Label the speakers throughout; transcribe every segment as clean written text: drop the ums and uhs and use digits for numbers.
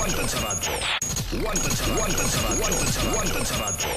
Speaker 1: Wanted sa radyo. Wanted sa radyo. Wanted sa radyo. Wanted sa radyo.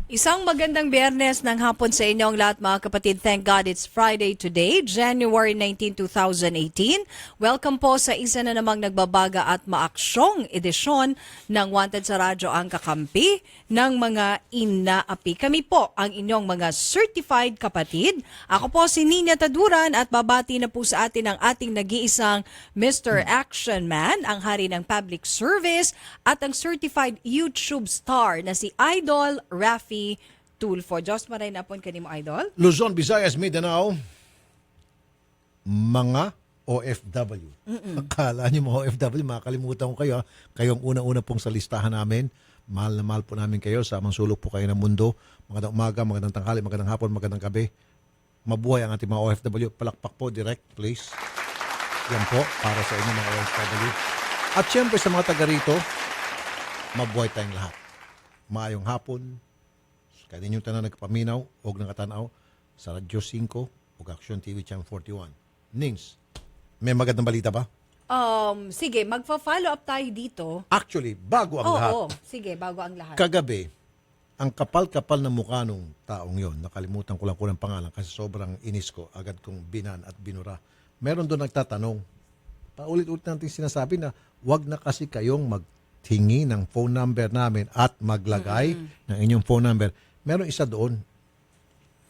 Speaker 2: Isang magandang Biyernes ng hapon sa inyong lahat mga kapatid. Thank God it's Friday today, January 19, 2018. Welcome po sa isa na namang nagbabaga at maaksyong edisyon ng Wanted sa Radyo ang kakampi ng mga inaapi. Kami po ang inyong mga certified kapatid. Ako po si Nina Taduran at babati na po sa atin ang ating nag-iisang Mr. Action Man, ang hari ng public service at ang certified YouTube star na si Idol Rafi Tulfo. Diyos maray na po kanimo, Idol.
Speaker 3: Luzon, Visayas, Mindanao, mga OFW. Akala niyo mga OFW, makakalimutan ko kayo. Kayo ang una-una pong sa listahan namin. Mahal na mahal po namin kayo. Samang sulok po kayo ng mundo. Magandang umaga, magandang tanghali, magandang hapon, magandang gabi. Mabuhay ang ating mga OFW. Palakpak po, direct, please. Yan po, para sa inyo mga OFW. At syempre sa mga taga rito, mabuhay tayong lahat. Maayong hapon, kaninyong tanan nagpaminaw, og nakatanaw sa Radyo 5 o Action TV Channel 41. Nings, may magandang balita ba?
Speaker 2: Sige, magfa-follow up tayo dito.
Speaker 3: Actually, bago ang lahat.
Speaker 2: Oo, sige, bago ang lahat.
Speaker 3: Kagabi, ang kapal-kapal na mukha nung taong yon, nakalimutan ko lang ng pangalan kasi sobrang inis ko, agad kong binan at binura. Meron doon nagtatanong, paulit-ulit natin sinasabi na wag na kasi kayong maghingi ng phone number namin at maglagay ng inyong phone number. Meron isa doon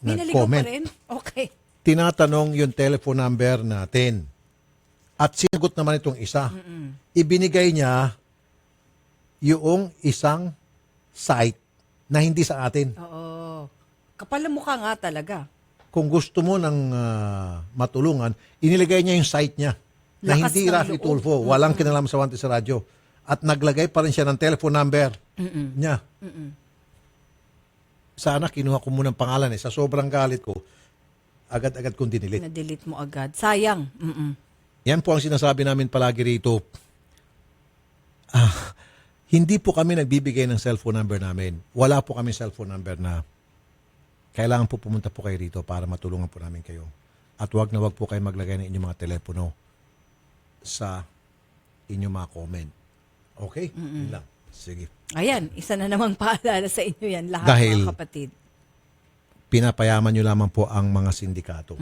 Speaker 2: Binaligaw
Speaker 3: nag-comment.
Speaker 2: pa rin? Okay.
Speaker 3: Tinatanong yung telephone number natin. At sinagot naman itong isa. Ibinigay niya yung isang site na hindi sa atin.
Speaker 2: Oo. Kapal na mukha nga talaga.
Speaker 3: Kung gusto mo ng matulungan, inilagay niya yung site niya na
Speaker 2: Lakas
Speaker 3: hindi
Speaker 2: ng
Speaker 3: Rafi
Speaker 2: loob.
Speaker 3: Tulfo. Walang kinalaman sa Wanted sa radyo. At naglagay pa rin siya ng telephone number niya. Sana kinuha ko muna ng pangalan Sa sobrang galit ko, agad-agad kong dinilit.
Speaker 2: Na-delete mo agad. Sayang.
Speaker 3: Yan po ang sinasabi namin palagi rito. Hindi po kami nagbibigay ng cellphone number namin. Wala po kami cellphone number na kailangan po pumunta po kayo rito para matulungan po namin kayo. At wag na wag po kayo maglagay ng inyong mga telepono sa inyong mga comment. Okay? Yun lang. Sige.
Speaker 2: Ayan, isa na namang paalala sa inyo yan lahat
Speaker 3: Dahil
Speaker 2: mga kapatid.
Speaker 3: Pinapayaman nyo lamang po ang mga sindikato.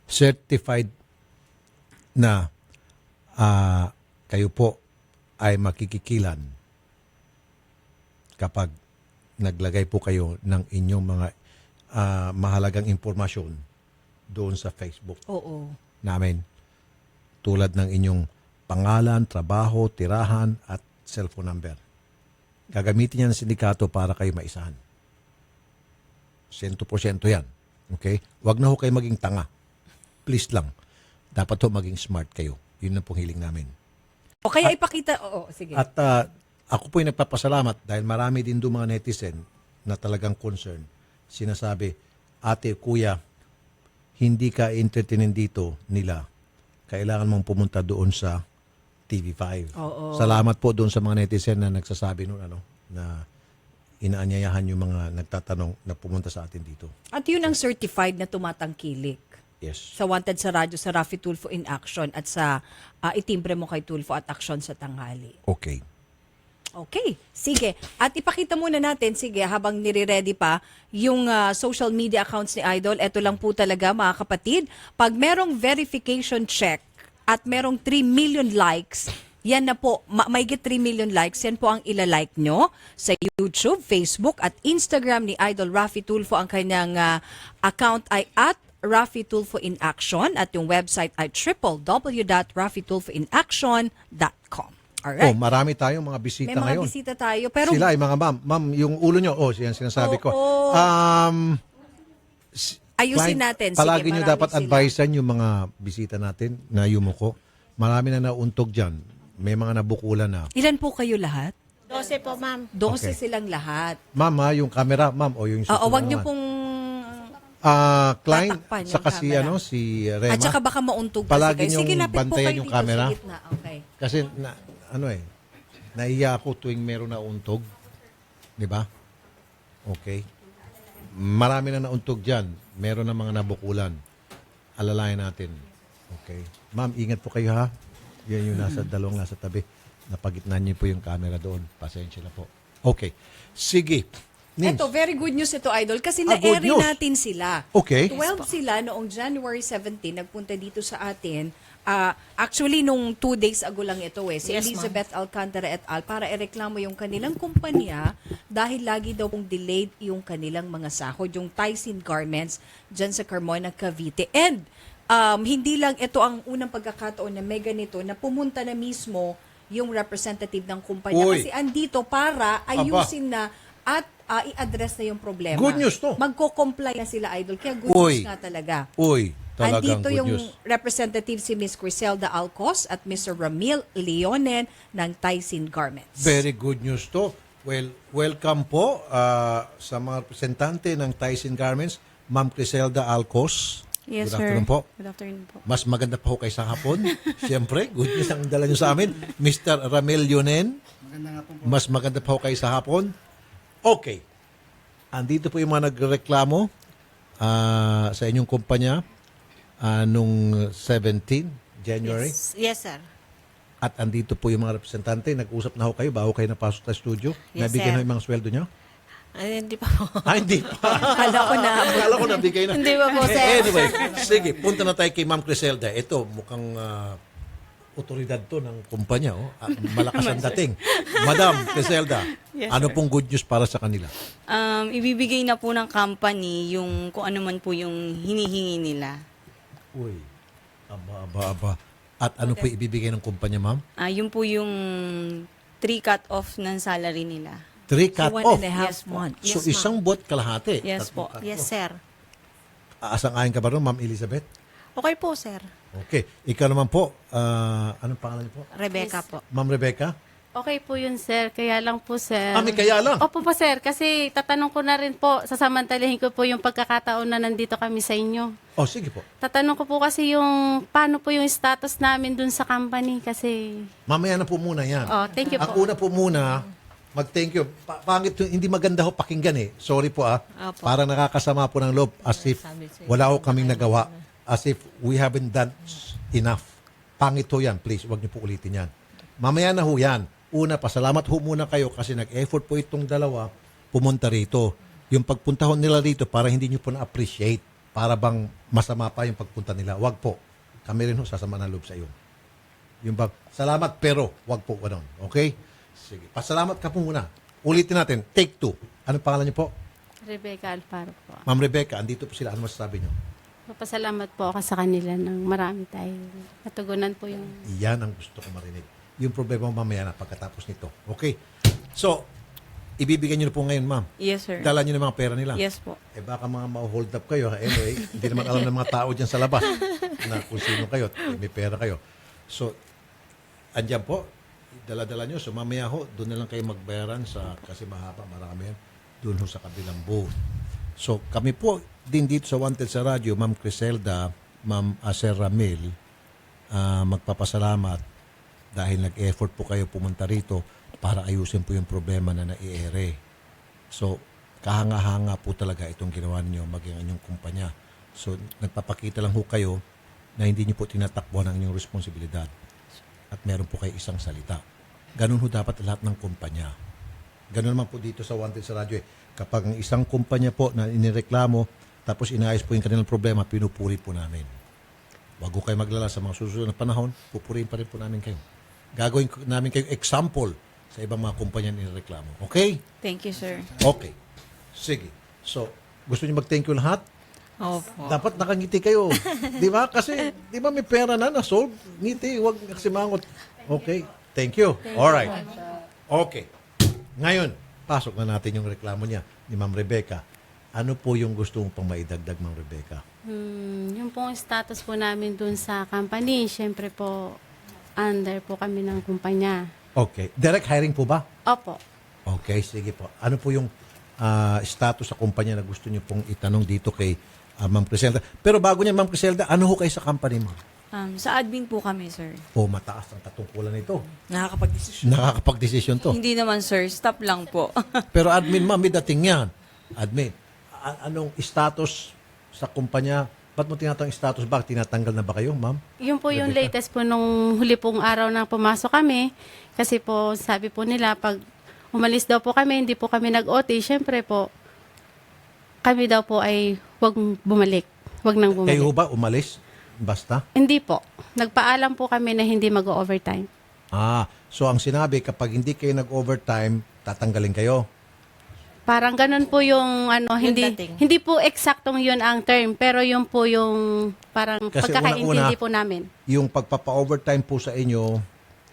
Speaker 3: Certified na kayo po ay makikikilan kapag naglagay po kayo ng inyong mga mahalagang impormasyon doon sa Facebook
Speaker 2: Oo.
Speaker 3: namin. Tulad ng inyong pangalan, trabaho, tirahan at cellphone number. Gagamitin niya ng sindikato para kayo maisahan. 100% yan. Okay? Huwag na ho kayo maging tanga. Please lang. Dapat ho maging smart kayo. Yun ang pong hiling namin.
Speaker 2: O kaya ipakita, oo, sige.
Speaker 3: At ako po ay nagpapasalamat dahil marami din doon mga netizen na talagang concern. Sinasabi, ate, kuya, hindi ka entertainin dito nila. Kailangan mong pumunta doon sa TV5.
Speaker 2: Oo.
Speaker 3: Salamat po doon sa mga netizen na nagsasabi noon na inaanyayahan yung mga nagtatanong na pumunta sa atin dito.
Speaker 2: At yun ang certified na tumatangkilik.
Speaker 3: Yes.
Speaker 2: Sa Wanted sa Radyo, sa Rafi Tulfo in Action at sa itimbre mo kay Tulfo at Action sa Tanghali.
Speaker 3: Okay.
Speaker 2: Okay, sige. At ipakita muna natin, sige, habang nire-ready pa, yung social media accounts ni Idol. Ito lang po talaga mga kapatid. Pag merong verification check at merong 3 million likes, yan na po, may get 3 million likes, yan po ang ilalike nyo sa YouTube, Facebook at Instagram ni Idol Rafi Tulfo. Ang kanyang account ay at Rafi Tulfo in Action at yung website ay www.rafitulfoinaction.com. Alright.
Speaker 3: Oh, marami tayong mga bisita
Speaker 2: May mga
Speaker 3: ngayon.
Speaker 2: bisita tayo. Pero
Speaker 3: Sila ay mga ma'am. Ma'am, yung ulo nyo, yan sinasabi ko.
Speaker 2: Oo. Ayusin
Speaker 3: Client,
Speaker 2: natin. Sige,
Speaker 3: palagi nyo
Speaker 2: marami
Speaker 3: dapat
Speaker 2: sila.
Speaker 3: advisean yung mga bisita natin na yumuko. Marami na nauntog dyan. May mga nabukulan na.
Speaker 2: Ilan po kayo lahat?
Speaker 4: 12 po, ma'am.
Speaker 2: 12
Speaker 3: Okay.
Speaker 2: silang lahat.
Speaker 3: Ma'am, yung camera, ma'am, o yung
Speaker 2: Oo,
Speaker 3: susunod
Speaker 2: wag niyo
Speaker 3: naman.
Speaker 2: pong...
Speaker 3: Client,
Speaker 2: tatakpan yung
Speaker 3: saka si,
Speaker 2: camera.
Speaker 3: si Rema.
Speaker 2: At saka baka mauntog
Speaker 3: Palagi
Speaker 2: kasi kayo. Sige,
Speaker 3: niyong
Speaker 2: lapit po
Speaker 3: bantayan
Speaker 2: kayo
Speaker 3: yung
Speaker 2: dito
Speaker 3: camera.
Speaker 2: sa gitna. Okay.
Speaker 3: Kasi, naiya ako tuwing meron na untog. Di ba? Okay. Marami na nauntog dyan. Meron na mga nabukulan. Alalayan natin. Okay. Ma'am, ingat po kayo ha. Yan yung dalawang nasa tabi. Napagitnan niyo po yung camera doon. Pasensya na po. Okay. Sige. Nins.
Speaker 2: Ito, very good news ito, Idol, kasi
Speaker 3: good
Speaker 2: na-airy
Speaker 3: news.
Speaker 2: natin sila.
Speaker 3: Okay.
Speaker 2: 12 sila noong January 17, nagpunta dito sa atin. Actually, nung 2 days ago lang ito si
Speaker 4: Yes,
Speaker 2: Elizabeth Alcantara et al. Para ireklamo yung kanilang kumpanya dahil lagi daw pong delayed yung kanilang mga sahod, yung Tyson Garments dyan sa Carmona, Cavite. And hindi lang ito ang unang pagkakataon na may ganito na pumunta na mismo yung representative ng kumpanya.
Speaker 3: Uy.
Speaker 2: Kasi andito para ayusin na at i-address na yung problema.
Speaker 3: Good news to.
Speaker 2: Magko-comply na sila, Idol. Kaya good
Speaker 3: Uy.
Speaker 2: news nga talaga.
Speaker 3: Uy, talagang
Speaker 2: Andito
Speaker 3: good
Speaker 2: yung
Speaker 3: news.
Speaker 2: representative si Ms. Criselda Alcos at Mr. Ramil Leonen ng Tyson Garments.
Speaker 3: Very good news to. Well, welcome po sa mga representante ng Tyson Garments, Ma'am Criselda Alcos.
Speaker 4: Yes,
Speaker 3: Good
Speaker 4: sir.
Speaker 3: afternoon po.
Speaker 4: Good afternoon po.
Speaker 3: Mas maganda pa ho kaysa hapon. Siyempre, good news ang dala nyo sa amin. Mr. Ramil Leonen. Mas maganda pa ho kaysa hapon. Okay. Andito po yung mga nagreklamo sa inyong kumpanya nung 17 January.
Speaker 4: Yes, sir.
Speaker 3: At andito po yung mga representante. Nag-usap na ho kayo bago kayo napasok sa studio.
Speaker 4: Yes,
Speaker 3: Nabigyan
Speaker 4: sir.
Speaker 3: ho yung mga sweldo nyo?
Speaker 4: Ay, hindi pa po.
Speaker 3: Hindi pa.
Speaker 2: Kala ko na.
Speaker 3: Akala ko nabigay na.
Speaker 4: Hindi pa po, sir.
Speaker 3: Anyway, sige, punta na tayo kay Ma'am Criselda. Ito, mukhang otoridad to ng kumpanya. Malakas ang dating. Madam Criselda,
Speaker 4: Yes,
Speaker 3: ano
Speaker 4: sir.
Speaker 3: pong good news para sa kanila?
Speaker 4: Ibibigay na po ng company yung kung ano man po yung hinihingi nila.
Speaker 3: Uy, aba. At ano po ibibigay ng kumpanya, ma'am?
Speaker 4: Yun po yung 3 cut-off ng salary nila.
Speaker 3: 3 cut
Speaker 2: One
Speaker 3: off.
Speaker 2: and a half
Speaker 4: Yes po.
Speaker 2: months.
Speaker 3: So, isang buwat kalahati.
Speaker 4: Yes
Speaker 3: Tatlong
Speaker 4: po.
Speaker 3: cut
Speaker 4: Yes,
Speaker 3: off.
Speaker 4: sir.
Speaker 3: Aasang-ayon ka ba rin, Ma'am Elizabeth?
Speaker 4: Okay po, sir.
Speaker 3: Okay. Ikaw naman po, anong pangalan niyo po?
Speaker 4: Rebecca
Speaker 5: Yes.
Speaker 4: po.
Speaker 3: Ma'am Rebecca?
Speaker 5: Okay po yun, sir. Kaya lang po, sir.
Speaker 3: May kaya lang.
Speaker 5: Opo po, sir. Kasi tatanong ko na rin po, sasamantalahin ko po yung pagkakataon na nandito kami sa inyo.
Speaker 3: Oh, sige po.
Speaker 5: Tatanong ko po kasi yung, paano po yung status namin dun sa company kasi,
Speaker 3: Mamaya na po muna yan.
Speaker 5: oh, thank you
Speaker 3: Ang
Speaker 5: po.
Speaker 3: una po muna, mag-thank you. Pangit yung, hindi maganda ho pakinggan eh. Sorry po
Speaker 4: Opo.
Speaker 3: Parang nakakasama po ng loob as if wala ho kaming nagawa. As if we haven't done enough. Pangit ho yan. Please, huwag niyo po ulitin yan. Mamaya na ho yan. Una, pasalamat ho muna kayo kasi nag-effort po itong dalawa pumunta rito. Yung pagpunta ho nila rito para hindi niyo po na-appreciate. Para bang masama pa yung pagpunta nila. Wag po. Kami rin ho sasama ng loob sa iyo. Yung bang, salamat pero wag po ganun. Okay? Sige. Pasalamat ka po muna. Ulitin natin. Take 2. Anong pangalan niyo po?
Speaker 5: Rebecca Alfaro po.
Speaker 3: Ma'am Rebecca, andito po sila. Ano masasabi niyo?
Speaker 5: Papasalamat po ako sa kanila ng marami tayo. Katugunan po yung...
Speaker 3: Iyan ang gusto ko marinig. Yung problema mo mamaya na pagkatapos nito. Okay? So, ibibigay niyo na po ngayon, ma'am.
Speaker 4: Yes, sir.
Speaker 3: Dala niyo na mga pera nila.
Speaker 4: Yes po.
Speaker 3: Baka mga ma-hold up kayo. Anyway, hindi naman alam ng mga tao dyan sa labas na kung sino kayo. May pera kayo. So, andyan po. Dala-dala nyo. So, mamaya ho, doon na lang kayo magbayaran sa, kasi mahaba, marami yan. Doon ho sa kabilang booth. So, kami po din dito sa Wanted sa Radyo, Ma'am Criselda, Ma'am Sir Ramil, magpapasalamat dahil nag-effort po kayo pumunta rito para ayusin po yung problema na naiere. So, kahanga-hanga po talaga itong ginawa ninyo maging inyong kumpanya. So, nagpapakita lang ho kayo na hindi niyo po tinatakbuhan ang inyong responsibilidad. At meron po kayo isang salita. Ganun ho dapat lahat ng kumpanya. Ganun naman po dito sa Wanted sa Radyo. Kapag ang isang kumpanya po na inireklamo, tapos inaayos po yung kanilang problema, pinupuri po namin. Wag ho kayo maglala sa mga susunod na panahon, pupurihin pa rin po namin kayo. Gagawin namin kayo example sa ibang mga kumpanya na inireklamo. Okay?
Speaker 4: Thank you, sir.
Speaker 3: Okay. Sige. So, gusto niyo mag-thank you lahat?
Speaker 4: Opo.
Speaker 3: Dapat nakangiti kayo. Di ba? Kasi, di ba may pera na-solve? Ngiti, huwag simangot. Okay. Thank you. Alright. Okay. Ngayon, pasok na natin yung reklamo niya ni Ma'am Rebecca. Ano po yung gusto mong pang maidagdag, Ma'am Rebecca?
Speaker 5: Yung pong status po namin dun sa company, syempre po, under po kami ng kumpanya.
Speaker 3: Okay. Direct hiring po ba?
Speaker 5: Opo.
Speaker 3: Okay, sige po. Ano po yung status sa kumpanya na gusto niyo pong itanong dito kay Ma'am Criselda? Pero bago niya, Ma'am Criselda, ano ho kayo sa company mo?
Speaker 4: Sa admin po kami, sir.
Speaker 3: O mataas ang katungkulan nito.
Speaker 2: Nakakapag-desisyon.
Speaker 3: Nakakapag-desisyon to.
Speaker 4: Hindi naman, sir. Stop lang po.
Speaker 3: Pero admin, ma'am, may dating yan. Admin. Anong status sa kumpanya Ba't mo tinatawag status ba? Tinatanggal na ba kayo, ma'am?
Speaker 5: Yun po yung
Speaker 3: Rebecca?
Speaker 5: latest po nung huli pong araw na pumasok kami. Kasi po, sabi po nila, pag umalis daw po kami, hindi po kami nag-OT, syempre po, kami daw po ay wag bumalik. Wag nang bumalik.
Speaker 3: Kayo ba umalis? Basta?
Speaker 5: Hindi po. Nagpaalam po kami na hindi mag-overtime.
Speaker 3: So ang sinabi, kapag hindi kayo nag-overtime, tatanggalin kayo.
Speaker 5: Parang ganun po yung
Speaker 4: dating.
Speaker 5: hindi po eksaktong yun ang term, pero yun po yung parang
Speaker 3: Kasi
Speaker 5: pagkakaintindi
Speaker 3: una-una,
Speaker 5: po namin.
Speaker 3: Yung pagpapa-overtime po sa inyo,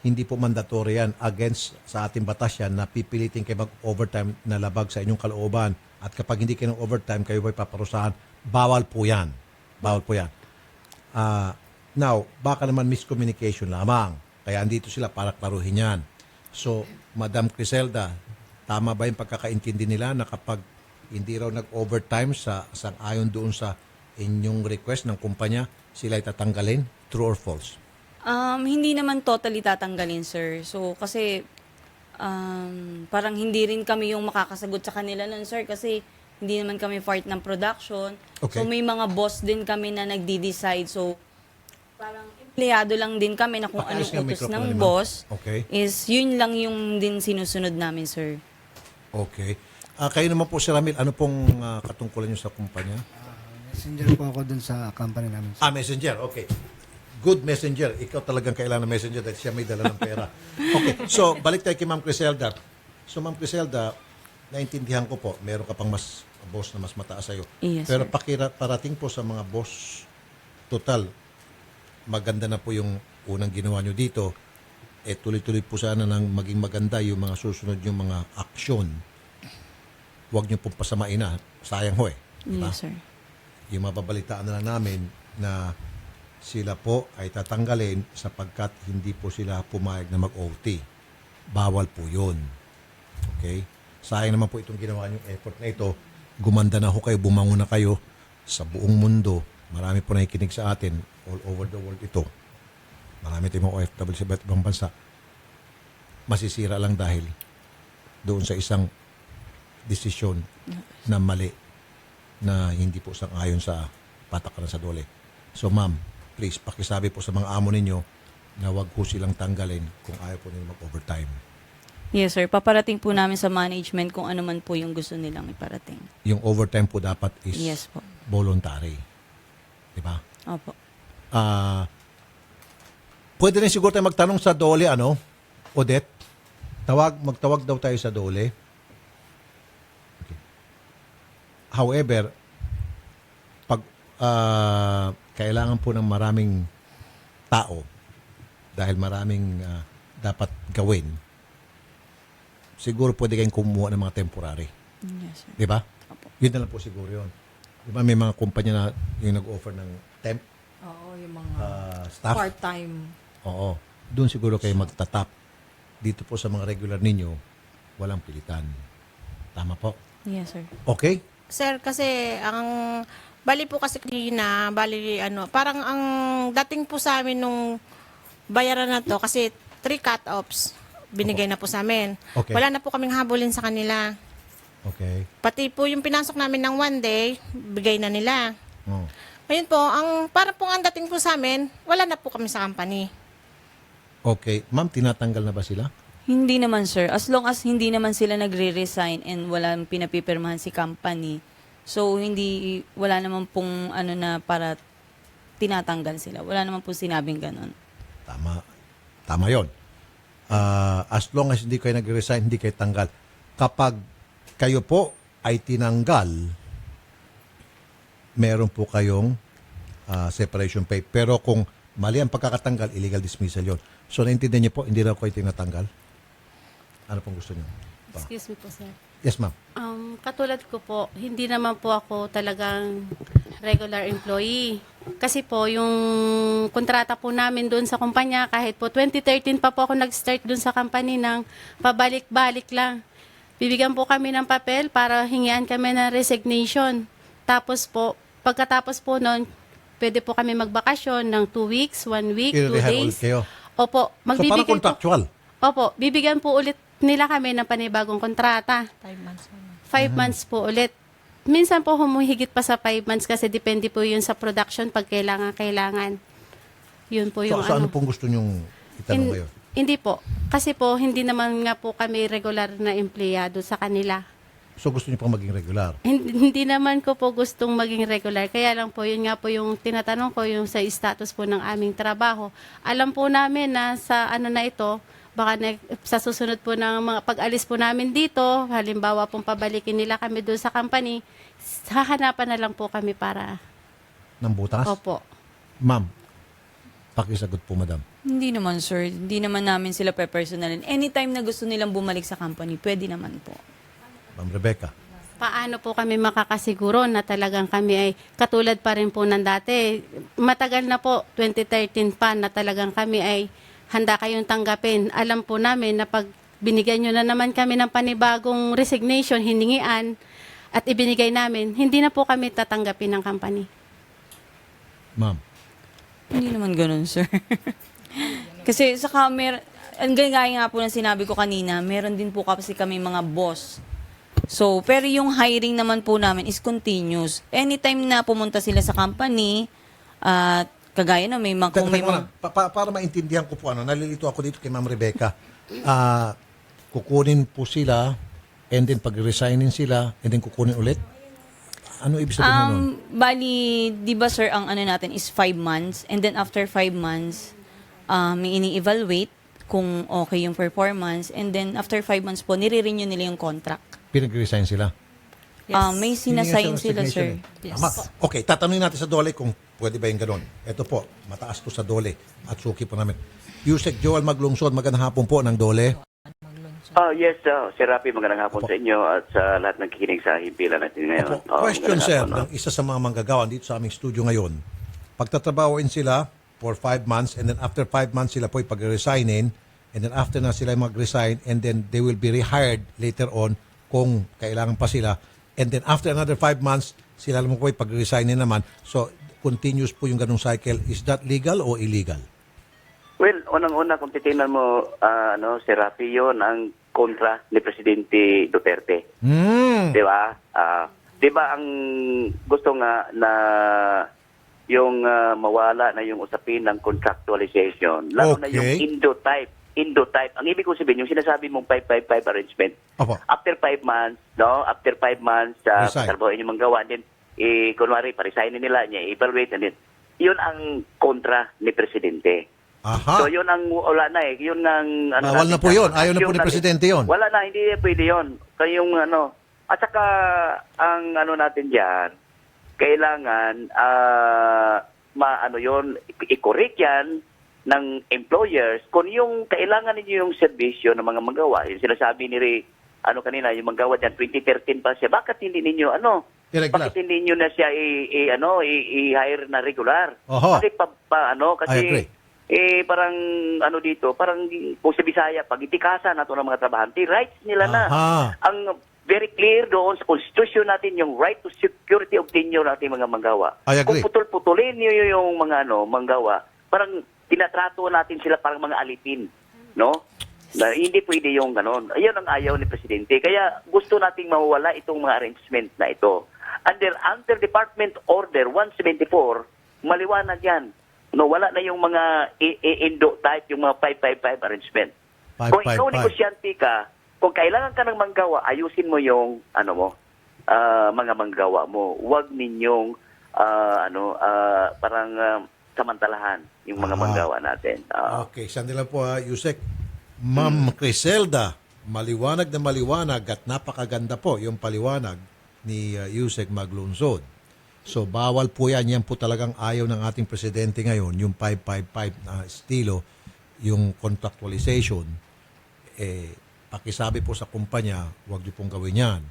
Speaker 3: hindi po mandatory yan. Against sa ating batas yan na pipilitin kayo mag-overtime na labag sa inyong kalooban. At kapag hindi kayo ng-overtime, kayo ay paparusahan. Bawal po yan. Bawal po yan. Now, baka naman miscommunication lamang. Kaya andito sila para klaruhin yan. So, Madam Criselda, tama ba yung pagkakaintindi nila na kapag hindi raw nag-overtime sang-ayon doon sa inyong request ng kumpanya, sila ay tatanggalin? True or false?
Speaker 4: Hindi naman totally tatanggalin, sir. So, kasi parang hindi rin kami yung makakasagot sa kanila nun, sir, kasi hindi naman kami part ng production.
Speaker 3: Okay.
Speaker 4: So, may mga boss din kami na nagdi-decide. So, parang empleyado lang din kami na kung
Speaker 3: Pakialis
Speaker 4: anong
Speaker 3: nga
Speaker 4: utos
Speaker 3: microphone
Speaker 4: ng
Speaker 3: ni ma'am.
Speaker 4: boss
Speaker 3: Okay.
Speaker 4: is yun lang yung din sinusunod namin, sir.
Speaker 3: Okay. Kayo naman po, Sir Ramil, ano pong katungkulan nyo sa kumpanya?
Speaker 6: Messenger po ako dun sa company namin.
Speaker 3: Messenger. Okay. Good messenger. Ikaw talagang kailangan ng messenger dahil siya may dala ng pera. Okay. So, balik tayo kay Ma'am Criselda. So, Ma'am Criselda, naintindihan ko po, meron ka pang mas boss na mas mataas sa'yo.
Speaker 4: Yes,
Speaker 3: Pero
Speaker 4: sir.
Speaker 3: parating po sa mga boss, total, maganda na po yung unang ginawa nyo dito. Tuloy-tuloy po sana nang maging maganda yung mga susunod yung mga aksyon. Huwag nyo pong pasamain na. Sayang ho eh. Diba?
Speaker 4: Yes, sir.
Speaker 3: Yung mababalitaan na lang namin na sila po ay tatanggalin sapagkat hindi po sila pumayag na mag-OT. Bawal po yun. Okay? Sayang naman po itong ginawa niyong effort na ito. Gumanda na ho kayo, bumangon na kayo sa buong mundo. Marami po nakikinig sa atin all over the world ito. Marami tayong mga OFW sa iba't ibang bansa. Masisira lang dahil doon sa isang desisyon na mali na hindi po sang-ayon sa patakaran sa dole. So ma'am, please pakisabi po sa mga amo ninyo na wag po silang tanggalin kung ayaw po nila mag-overtime.
Speaker 4: Yes, sir. Paparating po namin sa management kung ano man po yung gusto nilang iparating.
Speaker 3: Yung overtime po dapat is
Speaker 4: Yes po.
Speaker 3: voluntary. Diba?
Speaker 4: Opo.
Speaker 3: Pwede rin siguro tayo magtanong sa dole, Odette? Magtawag daw tayo sa dole. Okay. However, pag kailangan po ng maraming tao dahil maraming dapat gawin, siguro pwede kayong kumuha ng mga temporary.
Speaker 4: Yes, sir.
Speaker 3: Di ba?
Speaker 4: Opo.
Speaker 3: Yun na lang po siguro yun. Di ba may mga kumpanya na yung nag-offer ng temp
Speaker 2: Oo, yung mga
Speaker 3: staff?
Speaker 2: part-time.
Speaker 3: Oo. Doon siguro kayo magtatap. Dito po sa mga regular ninyo, walang pilitan. Tama po.
Speaker 4: Yes, sir.
Speaker 3: Okay?
Speaker 7: Sir, kasi bali po kasi kanina, parang ang dating po sa amin nung bayaran na to, kasi 3 cut-offs binigay na po sa amin.
Speaker 3: Okay.
Speaker 7: Wala na po kaming habulin sa kanila.
Speaker 3: Okay.
Speaker 7: Pati po yung pinasok namin ng 1 day, bigay na nila.
Speaker 3: Oh.
Speaker 7: Ngayon po, parang po ang dating po sa amin, wala na po kami sa company.
Speaker 3: Okay. Ma'am, tinatanggal na ba sila?
Speaker 4: Hindi naman, sir. As long as hindi naman sila nagre-resign and walang pinapipirmahan si company, so wala naman pong na para tinatanggal sila. Wala naman pong sinabing ganun.
Speaker 3: Tama. Tama yon. As long as hindi kayo nag-resign, hindi kayo tanggal. Kapag kayo po ay tinanggal, meron po kayong separation pay. Pero kung mali ang pagkakatanggal, illegal dismissal yon. So, naintindihan niyo po, hindi raw kayo tinatanggal? Ano pong gusto niyo?
Speaker 5: Excuse me po, sir.
Speaker 3: Yes, ma'am.
Speaker 5: Katulad ko po, hindi naman po ako talagang regular employee. Kasi po, yung kontrata po namin doon sa kumpanya, kahit po 2013 pa po ako nag-start doon sa company ng pabalik-balik lang. Bibigyan po kami ng papel para hingian kami ng resignation. Tapos po, pagkatapos po noon, pwede po kami magbakasyon ng 2 weeks, 1 week, 2
Speaker 3: I-rehire
Speaker 5: days.
Speaker 3: ulit kayo.
Speaker 5: Opo,
Speaker 3: So, parang
Speaker 5: magbibigay po.
Speaker 3: contractual.
Speaker 5: Opo, bibigyan po ulit nila kami ng panibagong kontrata.
Speaker 7: 5 months na.
Speaker 5: 5 months po ulit. minsan po humuhigit pa sa 5 months kasi depende po yun sa production pag kailangan. Yun po yung
Speaker 3: So, ano pong gusto nyong itanong ngayon?
Speaker 5: Hindi po. Kasi po, hindi naman nga po kami regular na empleyado sa kanila.
Speaker 3: So, gusto nyo pong maging regular?
Speaker 5: Hindi naman ko po gustong maging regular. Kaya lang po, yun nga po yung tinatanong ko, yung sa status po ng aming trabaho. Alam po namin na sa ano na ito, baka sa susunod po ng mga pag-alis po namin dito, halimbawa pong pabalikin nila kami doon sa company, hahanapan na lang po kami para,
Speaker 3: Ng butas?
Speaker 5: opo.
Speaker 3: Ma'am, pakisagot po, madam.
Speaker 4: Hindi naman, sir. Hindi naman namin sila pe-personalin. Anytime na gusto nilang bumalik sa company, pwede naman po.
Speaker 3: Ma'am Rebecca.
Speaker 5: Paano po kami makakasiguro na talagang kami ay katulad pa rin po ng dati? Matagal na po, 2013 pa, na talagang kami ay handa kayong tanggapin. Alam po namin na pag binigyan nyo na naman kami ng panibagong resignation, hiningian, at ibinigay namin, hindi na po kami tatanggapin ng company.
Speaker 3: Ma'am.
Speaker 4: Hindi naman ganun, sir. Kasi sa camera, ang gaya nga po ng sinabi ko kanina, meron din po kasi kami mga boss. So, pero yung hiring naman po namin is continuous. Anytime na pumunta sila sa company, at kagaya na may mga...
Speaker 3: Teka, teka muna. Para maintindihan ko po, nalilito ako dito kay Ma'am Rebecca. Kukunin po sila, and then pag-resignin sila, and then kukunin ulit? Ano ibig sabihin nun?
Speaker 4: Bali, di ba sir, ang ano natin is 5 months. And then after 5 months, may ini-evaluate kung okay yung performance. And then after 5 months po, nire-renew nila yung contract.
Speaker 3: Pinag-resign sila?
Speaker 4: May sinasign sila, sir.
Speaker 3: Tama. Okay, tatanungin natin sa Dole kung pwede ba yung ganun. Ito po, mataas to sa Dole at suki po namin. Yusek Joel Maglungsod, magandang hapon po ng Dole.
Speaker 8: Yes, Sir Rafi, magandang hapon sa inyo at sa lahat ng kikinig sa himpilan natin ngayon.
Speaker 3: Question,
Speaker 8: magandang
Speaker 3: sir,
Speaker 8: hapon,
Speaker 3: ng isa sa mga manggagawa dito sa aming studio ngayon. Pagtatrabahoin sila for 5 months and then after 5 months sila po pag-resignin and then after na sila mag-resign and then they will be rehired later on kung kailangan pa sila. And then after another 5 months, sila naman po pag-resignin naman. So, continuous po yung ganung cycle. Is that legal o illegal?
Speaker 8: Well, unang-una kung titingnan mo, Sir Rafi, yun ang kontra ni Presidente Duterte. Di ba? Di ba ang gusto nga na yung mawala na yung usapin ng contractualization, lalo na yung Indo-type. Ang ibig ko sabihin, yung sinasabi mong 555 arrangement.
Speaker 3: Opo.
Speaker 8: After 5 months, after 5 months,
Speaker 3: Resign.
Speaker 8: trabahoin yung manggawa, then, kunwari, pa-resignin nila niya, evaluate, and then, yun ang kontra ni Presidente.
Speaker 3: Aha.
Speaker 8: So, yun ang, wala na eh, yun ang,
Speaker 3: Bawal na po yun. Ayaw na po ni Presidente yun.
Speaker 8: Wala na, hindi pwede yun. Kaya yung, at saka, ang, natin dyan, kailangan, yun, i-correct yan, ng employers kung yung kailangan ninyo yung serbisyo ng mga magawa. Yung sinasabi ni kanina, yung magawa dyan, 2013 pa siya. Bakit hindi ninyo,
Speaker 3: Irregular.
Speaker 8: bakit hindi ninyo na siya i-hire na regular?
Speaker 3: Oho.
Speaker 8: Bakit
Speaker 3: I agree.
Speaker 8: kasi, parang, dito, parang, kung sa Bisaya, pag itikasa na ito ng mga trabahante, rights nila na.
Speaker 3: Aha.
Speaker 8: Ang very clear doon sa Constitution natin, yung right to security of tenure natin mga manggawa.
Speaker 3: I agree.
Speaker 8: Kung putol-putulin nyo yung mga, manggawa, parang, tinatrato natin sila parang mga alipin, no? Na hindi pwede yung ganon. Ayun ang ayaw ni Presidente. Kaya gusto nating mawala itong mga arrangement na ito. Under Department Order 174, maliwanag yan. No, wala na yung mga Indo-type, yung mga 555 arrangement. Kung ikaw
Speaker 3: 555.
Speaker 8: negosyante ka, kung kailangan ka ng manggawa, ayusin mo yung mga manggawa mo. Huwag ninyong parang samantalahan yung mga manggawa natin.
Speaker 3: Okay, sandali lang po Yusek. Ma'am Criselda, maliwanag na maliwanag at napakaganda po yung paliwanag ni Yusek Maglungsod. So, bawal po yan. Yan po talagang ayaw ng ating presidente ngayon, yung 555 na estilo, yung contractualization. Pakisabi po sa kumpanya, huwag niyo pong gawin yan.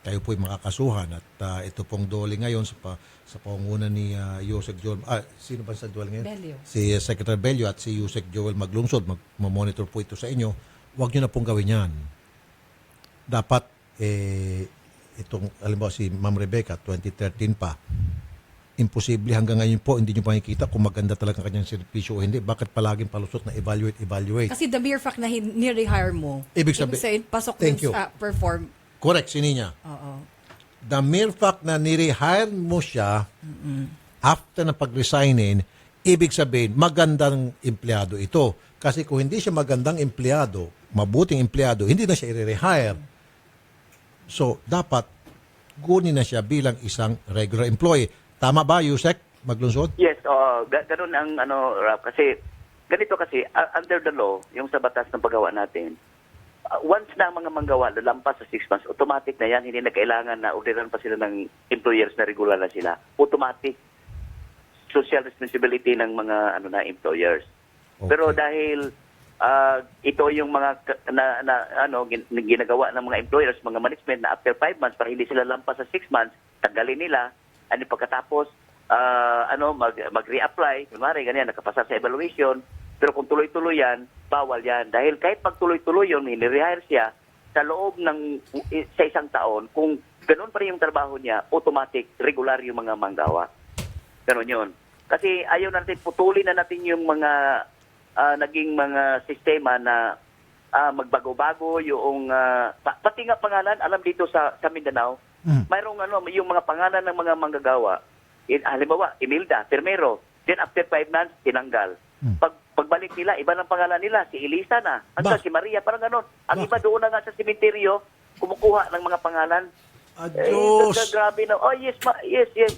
Speaker 3: Kayo po'y makakasuhan at ito pong Dole ngayon sa pangunan ni Yusek Joel. Sino ba sa Dole ngayon?
Speaker 2: Bello.
Speaker 3: Si Secretary Bello at si Yusek Joel Maglungsod. Mag-monitor po ito sa inyo. Huwag nyo na pong gawin yan. Dapat, itong, alam mo, si Ma'am Rebecca, 2013 pa, imposible hanggang ngayon po, hindi nyo makikita kung maganda talaga kanyang servisyo o hindi. Bakit palaging palusot na evaluate?
Speaker 2: Kasi the mere fact na ni-rehire mo,
Speaker 3: Ibig sabihin,
Speaker 2: pasok
Speaker 3: thank
Speaker 2: dun
Speaker 3: you.
Speaker 2: sa perform.
Speaker 3: Correct, sini niya.
Speaker 2: Oo.
Speaker 3: the mere fact na nirehire mo siya after na pag-resignin, ibig sabihin, magandang empleyado ito. Kasi kung hindi siya magandang empleyado, mabuting empleyado, hindi na siya i-rehire. So, dapat kunin na siya bilang isang regular employee. Tama ba, Yusek Maglunsod?
Speaker 8: Yes, ganun ang Rap, kasi ganito kasi under the law, yung sa batas ng paggawa natin, once na ang mga manggawa lalampas sa 6 months, automatic na yan, hindi na kailangan na orderan pa sila ng employers na regular na sila. Automatic social responsibility ng mga employers.
Speaker 3: Okay.
Speaker 8: Pero dahil ito yung mga ginagawa ng mga employers, mga management na after 5 months para hindi sila lampas sa 6 months, tanggalin nila, pagkatapos mag-reapply, kunwari ganyan, nakapasa sa evaluation, pero kung tuloy-tuloy yan, bawal yan. Dahil kahit pagtuloy-tuloy yun, nire-rehire siya, sa loob ng sa isang taon, kung ganun pa rin yung trabaho niya, automatic, regular yung mga manggawa. Ganun yun. Kasi ayaw natin, putulin na natin yung mga naging mga sistema na magbago-bago, yung pati nga pangalan, alam dito sa Mindanao, mayroong yung mga pangalan ng mga manggagawa, halimbawa, Imelda, Permero, then after 5 months, tinanggal. Pagbalik nila, iba ng pangalan nila, si Elisa na, hanggang si Maria, parang ganon. Ang iba doon na nga sa sementeryo, kumukuha ng mga pangalan.
Speaker 3: Adios!
Speaker 8: Grabe na. Oh, yes,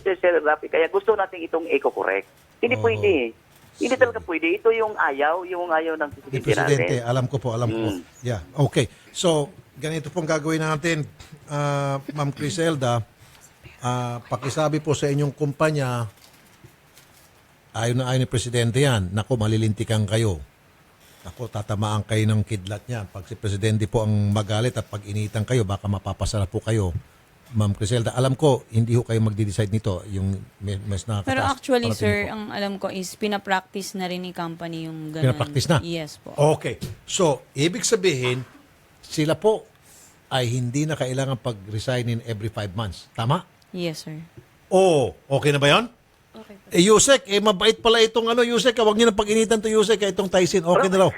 Speaker 8: Sir Rafi. Kaya gusto natin itong eco-correct. Hindi pwede. Hindi talaga pwede. Ito yung ayaw ng
Speaker 3: Di
Speaker 8: presidente
Speaker 3: Presidente,
Speaker 8: natin.
Speaker 3: alam ko po. Yeah, okay. So, ganito pong gagawin natin, Ma'am Criselda, pakisabi po sa inyong kumpanya, ayon ni Presidente yan, naku, malilintikan kayo. Naku, tatamaan kayo ng kidlat niya. Pag si Presidente po ang magalit at pag initan kayo, baka mapapasara po kayo. Ma'am Criselda, alam ko, hindi ho kayo magde-decide nito, yung mas nakakataas.
Speaker 4: Pero actually,
Speaker 3: parating
Speaker 4: sir,
Speaker 3: po.
Speaker 4: ang alam ko is pinapractice na rin ni company yung ganun.
Speaker 3: Pinapractice na?
Speaker 4: Yes po.
Speaker 3: Okay. So, ibig sabihin, sila po ay hindi na kailangan pag-resign in every 5 months. Tama?
Speaker 4: Yes, sir.
Speaker 3: Oo. Okay na ba yan?
Speaker 4: Okay po.
Speaker 3: Yusek, mabait pala itong Yusek. Huwag niyo na pag-initan to Yusek, itong Tyson. Okay na raw.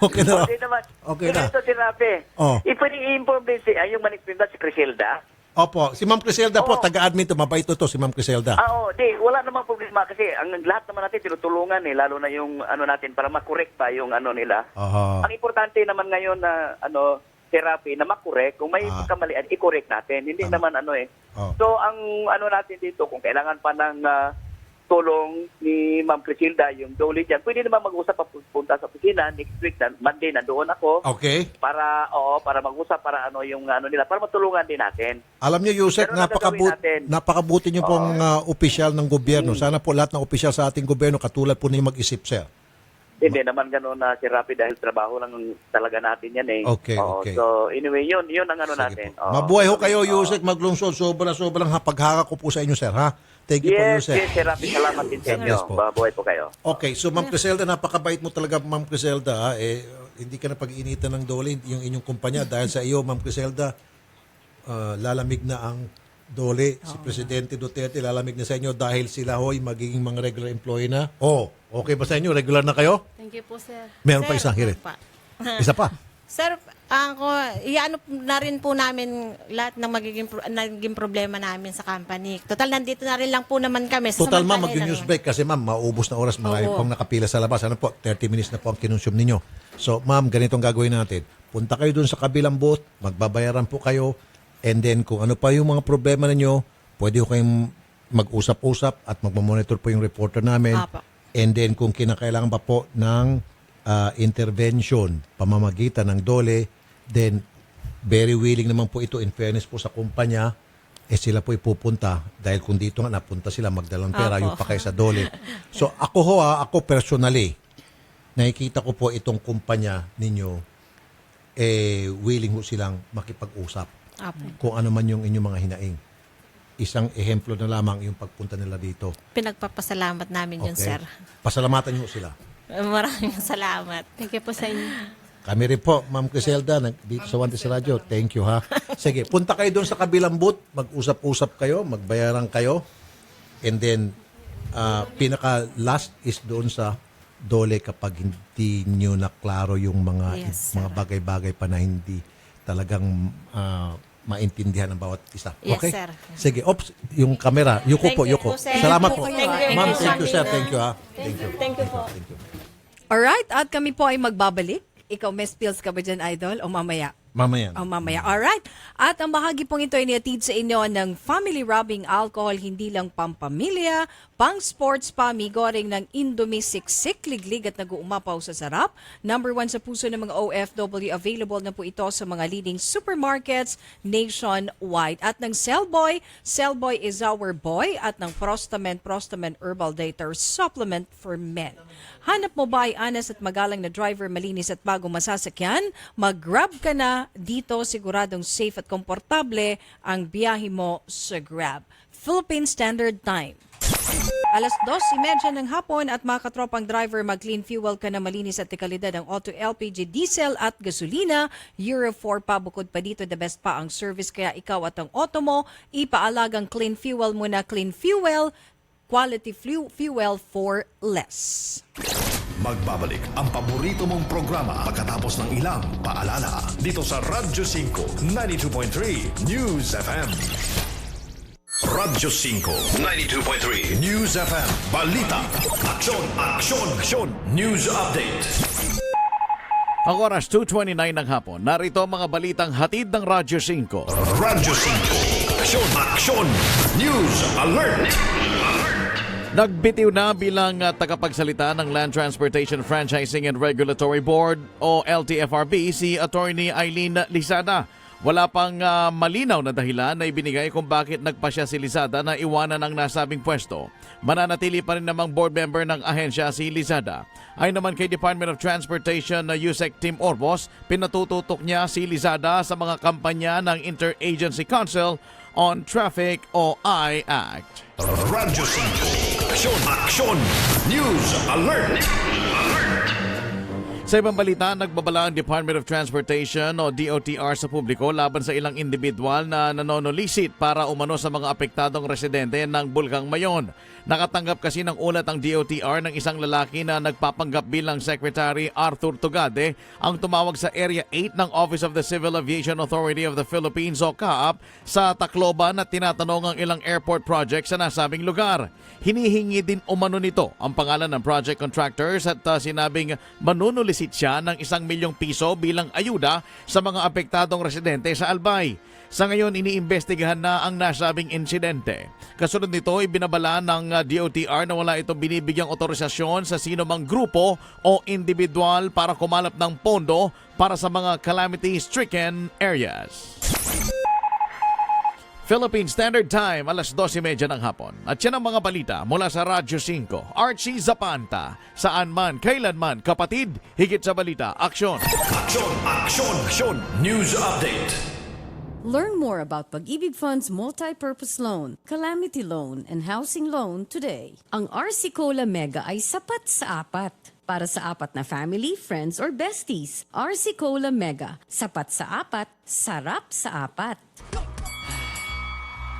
Speaker 3: Okay na raw.
Speaker 8: Okay naman.
Speaker 3: Okay na.
Speaker 8: Ito si Rafi.
Speaker 3: Oh.
Speaker 8: Pwede i-inform din yung management ba, si Criselda?
Speaker 3: Opo. Si Ma'am Criselda po,
Speaker 8: Oo.
Speaker 3: taga-admin to. Mabait to si Ma'am Criselda.
Speaker 8: Wala namang problema kasi ang lahat naman natin tinutulungan lalo na yung natin para makorek pa yung nila.
Speaker 3: Aha.
Speaker 8: Ang importante naman ngayon na therapy na makorek, kung may kamalian, i-correct natin. Hindi naman
Speaker 3: Oh.
Speaker 8: So ang natin dito, kung kailangan pa ng tulong ni Ma'am Criselda, yung Dolly dyan, pwede naman mag-usap punta sa opisina next week, Monday, nandoon ako.
Speaker 3: Okay.
Speaker 8: Para mag-usap para yung nila, para matulungan din natin.
Speaker 3: Alam niyo, Yusek,
Speaker 8: Pero gagawin natin.
Speaker 3: napakabuti niyo pong opisyal ng gobyerno. Sana po lahat ng opisyal sa ating gobyerno katulad po ninyo mag-isip, sir.
Speaker 8: Hindi naman gano'n na si Rapi dahil trabaho lang talaga natin yan eh.
Speaker 3: Okay,
Speaker 8: Oo,
Speaker 3: okay.
Speaker 8: So anyway, yun ang natin.
Speaker 3: Sige po.
Speaker 8: Oo.
Speaker 3: Mabuhay ho kayo, Yusek Maglungsod. Sobrang paghanga ko po sa inyo, sir, ha? Thank you po, Yusek.
Speaker 8: Yes, Sir Rapi. Salamat din sa inyo.
Speaker 3: Yes po.
Speaker 8: Mabuhay po kayo.
Speaker 3: Okay, so Ma'am Criselda, napakabait mo talaga, Ma'am Criselda. Hindi ka na pag-iinitan ng dole yung inyong kumpanya dahil sa iyo, Ma'am Criselda, lalamig na ang dole. Si Presidente Duterte lalamig na sa inyo dahil sila ho'y magiging mga regular employee na. Okay ba sa inyo? Regular na kayo?
Speaker 5: Thank you po, sir.
Speaker 3: Meron pa
Speaker 7: Sir,
Speaker 3: isang hirit.
Speaker 7: pa.
Speaker 3: Isa pa.
Speaker 7: Sir, iano na rin po namin lahat ng naging problema namin sa company. Total, nandito na rin lang po naman kami.
Speaker 3: Total, ma'am,
Speaker 7: Sasamantala
Speaker 3: mag-news
Speaker 7: lang.
Speaker 3: break kasi ma'am, maubos na oras. Marami
Speaker 7: Oo.
Speaker 3: pong nakapila sa labas. Ano po, 30 minutes na po ang kinonsume ninyo. So, ma'am, ganitong gagawin natin. Punta kayo dun sa kabilang booth, magbabayaran po kayo, and then kung ano pa yung mga problema ninyo, pwede ko kayong mag-usap-usap at magmamonitor po yung reporter namin.
Speaker 7: Apo.
Speaker 3: And then kung kinakailangan pa po ng intervention, pamamagitan ng dole, then very willing naman po ito in fairness po sa kumpanya, sila po ipupunta dahil kung dito nga napunta sila magdalang pera,
Speaker 7: Apo.
Speaker 3: yung pa kayo sa dole. So ako personally, nakikita ko po itong kumpanya ninyo, willing ho silang makipag-usap
Speaker 7: Apo.
Speaker 3: kung ano man yung inyong mga hinaing. Isang ehemplo na lamang yung pagpunta nila dito.
Speaker 7: Pinagpapasalamat namin yun, sir.
Speaker 3: Pasalamatan niyo sila.
Speaker 7: Maraming salamat.
Speaker 5: Thank you po sa inyo.
Speaker 3: Kami rin po, Ma'am Criselda, dito sa Wanted sa Radyo. Thank you, ha. Sige, punta kayo doon sa kabilang booth, mag-usap-usap kayo, magbayaran kayo, and then, pinaka-last is doon sa dole kapag hindi nyo na klaro yung mga
Speaker 7: Yes,
Speaker 3: mga bagay-bagay pa na hindi talagang maintindihan ng bawat isa.
Speaker 7: Yes,
Speaker 3: Okay?
Speaker 7: sir.
Speaker 3: Sige, ops, yung camera. Yuko po, yuko.
Speaker 7: sir.
Speaker 3: Salamat
Speaker 7: Thank
Speaker 3: po.
Speaker 7: you po kayo.
Speaker 3: Ma'am,
Speaker 7: Thank you,
Speaker 3: thank you, sir.
Speaker 7: Samina.
Speaker 3: Thank you, ha. Thank you.
Speaker 7: Thank you po.
Speaker 3: Thank you.
Speaker 2: Alright, at kami po ay magbabalik. Ikaw, Miss Pills ka ba dyan, Idol? O mamaya?
Speaker 3: Mamaya.
Speaker 2: Mamaya. Alright. At ang bahagi pong ito ay niatid sa inyo ng Family Rubbing Alcohol, hindi lang pampamilya, pang sports pa, migoring ng Indomie Siksik, liglig at nag-uumapaw sa sarap. Number 1 sa puso ng mga OFW, available na po ito sa mga leading supermarkets nationwide. At ng Cellboy is our boy. At ng Prostamen Herbal Dater Supplement for Men. Hanap mo ba ay honest at magalang na driver, malinis at bagong masasakyan? Mag-Grab ka na dito, siguradong safe at komportable ang biyahe mo sa Grab. Philippine Standard Time. 2:30 ng hapon at mga katropang driver, mag-clean fuel ka na malinis at dekalidad ang auto LPG, diesel at gasolina. Euro 4 pa, bukod pa dito, the best pa ang service. Kaya ikaw at ang auto mo, ipaalagang clean fuel muna. Clean fuel, quality fuel for less.
Speaker 1: Magbabalik ang paborito mong programa pagkatapos ng ilang paalala dito sa Radyo 5 92.3 News FM. Radyo 5 92.3 News FM. Balita, aksyon, aksyon, aksyon. News update.
Speaker 9: Ang oras 2:29 ng hapon. Narito ang mga balitang hatid ng Radyo 5.
Speaker 1: Radyo 5. Aksyon, aksyon. News alert.
Speaker 9: Nagbitiw na bilang tagapagsalita ng Land Transportation Franchising and Regulatory Board o LTFRB si Attorney Eileen Lizada. Wala pang malinaw na dahilan na ibinigay kung bakit nagpasya si Lizada na iwanan ang nasabing pwesto. Mananatili pa rin namang board member ng ahensya si Lizada. Ayon naman kay Department of Transportation na USEC Tim Orbos, pinatututok niya si Lizada sa mga kampanya ng Interagency Council on Traffic o I-Act.
Speaker 1: Radyo 5. Aksyon, aksyon. News alert.
Speaker 9: Sa ibang balita, nagbabala ang Department of Transportation o DOTR sa publiko laban sa ilang individual na nanonolisit para umano sa mga apektadong residente ng Bulkang Mayon. Nakatanggap kasi ng ulat ang DOTR ng isang lalaki na nagpapanggap bilang Secretary Arthur Tugade ang tumawag sa Area 8 ng Office of the Civil Aviation Authority of the Philippines o CAAP sa Tacloban at tinatanong ang ilang airport project sa nasabing lugar. Hinihingi din umano nito ang pangalan ng project contractors at sinabing manunolisit siya ng 1 milyong piso bilang ayuda sa mga apektadong residente sa Albay. Sa ngayon, iniimbestigahan na ang nasabing insidente. Kasunod nito, ibinabala ng DOTR na wala itong binibigyang otorisasyon sa sino mang grupo o individual para kumalap ng pondo para sa mga calamity-stricken areas. Philippine Standard Time, 2:30 ng hapon. At yan ang mga balita mula sa Radyo 5. Archie Zapanta, saan man, kailanman, kapatid, higit sa balita, aksyon.
Speaker 1: Aksyon, aksyon, aksyon. News update.
Speaker 10: Learn more about Pag-ibig Fund's multi-purpose loan, calamity loan, and housing loan today. Ang RC Cola Mega ay sapat sa apat. Para sa apat na family, friends, or besties. RC Cola Mega. Sapat sa apat, sarap sa apat.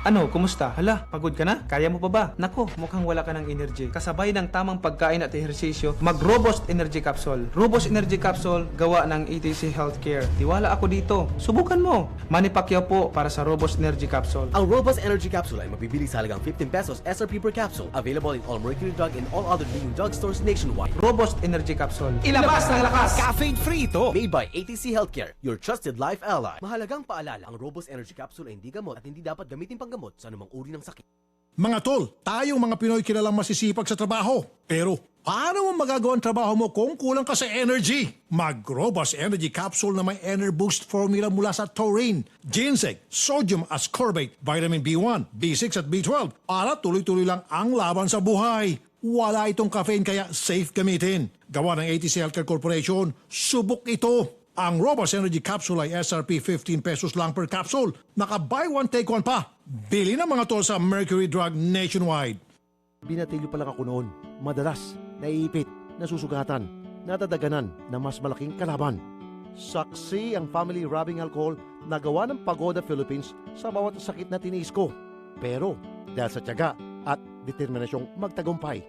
Speaker 11: Ano, kumusta? Hala, pagod ka na? Kaya mo pa ba? Nako, mukhang wala ka ng energy. Kasabay ng tamang pagkain at ehersisyo, mag-Robust Energy Capsule. Robust Energy Capsule, gawa ng ETC Healthcare. Tiwala ako dito. Subukan mo. Manny Pacquiao po para sa Robust Energy Capsule.
Speaker 12: Ang Robust Energy Capsule ay mabibili sa halagang 15 pesos SRP per capsule. Available in all Mercury Drug and all other leading drugstores nationwide.
Speaker 11: Robust Energy Capsule. Ilabas ng lakas!
Speaker 12: Caffeine-free ito! Made by ATC Healthcare, your trusted life ally. Mahalagang paalala, ang Robust Energy Capsule ay hindi gamot at hindi dapat gamitin panggamot sa anumang uri ng sakit.
Speaker 3: Mga tol, tayong mga Pinoy kilalang masisipag sa trabaho. Pero, paano mo magagawa ang trabaho mo kung kulang ka sa energy? Mag-Robust Energy Capsule na may Enerboost formula mula sa taurine, ginseng, sodium ascorbate, vitamin B1, B6 at B12 para tuloy-tuloy lang ang laban sa buhay. Wala itong caffeine kaya safe gamitin. Gawa ng ATC Healthcare Corporation, subok ito. Ang Robust Energy Capsule ay SRP 15 pesos lang per capsule. Naka buy one take one pa. Bili na mga tol sa Mercury Drug nationwide.
Speaker 12: Binatilyo pa lang ako noon. Madalas, naiipit, nasusugatan, nadadaganan na mas malaking kalaban. Saksi ang family rubbing alcohol na gawa ng Pagoda Philippines sa bawat sakit na tiniis ko. Pero dahil sa tiyaga at determinasyong magtagumpay,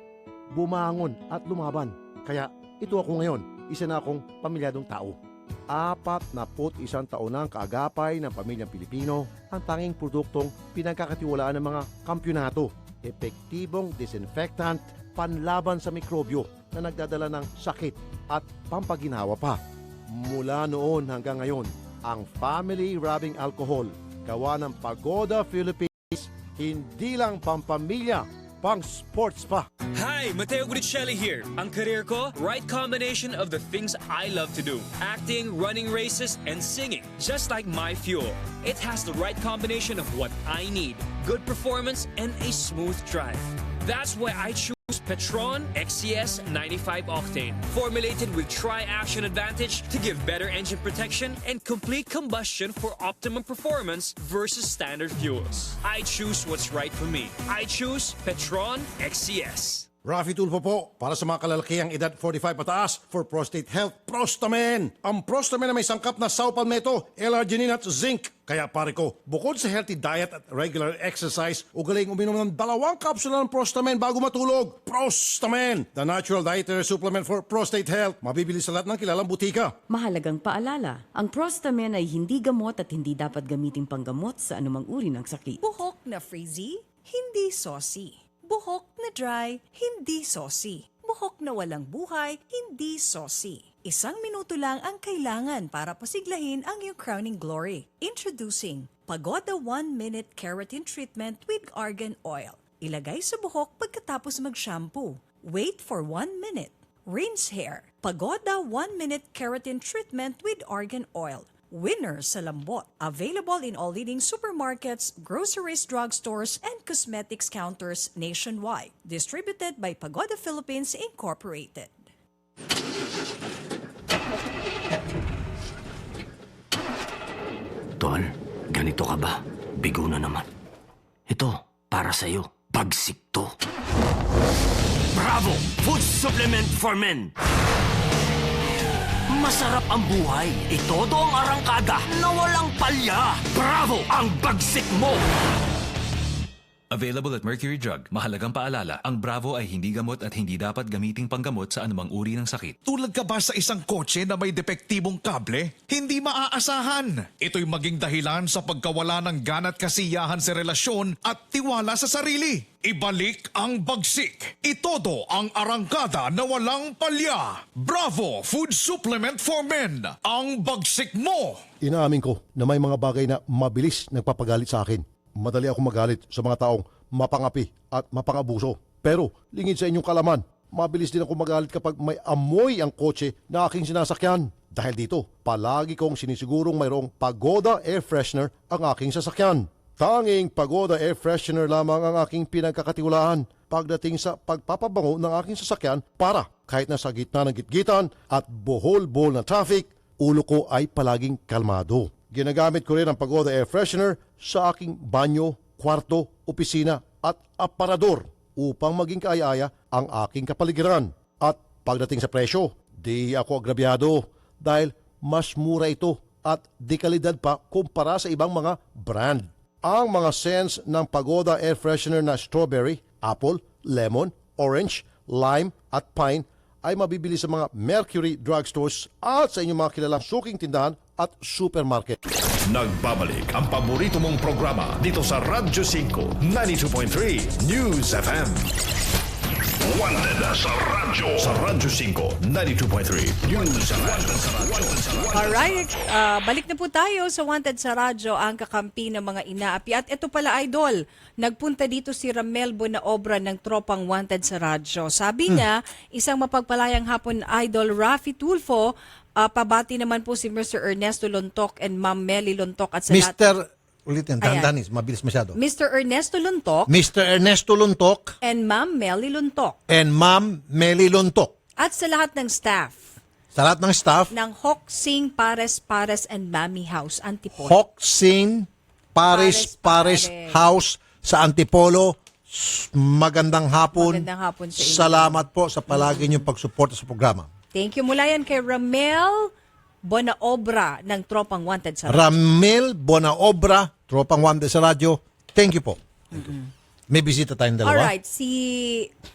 Speaker 12: bumangon at lumaban. Kaya ito ako ngayon, isa na akong pamilyadong tao. 41 taon na ang kaagapay ng pamilyang Pilipino, ang tanging produktong pinagkakatiwalaan ng mga kampyonato. Epektibong disinfectant panlaban sa mikrobyo na nagdadala ng sakit at pampaginawa pa. Mula noon hanggang ngayon, ang family rubbing alcohol gawa ng Pagoda Philippines, hindi lang pampamilya, pang sports pa.
Speaker 13: Hi, Mateo Guricelli here. Ang career ko, right combination of the things I love to do. Acting, running races, and singing. Just like my fuel. It has the right combination of what I need. Good performance and a smooth drive. That's why I choose Petron XCS 95 Octane. Formulated with Tri-Action Advantage to give better engine protection and complete combustion for optimum performance versus standard fuels. I choose what's right for me. I choose Petron XCS.
Speaker 12: Rafi Tulfo po, para sa mga kalalakiang edad 45 pataas for prostate health, Prostamen. Ang Prostamen na may sangkap na saw palmetto, L-arginine at zinc. Kaya pare ko, bukod sa healthy diet at regular exercise, ugaling uminom ng 2 kapsula ng Prostamen bago matulog. Prostamen, the natural dietary supplement for prostate health. Mabibili sa lahat ng kilalang butika.
Speaker 10: Mahalagang paalala, ang Prostamen ay hindi gamot at hindi dapat gamitin panggamot sa anumang uri ng sakit.
Speaker 2: Buhok na frizzy, hindi saucy. Buhok na dry, hindi saucy. Buhok na walang buhay, hindi saucy. 1 minuto lang ang kailangan para pasiglahin ang iyong crowning glory. Introducing Pagoda 1-Minute Keratin Treatment with Argan Oil. Ilagay sa buhok pagkatapos mag-shampoo. Wait for 1 minute. Rinse hair. Pagoda 1-Minute Keratin Treatment with Argan Oil. Winner sa lambot. Available in all leading supermarkets, groceries, drugstores, and cosmetics counters nationwide. Distributed by Pagoda Philippines Incorporated.
Speaker 14: Tol, ganito ka ba? Bigo na naman. Ito, para sa'yo. Bagsik to. Bravo! Food supplement for men! Masarap ang buhay. Itodo ang arangkada na walang palya. Bravo! Ang bagsik mo!
Speaker 15: Available at Mercury Drug. Mahalagang paalala, ang Bravo ay hindi gamot at hindi dapat gamiting panggamot sa anumang uri ng sakit.
Speaker 16: Tulad ka ba sa isang kotse na may depektibong kable? Hindi maaasahan. Ito'y maging dahilan sa pagkawala ng gana at kasiyahan sa relasyon at tiwala sa sarili. Ibalik ang bagsik. Itodo ang arangkada na walang palya. Bravo Food Supplement for Men. Ang bagsik mo.
Speaker 12: Inaamin ko na may mga bagay na mabilis nagpapagalit sa akin. Madali ako magalit sa mga taong mapangapi at mapangabuso. Pero lingid sa inyong kalaman, mabilis din ako magalit kapag may amoy ang kotse na aking sinasakyan. Dahil dito, palagi kong sinisigurong mayroong Pagoda Air Freshener ang aking sasakyan. Tanging Pagoda Air Freshener lamang ang aking pinagkakatiwalaan pagdating sa pagpapabango ng aking sasakyan para kahit nasa gitna ng gitgitan at bohol-bohol na traffic, ulo ko ay palaging kalmado. Ginagamit ko rin ang Pagoda Air Freshener sa aking banyo, kwarto, opisina at aparador upang maging kaaya-aya ang aking kapaligiran. At pagdating sa presyo, di ako agrabyado dahil mas mura ito at di kalidad pa kumpara sa ibang mga brand. Ang mga scents ng Pagoda Air Freshener na strawberry, apple, lemon, orange, lime at pine ay mabibili sa mga Mercury drugstores at sa inyong mga kilalang suking tindahan at supermarket.
Speaker 1: Nagbabalik ang paborito mong programa dito sa Radyo 5, 92.3 News FM. Wanted sa radyo. Sa Radyo 5, 92.3 News FM.
Speaker 2: Alright, balik na po tayo sa Wanted sa Radyo, ang kakampi ng mga inaapi. At ito pala, Idol, nagpunta dito si Ramel Bonaobra ng tropang Wanted sa Radyo. Sabi niya, isang mapagpalayang hapon, Idol Rafi Tulfo. Pabati naman po si Mr. Ernesto Lontok and Ma'am Melly Lontok at sa
Speaker 3: Mr. Ulitin, dahan-dahan, mabilis masyado.
Speaker 2: Mr. Ernesto Lontok
Speaker 3: Mr. Ernesto Lontok
Speaker 2: and Ma'am Melly Lontok.
Speaker 3: and Ma'am Melly Lontok.
Speaker 2: At sa lahat ng staff
Speaker 3: Sa lahat ng staff,
Speaker 2: ng Hoksing Pares and Mami House, Antipolo.
Speaker 3: Hoksing Pares House sa Antipolo. Magandang hapon.
Speaker 2: Magandang hapon sa inyo.
Speaker 3: Salamat po sa palagi niyong pagsuporta sa programa.
Speaker 2: Thank you. Mula yan kay Ramel Bonaobra ng Tropang Wanted sa Radyo.
Speaker 3: Ramel Bonaobra, Tropang Wanted sa Radyo. Thank you po. May bisita tayong dalawa.
Speaker 2: Alright,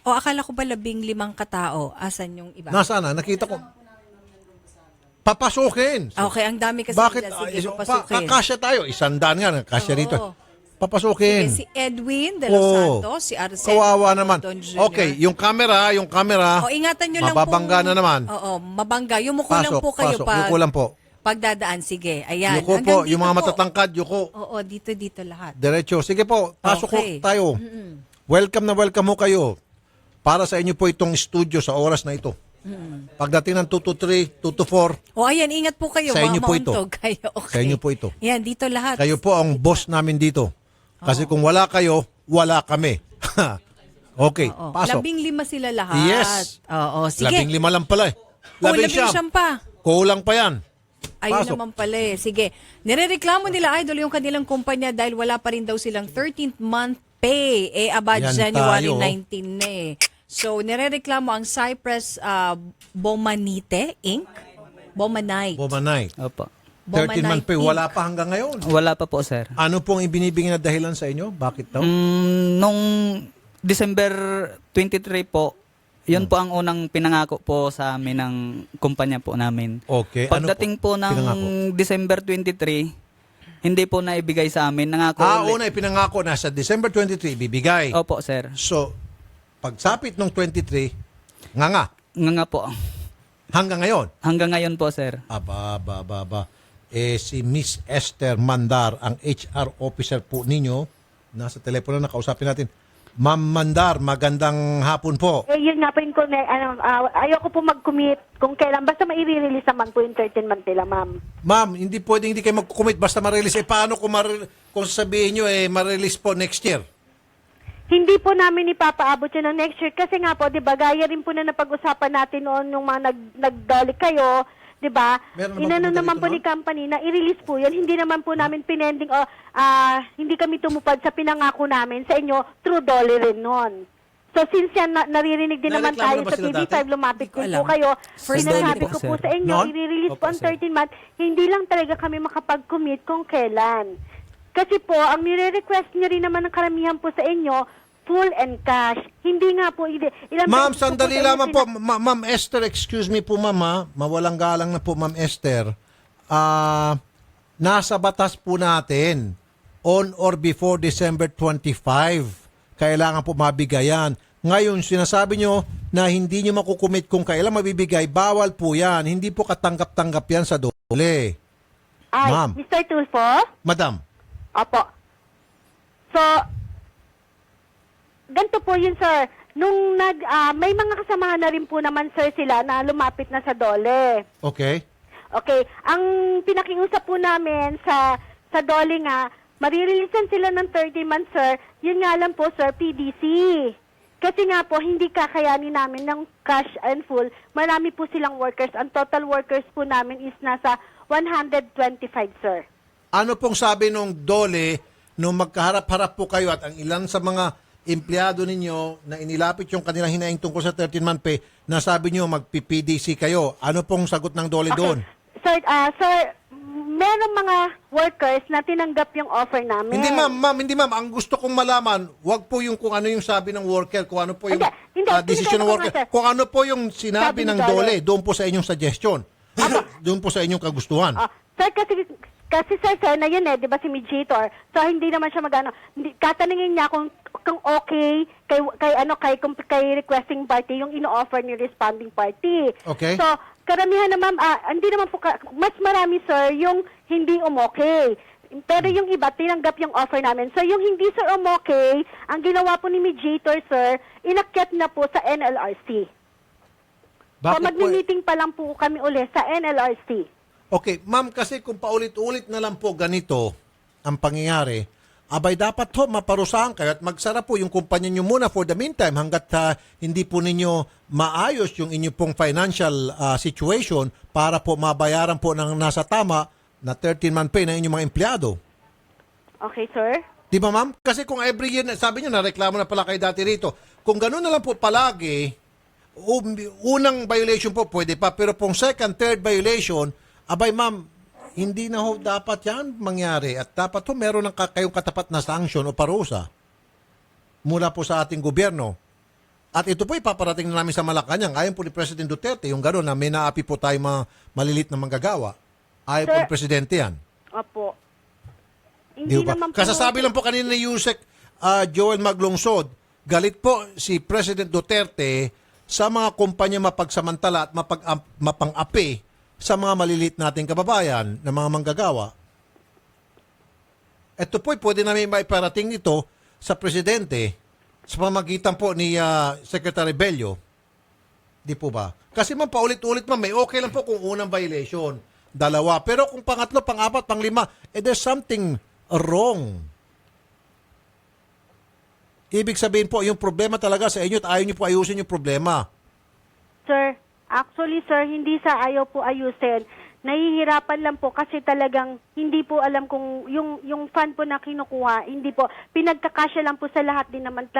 Speaker 2: akala ko ba 15 katao. Asan yung iba?
Speaker 3: Nasaan na? Nakita ko. Papasukin.
Speaker 2: Okay, ang dami kasi
Speaker 3: Bakit?
Speaker 2: nila. Sige, papasukin.
Speaker 3: Kakasya tayo. 100 nga. Kakasya rito. Papasukin.
Speaker 2: Sige, si Edwin de Los Santos, si Arsen
Speaker 3: Kawawa naman.
Speaker 2: Don Jr.
Speaker 3: Okay, yung camera.
Speaker 2: Ingatan nyo lang
Speaker 3: mababangga na naman.
Speaker 2: Oo, mabangga. Yumuko lang po kayo
Speaker 3: Yuko lang po.
Speaker 2: pagdadaan. Sige, ayan.
Speaker 3: Yuko
Speaker 2: Hanggang
Speaker 3: po, yung
Speaker 2: dito
Speaker 3: mga
Speaker 2: po.
Speaker 3: matatangkad, yuko.
Speaker 2: Oo, dito lahat.
Speaker 3: Diretso. Sige po, pasok
Speaker 2: Okay.
Speaker 3: po tayo. Welcome na welcome ho kayo. Para sa inyo po itong studio sa oras na ito. Pagdating ng 2 to 3, 2 to 4,
Speaker 2: O ayan, ingat po kayo.
Speaker 3: Sa inyo po ito.
Speaker 2: Mauntog kayo. Okay.
Speaker 3: sa inyo po ito.
Speaker 2: Yan, dito lahat.
Speaker 3: Kayo po ang boss namin dito. Kasi kung wala kayo, wala kami. Okay,
Speaker 2: Oo.
Speaker 3: pasok.
Speaker 2: 15 sila lahat.
Speaker 3: Yes.
Speaker 2: Oo, sige.
Speaker 3: 15 lang pala eh.
Speaker 2: Oh, 15 pa.
Speaker 3: Kulang pa yan.
Speaker 2: Ayun
Speaker 3: Pasok.
Speaker 2: naman pala eh. Sige. Nirereklamo nila, Idol, yung kanilang kumpanya dahil wala pa rin daw silang 13th month pay. About
Speaker 3: Yan
Speaker 2: January
Speaker 3: tayo.
Speaker 2: 19 na eh. So, nirereklamo ang Cypress Bomanite Inc. Bomanite.
Speaker 3: Bomanite.
Speaker 17: Opo.
Speaker 3: 13 month pay,
Speaker 2: Inc.
Speaker 3: wala pa hanggang ngayon.
Speaker 17: Wala pa po, sir.
Speaker 3: Ano pong ibinibigay na dahilan sa inyo? Bakit daw?
Speaker 17: Nung December 23 po, yun po ang unang pinangako po sa amin ng kumpanya po namin.
Speaker 3: Okay.
Speaker 17: Pagdating po ng
Speaker 3: pinangako?
Speaker 17: December 23, hindi po naibigay sa amin. Nangako
Speaker 3: Una ipinangako na sa December 23, bibigay.
Speaker 17: Opo, sir.
Speaker 3: So, pagsapit ng 23, nga.
Speaker 17: Nga po.
Speaker 3: Hanggang ngayon?
Speaker 17: Hanggang ngayon po, sir.
Speaker 3: Aba. Si Miss Esther Mandar, ang HR officer po ninyo, nasa telepono na kausapin natin. Ma'am Mandar, magandang hapon po.
Speaker 18: Yun nga po yung ayoko po mag-commit kung kailan. Basta maire-release naman po yung 13 month nila, ma'am.
Speaker 3: Ma'am, hindi pwedeng hindi kayo mag-commit basta ma-release. Paano kung sasabihin nyo, ma-release po next year?
Speaker 18: Hindi po namin ipapaabot yun ng next year. Kasi nga po, di ba, gaya rin po na napag-usapan natin noon yung mga nagdoli kayo, di ba? Inano naman po ni company na i-release po yan. Hindi naman po namin pinending hindi kami tumupad sa pinangako namin sa inyo through dolly rin noon. So since yan, naririnig din naman tayo sa TV5, lumapit po kayo. Sinasabi ko po sa inyo, i-release po ang 13 month. Hindi lang talaga kami makapag-commit kung kailan. Kasi po, ang nire-request nyo rin naman ng karamihan po sa inyo, full and cash. Hindi nga po.
Speaker 3: Ma'am, sandali lamang po. Ma'am Esther, excuse me po ma'am ha. Mawalang galang na po ma'am Esther. Nasa batas po natin, on or before December 25, kailangan po mabigayan. Ngayon, sinasabi nyo na hindi nyo makukumit kung kailan mabibigay, bawal po yan. Hindi po katanggap-tanggap yan sa dole. Ma'am.
Speaker 18: Mr. Tulfo?
Speaker 3: Madam.
Speaker 18: Opo. So, ganito po yun, sir. Nung may mga kasamahan na rin po naman, sir, sila na lumapit na sa dole.
Speaker 3: Okay.
Speaker 18: Okay. Ang pinakiusap po namin sa dole nga, marireleasean sila ng 30 months, sir. Yun nga lang po, sir, PDC. Kasi nga po, hindi kakayanin namin ng cash and full. Marami po silang workers. Ang total workers po namin is nasa 125, sir.
Speaker 3: Ano pong sabi nung dole nung magkaharap-harap po kayo at ang ilan sa mga empleyado ninyo na inilapit yung kanilang hinaing tungkol sa 13-month pay, na sabi nyo magpi-PDC kayo? Ano pong sagot ng dole doon?
Speaker 18: Sir, meron mga workers na tinanggap yung offer namin.
Speaker 3: Hindi ma'am. Ang gusto kong malaman, wag po yung kung ano yung sabi ng worker, kung ano po yung decision ng worker. Kung ano po yung sinabi ng dole, doon po sa inyong suggestion. Doon po sa inyong kagustuhan.
Speaker 18: Sir, kasi sir, na yun di ba si mediator? So hindi naman siya katanungin niya kung okay kay requesting party yung ino-offer ni responding party.
Speaker 3: Okay.
Speaker 18: So karamihan naman hindi naman po mas marami, sir, yung hindi umokay. Pero yung iba tinanggap yung offer namin. So yung hindi, sir, umokay, ang ginawa po ni mediator, sir, inakyat na po sa NLRC. So magmi-meeting pa lang po kami ulit sa NLRC.
Speaker 3: Okay, ma'am, kasi kung paulit-ulit na lang po ganito ang pangyayari, abay dapat ho maparusahan kayo at magsara po yung kumpanya nyo muna for the meantime hanggat hindi po ninyo maayos yung inyo pong financial situation para po mabayaran po ng nasa tama na 13-month pay ng inyong mga empleyado.
Speaker 18: Okay, sir?
Speaker 3: Di ba, ma'am? Kasi kung every year, sabi nyo, nareklamo na pala kayo dati rito. Kung gano'n na lang po palagi, unang violation po pwede pa, pero pong second, third violation, abay ma'am, hindi na ho dapat yan mangyari at dapat ho meron ng kayong katapat na sanction o parusa mula po sa ating gobyerno. At ito po ipaparating na namin sa Malacanang. Ayon po ni President Duterte, yung gano'n na may naapi po tayo mga malilit na manggagawa. Ayon po
Speaker 18: Sir,
Speaker 3: ni Presidente yan.
Speaker 18: Opo.
Speaker 3: Di
Speaker 18: Hindi
Speaker 3: ba?
Speaker 18: naman po.
Speaker 3: Kasasabi lang po kanina ni Yusek Joel Maglungsod, galit po si President Duterte sa mga kumpanya mapagsamantala at mapang-api sa mga malilit nating kababayan na mga manggagawa. Ito po pwede namin maiparating nito sa Presidente sa pamagitan po ni Secretary Bello. Di po ba? Kasi man paulit-ulit man, may okay lang po kung unang violation, dalawa. Pero kung pangatlo, pang-apat, pang-lima, there's something wrong. Ibig sabihin po, yung problema talaga sa inyo at ayaw nyo po ayusin yung problema.
Speaker 18: Sir, actually sir, hindi sa ayaw po ayusin. Nahihirapan lang po kasi talagang hindi po alam kung yung fund po na kinukuha, hindi po pinagkakasya lang po sa lahat din naman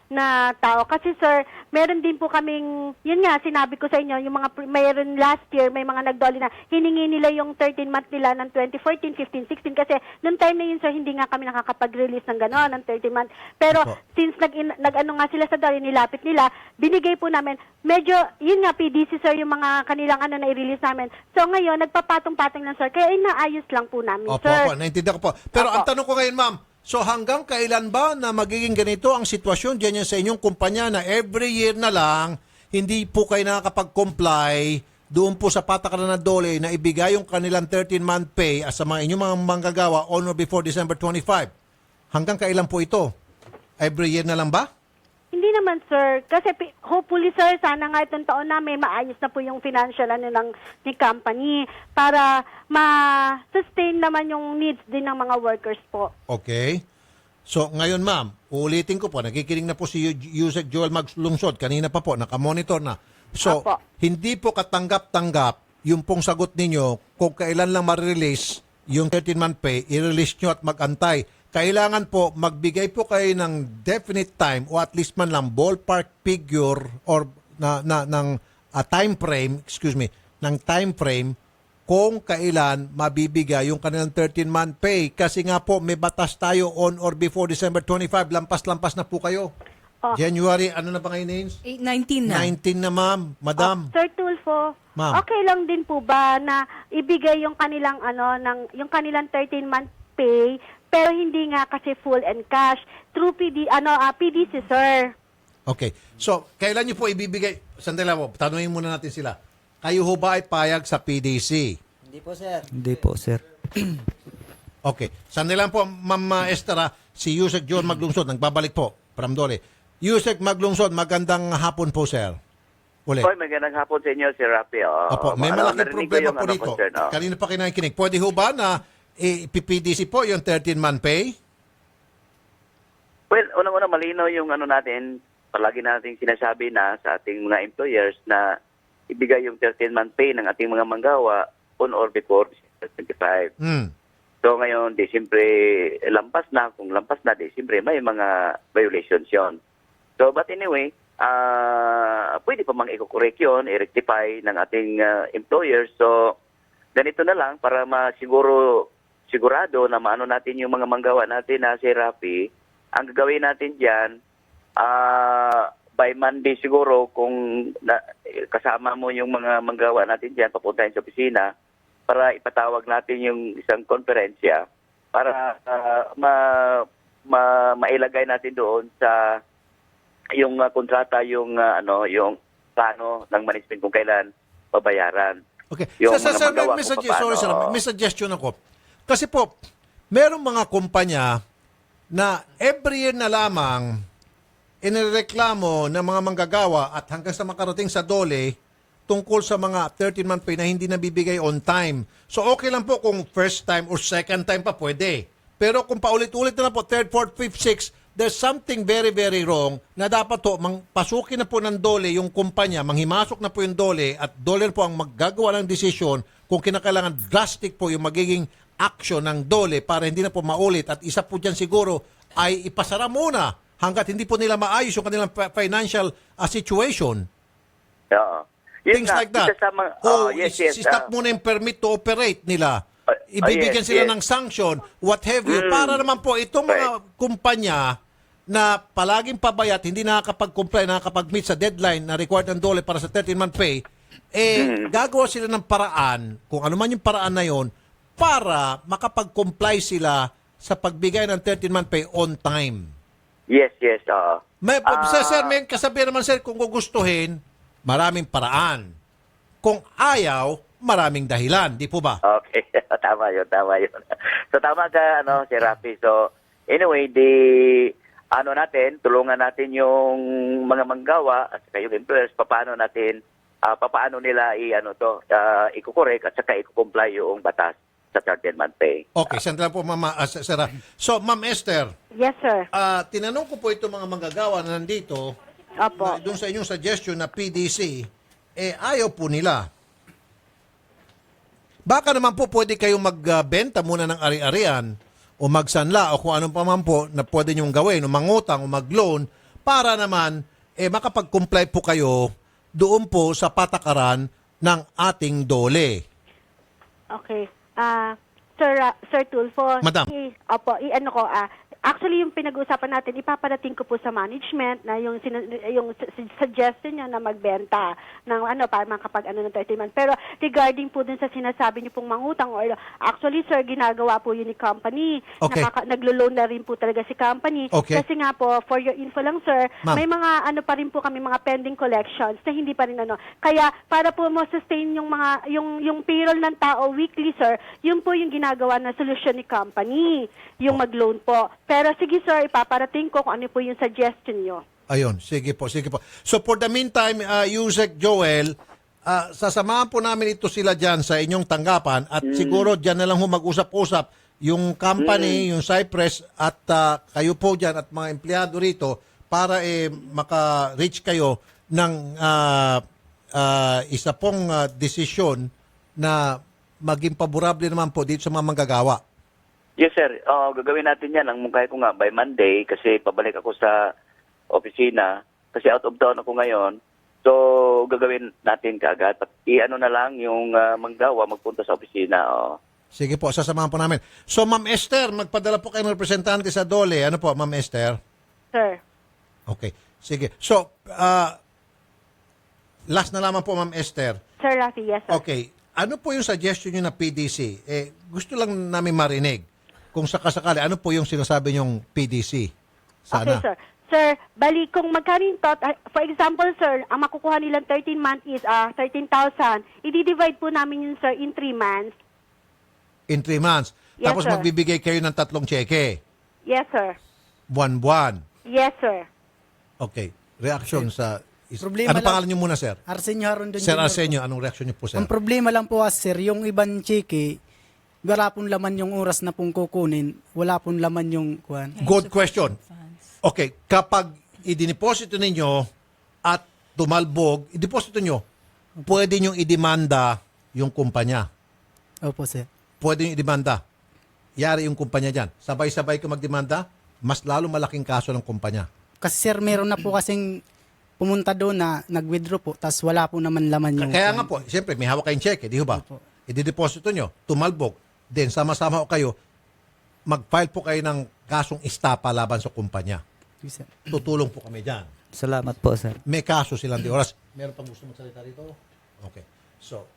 Speaker 18: na tao. Kasi sir, meron din po kaming, yun nga, sinabi ko sa inyo, yung mga, mayroon last year, may mga nagdoli na hiningi nila yung 13 month nila ng 2014, 15, 16 kasi noong time na yun sir, hindi nga kami nakakapag-release ng gano'n, ng 13 month. Pero since nag-ano nga sila sa doli, nilapit nila, binigay po namin, medyo, yun nga, PDC sir, yung mga kanilang na i-release namin. So ngayon, nagpapatong-patong lang sir, kaya inaayos lang po namin
Speaker 3: Opo,
Speaker 18: sir.
Speaker 3: opo, naintindihan ko po. Pero ang tanong ko ngayon, ma'am, so hanggang kailan ba na magiging ganito ang sitwasyon dyan sa inyong kumpanya na every year na lang, hindi po kayo nakakapag-comply doon po sa patakaran na dole na ibigay yung kanilang 13-month pay sa mga inyong mga manggagawa on or before December 25? Hanggang kailan po ito? Every year na lang ba?
Speaker 18: Hindi naman sir, kasi hopefully sir, sana nga itong taon na may maayos na po yung financial ni company para ma-sustain naman yung needs din ng mga workers po.
Speaker 3: Okay. So ngayon ma'am, uulitin ko po, nakikinig na po si Yusek Joel Maglungsod, kanina pa po, nakamonitor na. So, hindi po katanggap-tanggap yung pong sagot ninyo kung kailan lang ma-release yung 13-month pay, i-release nyo at mag-antay. Kailangan po, magbigay po kayo ng definite time o at least man lang ballpark figure or ng time frame, ng time frame kung kailan mabibigay yung kanilang 13-month pay. Kasi nga po, may batas tayo on or before December 25. Lampas-lampas na po kayo. January, ano na ba ngayon, Nains?
Speaker 2: 19 na.
Speaker 3: 19 na, ma'am. Madam.
Speaker 18: Sir Tulfo,
Speaker 3: Ma'am.
Speaker 18: okay lang din po ba na ibigay yung kanilang yung kanilang 13-month pay pero hindi nga kasi full and cash through PDC sir.
Speaker 3: Okay. So, kailan niyo po ibibigay? Sandali lang po, tanungin muna natin sila. Kayo ho ba ay payag sa PDC?
Speaker 17: Hindi po, sir. Hindi po, sir.
Speaker 3: Okay. Sandali lang po, Ma'am Esther, si Yusek John Maglungsod, nagbabalik po from Dole. Yusek Maglungsod, magandang hapon po, sir. Ulit.
Speaker 8: Hoy, magandang hapon sa inyo, Sir Rafi.
Speaker 3: Opo, may malaking problema po dito.
Speaker 8: Concern,
Speaker 3: Kanina pa kinakinig. Pwede ho ba na PDC po yung 13-month pay?
Speaker 8: Well, unang-una malinaw yung natin, palagi nating sinasabi na sa ating mga employers na ibigay yung 13-month pay ng ating mga manggawa on or before December 25. So ngayon, siyempre lampas na. Kung lampas na, siyempre may mga violations yon. So but anyway, pwede pa mang i-correct yun, i-rectify ng ating employers. So ganito na lang para sigurado na maano natin yung mga manggawa natin na si Rafi. Ang gagawin natin dyan, by Monday siguro, kung kasama mo yung mga manggawa natin dyan, papuntahin sa opisina para ipatawag natin yung isang konferensya para mailagay natin doon sa yung kontrata, yung plano ng management kung kailan babayaran.
Speaker 3: Okay.
Speaker 8: Yung
Speaker 3: Sir,
Speaker 8: mga
Speaker 3: may suggestion ako. Kasi po, merong mga kumpanya na every year na lamang inireklamo ng mga manggagawa at hanggang sa makarating sa dole tungkol sa mga 13-month pay na hindi nabibigay on time. So okay lang po kung first time or second time pa pwede. Pero kung paulit-ulit na po, third, fourth, fifth, sixth, there's something very, very wrong na dapat to, pasukin na po ng dole yung kumpanya, manghimasok na po yung dole at dole po ang maggagawa ng desisyon kung kinakailangan drastic po yung magiging action ng dole para hindi na po maulit. At isa po dyan siguro ay ipasara muna hanggat hindi po nila maayos yung kanilang financial situation. Things like that. Stop muna yung permit to operate nila. Ibibigyan sila ng sanction, what have you, para naman po itong mga kumpanya na palaging pabayat, hindi nakakapag-comply, nakakapag-meet sa deadline na required ng DOLE para sa 13-month pay, gagawa sila ng paraan, kung ano man yung paraan na yon, para makapag-comply sila sa pagbigay ng 13-month pay on time.
Speaker 8: Yes.
Speaker 3: Sir, may kasabihan naman, sir, kung gugustuhin, maraming paraan. Kung ayaw, maraming dahilan. Di po ba?
Speaker 8: Okay. Tama yun. So, tama ka, Sir Rafi. So, anyway, tulungan natin yung mga manggawa at saka yung employers, paano nila i-correct at saka i-comply yung batas sa 13-month pay.
Speaker 3: Okay, sandali po, Sir. So, Ma'am Esther.
Speaker 18: Yes, sir.
Speaker 3: Tinanong ko po itong mga manggagawa na nandito,
Speaker 18: Opo.
Speaker 3: doon sa inyong suggestion na PDC, ayaw po nila. Baka naman po pwede kayong magbenta muna ng ari-arian o magsanla o kung anong pa man po na pwede nyong gawin o mangutang o mag-loan para naman makapag-comply po kayo doon po sa patakaran ng ating DOLE.
Speaker 18: Okay. Sir Tulfo.
Speaker 3: Madam.
Speaker 18: Actually, yung pinag-uusapan natin, ipaparating ko po sa management na yung suggestion niya na magbenta ng para makapag ng 30 months. Pero regarding po dun sa sinasabi niyo pong mangutang, actually, sir, ginagawa po yun ni company.
Speaker 3: Okay.
Speaker 18: Naglo-loan na rin po talaga si company.
Speaker 3: Okay.
Speaker 18: Kasi nga po, for your info lang, sir,
Speaker 3: Ma'am.
Speaker 18: may mga pa rin po kami mga pending collections na hindi pa rin Kaya para po mo sustain yung mga yung payroll ng tao weekly, sir, yun po yung ginagawa na solusyon ni company, yung mag-loan po. Pero sige, sir, ipaparating ko kung ano po yung suggestion nyo.
Speaker 3: Ayun, sige po. So for the meantime, Yusek Joel, sasamahan po namin ito sila dyan sa inyong tanggapan at siguro dyan na lang mag-usap-usap yung company, yung Cypress at kayo po dyan at mga empleyado rito para maka-reach kayo ng isa pong desisyon na maging paborable naman po dito sa mga manggagawa.
Speaker 8: Yes, sir. Gagawin natin yan. Ang mungkay ko nga by Monday kasi pabalik ako sa opisina kasi out of town ako ngayon. So, gagawin natin kaagad. I-ano na lang yung manggawa magpunta sa opisina.
Speaker 3: Sige po, sasamahan po namin. So, Ma'am Esther, magpadala po kayo ng representante sa DOLE. Ano po, Ma'am Esther?
Speaker 18: Sir.
Speaker 3: Okay. Sige. So, last na lamang po, Ma'am Esther.
Speaker 18: Sir Rafi, yes, sir.
Speaker 3: Okay. Ano po yung suggestion nyo na PDC? Gusto lang namin marinig. Kung sakasakali, ano po yung sinasabi nyong PDC? Sana.
Speaker 18: Okay, sir. Sir, bali, kung magkano yung for example, sir, ang makukuha nilang 13 months is 13,000. I-divide po namin yun, sir, in 3 months.
Speaker 3: In 3 months.
Speaker 18: Yes,
Speaker 3: Tapos
Speaker 18: sir.
Speaker 3: magbibigay kayo ng 3 cheque.
Speaker 18: Yes, sir.
Speaker 3: Buwan-buwan.
Speaker 18: Yes, sir.
Speaker 3: Okay. Reaction sa...
Speaker 6: Problema
Speaker 3: ano
Speaker 6: lang-
Speaker 3: pangalan nyo muna, sir?
Speaker 6: Arsenio Harondo
Speaker 3: Sir
Speaker 6: Jr.
Speaker 3: Arsenio, anong reaction nyo po, sir?
Speaker 6: Ang problema lang po, sir, yung ibang cheque, wala pong laman yung oras na pong kukunin, wala pong laman yung kuhan.
Speaker 3: Good question. Okay, kapag idiniposito ninyo at tumalbog, ideposito nyo, pwede nyo idemanda yung kumpanya.
Speaker 6: Opo, sir.
Speaker 3: Pwede nyo idemanda. Yari yung kumpanya dyan. Sabay-sabay ka magdemanda, mas lalo malaking kaso ng kumpanya.
Speaker 6: Kasi sir, meron na po kasing pumunta doon na nag-withdraw po, tas wala po naman laman yung...
Speaker 3: Kaya nga po, siyempre, may hawak kayong cheque, di ba? Idideposito nyo, tumalbog, then sama-sama ko kayo, mag-file po kayo ng kasong istapa laban sa kumpanya.
Speaker 6: Yes, sir.
Speaker 3: Tutulong po kami dyan.
Speaker 17: Salamat po, sir.
Speaker 3: May kaso silang di oras. Meron pang gusto magsalita rito? Okay. So,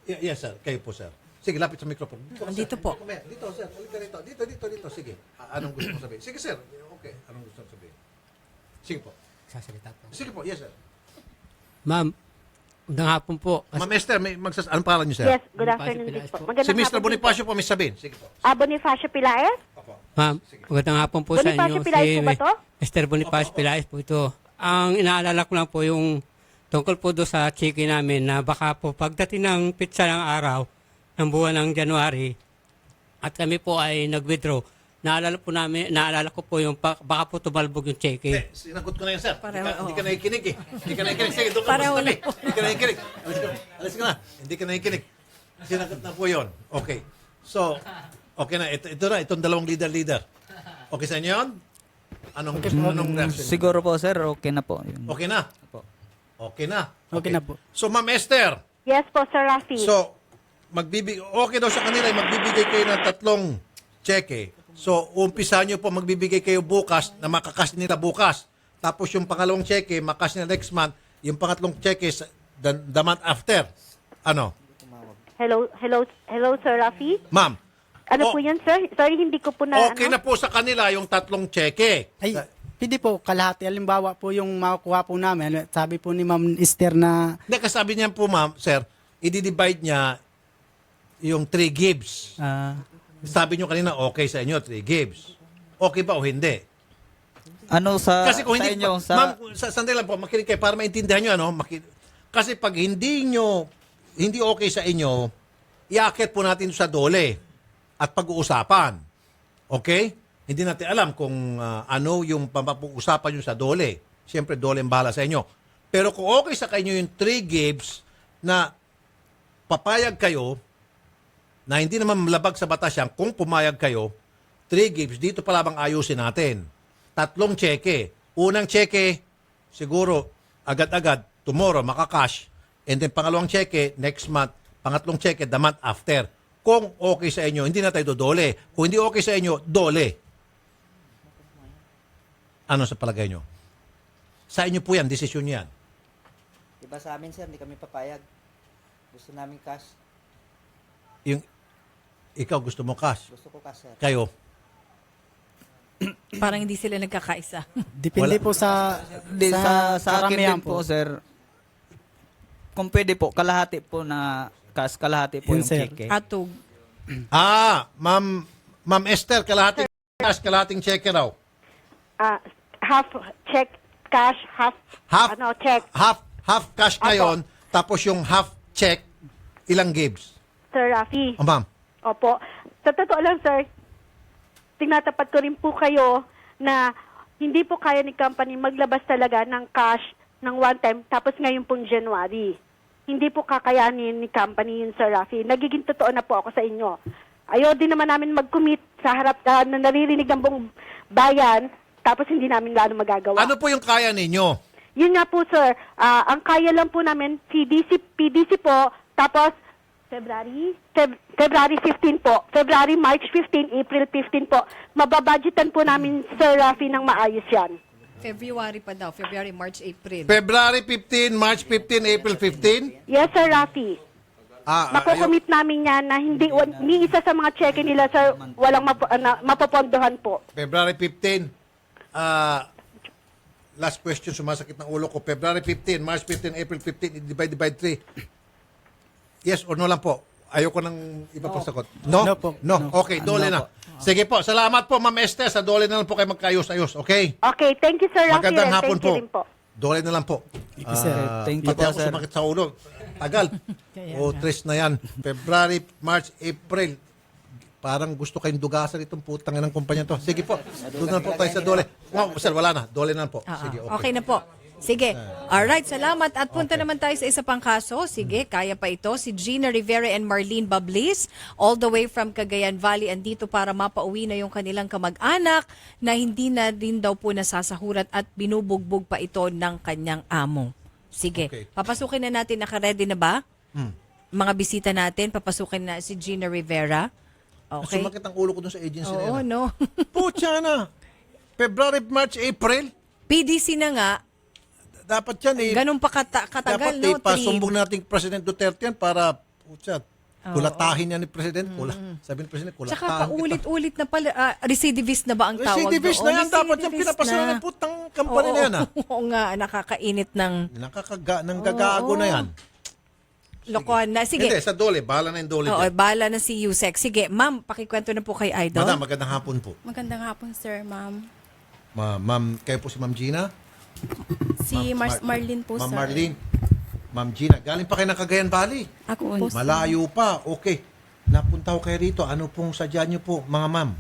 Speaker 3: yes, sir. Kayo po, sir. Sige, lapit sa microphone.
Speaker 2: Dito po.
Speaker 3: Dito, sir. Halika rito. Dito. Sige. Anong gusto mo sabihin? Sige, sir. Okay. Anong gusto mo sabihin? Sige po.
Speaker 6: Sasalita po.
Speaker 3: Sige po. Yes, sir.
Speaker 19: Ma'am, magandang hapon po.
Speaker 3: Ma'am Esther, anong pangalan niyo, sir?
Speaker 18: Yes, good afternoon din po.
Speaker 3: Si Mr. Bonifacio po, may sabihin. Sige po.
Speaker 18: Bonifacio Pilaes?
Speaker 19: Ma'am, magandang hapon po sa
Speaker 18: Bonifacio
Speaker 19: inyo.
Speaker 18: Pilaes po ba to?
Speaker 19: Mr. Bonifacio Pilaes po ito. Ang inaalala ko lang po yung tungkol po doon sa cheque namin na baka po pagdating ng pitsa ng araw ng buwan ng January at kami po ay nag-withdraw, naalala ko po yung baka po tumalbog yung cheque.
Speaker 3: Sinagot ko na yun, sir.
Speaker 2: Pareho,
Speaker 3: Hindi ka nakikinig eh. Hindi ka nakikinig. Sige, doon ka
Speaker 2: Pareho
Speaker 3: mas tabi.
Speaker 2: na po.
Speaker 3: Hindi ka nakikinig. Alis ka na. Hindi ka nakikinig. Sinagot na po yun. Okay. So, okay na. Ito na. Itong dalawang leader. Okay sa inyo yun? Anong reaction?
Speaker 17: Siguro po, sir, okay na po.
Speaker 3: Okay na? Okay na.
Speaker 6: Okay na po.
Speaker 3: So, Ma'am Esther.
Speaker 18: Yes po, Sir Rafi.
Speaker 3: So, okay daw sa kanila, magbibigay kayo ng 3 cheque. So, umpisa nyo po, magbibigay kayo bukas na makakas nila bukas. Tapos yung pangalawang cheque, makakas nila next month. Yung pangatlong cheque, the month after. Ano?
Speaker 18: Hello, Sir Rafi?
Speaker 3: Ma'am,
Speaker 18: Ano po yan, sir? Sorry, hindi ko po na...
Speaker 3: okay na po sa kanila yung tatlong cheque.
Speaker 6: Ay, hindi po, kalahati. Halimbawa po yung makukuha po namin. Sabi po ni Ma'am Esther na...
Speaker 3: Hindi, kasabi niya po, ma'am, sir, i-divide niya yung 3 gives. Sabi niyo kanina, okay sa inyo, 3 gives. Okay ba o hindi?
Speaker 17: Ano sa,
Speaker 3: Kasi kung
Speaker 17: sa
Speaker 3: hindi,
Speaker 17: inyo?
Speaker 3: ma'am, sandali lang po, makinig kayo para maintindihan nyo, ano? Kasi pag hindi okay sa inyo, iaakit po natin sa dole at pag-uusapan. Okay? Hindi natin alam kung ano yung pag-uusapan nyo sa dole. Siyempre, dole ang bahala sa inyo. Pero kung okay sa inyo yung 3 gives na papayag kayo, na hindi naman malabag sa batas yan, kung pumayag kayo, 3 gives, dito pa lamang ayusin natin. 3 cheque. Unang cheque, siguro, agad-agad, tomorrow, makakash. And then pangalawang cheque, next month. Pangatlong cheque, the month after. Kung okay sa inyo, hindi na tayo dole. Kung hindi okay sa inyo, dole. Ano sa palagay nyo? Sa inyo po yan, desisyon yan.
Speaker 20: Diba sa amin, sir, hindi kami papayag. Gusto namin cash.
Speaker 3: Yung, ikaw gusto mo cash?
Speaker 20: Gusto ko cash, sir.
Speaker 3: Kayo?
Speaker 2: Parang hindi sila nagkakaisa.
Speaker 6: Depende po sa
Speaker 17: sa akin
Speaker 6: karamihan
Speaker 17: din po, sir. Kung pwede po, kalahati po na cash, kalahati po
Speaker 6: Yun,
Speaker 17: yung
Speaker 6: sir.
Speaker 17: cheque.
Speaker 2: Atog.
Speaker 3: Ma'am Esther, kalahating cash, kalahating cheque raw.
Speaker 18: Half check, cash, half check.
Speaker 3: Half cash ngayon, tapos yung half check, ilang gives?
Speaker 18: Sir Rafi.
Speaker 3: Ma'am.
Speaker 18: Opo. Sa totoo lang, sir, tinatapat ko rin po kayo na hindi po kaya ni company maglabas talaga ng cash ng one time tapos ngayon pong January. Hindi po kakayanin ni company yun, Sir Rafi. Nagiging totoo na po ako sa inyo. Ayaw din naman namin mag-commit sa harap na naririnig ng buong bayan tapos hindi namin lalo magagawa.
Speaker 3: Ano po yung kaya ninyo?
Speaker 18: Yun nga po, sir. Ang kaya lang po namin, PDC po, tapos February 15 po. February, March 15, April 15 po. Mababudgetan po namin, Sir Rafi, ng maayos yan.
Speaker 2: February pa daw. February, March, April.
Speaker 3: February 15, March 15, April 15?
Speaker 18: Yes, Sir Rafi. Makukumit namin yan na hindi isa sa mga cheque nila, sir, walang mapopondohan po.
Speaker 3: February 15. Last question, sumasakit ng ulo ko. February 15, March 15, April 15, divide 3. Yes or no lang po? Ayoko ng iba pang sagot. No? No. Okay, dole na. Sige po, salamat po, Ma'am Esther. Sa dole na lang po kayo magkaayos-ayos, okay?
Speaker 18: Okay, thank you, Sir Rafi.
Speaker 3: Magandang hapon
Speaker 18: Thank you rin po.
Speaker 3: Dole na lang po.
Speaker 6: Thank you, sir. Thank you
Speaker 3: Pati
Speaker 6: po,
Speaker 3: ako
Speaker 6: sir.
Speaker 3: sumakit sa ulo. Tagal. Tres na yan. February, March, April. Parang gusto kayong dugasan itong putang ng kumpanya to. Sige po. Doon na po tayo sa dole. Wow, sir, wala na. Dole na po. Sige,
Speaker 2: Okay na po. Sige. Alright, salamat. At punta naman tayo sa isa pang kaso. Sige, kaya pa ito. Si Gina Rivera and Marlene Bablis, all the way from Cagayan Valley, andito para mapauwi na yung kanilang kamag-anak na hindi na din daw po nasasahurat at binubugbog pa ito ng kanyang amo. Sige, papasukin na natin. Naka-ready na ba? Mga bisita natin, papasukin na si Gina Rivera. Okay.
Speaker 3: Sumakit ang ulo ko dun sa agency na
Speaker 2: Oo,
Speaker 3: yan.
Speaker 2: no.
Speaker 3: Pucha na. February, March, April.
Speaker 2: PDC na nga.
Speaker 3: Dapat yan eh.
Speaker 2: Ganun pa katagal,
Speaker 3: Dapat
Speaker 2: no?
Speaker 3: pasumbong natin President Duterte yan para, pucha, kulatahin yan ni President. Sabi ni President, kulatahin
Speaker 2: Tsaka paulit-ulit na pala, recidivist na ba ang tawag
Speaker 3: Recidivist
Speaker 2: doon?
Speaker 3: na yan. Dapat yung pinapasala ng putang kampanya na yan.
Speaker 2: Oo nga, nakakainit ng...
Speaker 3: Ng gagago na yan.
Speaker 2: Lokohan na. Sige.
Speaker 3: Hindi, sa dole. Bahala na yung dole.
Speaker 2: Oo, bahala na si Yusek. Sige, ma'am, pakikwento na po kay Idol.
Speaker 3: Madam, magandang hapon po.
Speaker 5: Magandang hapon, sir, ma'am.
Speaker 3: Ma'am, kayo po si Ma'am Gina?
Speaker 5: Si Marlene po,
Speaker 3: Ma'am
Speaker 5: sir.
Speaker 3: Marlene. Ma'am Gina, galing pa kayo ng Cagayan Valley?
Speaker 5: Ako po, sir.
Speaker 3: Malayo pa. Okay. Napunta ko kayo rito. Ano pong sadya niyo po, mga ma'am?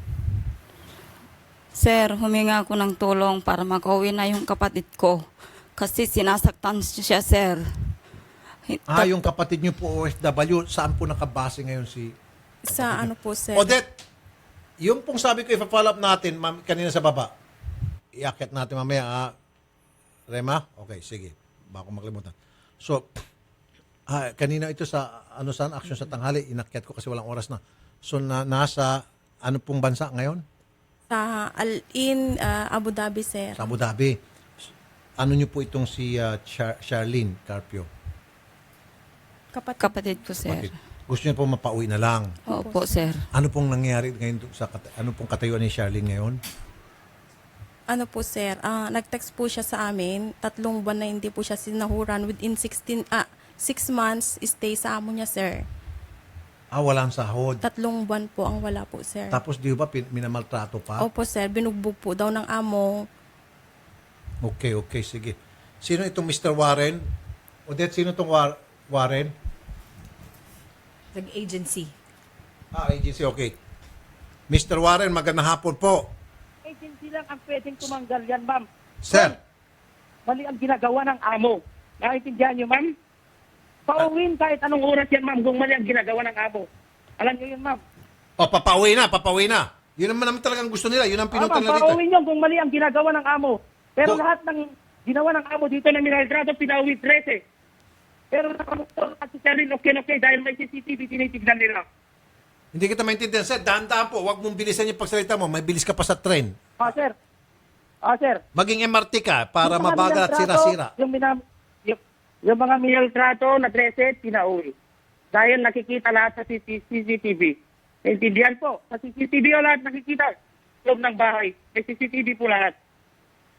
Speaker 21: Sir, huminga ako ng tulong para makauwi na yung kapatid ko. Kasi sinasaktan siya, sir.
Speaker 3: Yung kapatid niyo po OFW, saan po nakabase ngayon si...
Speaker 5: Sa ano po, sir?
Speaker 3: Odette, yung pong sabi ko, ipa-follow up natin, ma'am, kanina sa baba. Iakyat natin mamaya, Rema? Okay, sige. Baka makalimutan. So, kanina ito sa action sa tanghali, inakyat ko kasi walang oras na. So, nasa ano pong bansa ngayon?
Speaker 7: Sa Al-In, Abu Dhabi, sir.
Speaker 3: Sa Abu Dhabi. Ano niyo po itong si Charlene Carpio?
Speaker 21: Kapatid ko, sir.
Speaker 3: Bakit? Gusto niya po mapauwi na lang.
Speaker 21: Opo, sir.
Speaker 3: Ano pong nangyari ngayon ano pong katayuan ni Charlene ngayon?
Speaker 7: Ano po, sir, nag-text po siya sa amin, 3 buwan na hindi po siya sinahuran within 6 months stay sa amo niya, sir.
Speaker 3: Walang sahod.
Speaker 7: 3 buwan po ang wala po, sir.
Speaker 3: Tapos di ba minamaltrato pa?
Speaker 7: Opo, sir, binugbog po daw ng amo.
Speaker 3: Okay, sige. Sino itong Mr. Warren? Odette, sino itong Warren?
Speaker 2: Nag-agency.
Speaker 3: Agency, okay. Mr. Warren, magandang hapon po.
Speaker 4: Agency lang ang pwedeng tumanggal yan, ma'am.
Speaker 3: Sir.
Speaker 4: Mali ang ginagawa ng amo. Naintindihan niyo, ma'am? Pauwin kahit anong oras yan, ma'am, kung mali ang ginagawa ng amo. Alam niyo yun, ma'am.
Speaker 3: Papauwi na. Yun naman talagang gusto nila. Yun ang pinuntan na rito.
Speaker 4: Pauwin yun kung mali ang ginagawa ng amo. Pero lahat ng ginawa ng amo dito na minaltrato, pinauwi 13. Pero nakamukha at si Charlene, okay, dahil may CCTV, tinitignan nila.
Speaker 3: Hindi kita maintindihan, sir. Dahan-dahan po. Huwag mong bilisan yung pagsalita mo. May bilis ka pa sa train.
Speaker 4: Sir.
Speaker 3: Maging MRT ka para
Speaker 4: Yung mga
Speaker 3: mabagal at
Speaker 4: minaltrato,
Speaker 3: sira-sira.
Speaker 4: Yung mga minaltrato na 13, pinauwi. Dahil nakikita lahat sa CCTV. Naintindihan po. Sa CCTV o lahat nakikita. Loob ng bahay. May CCTV po lahat.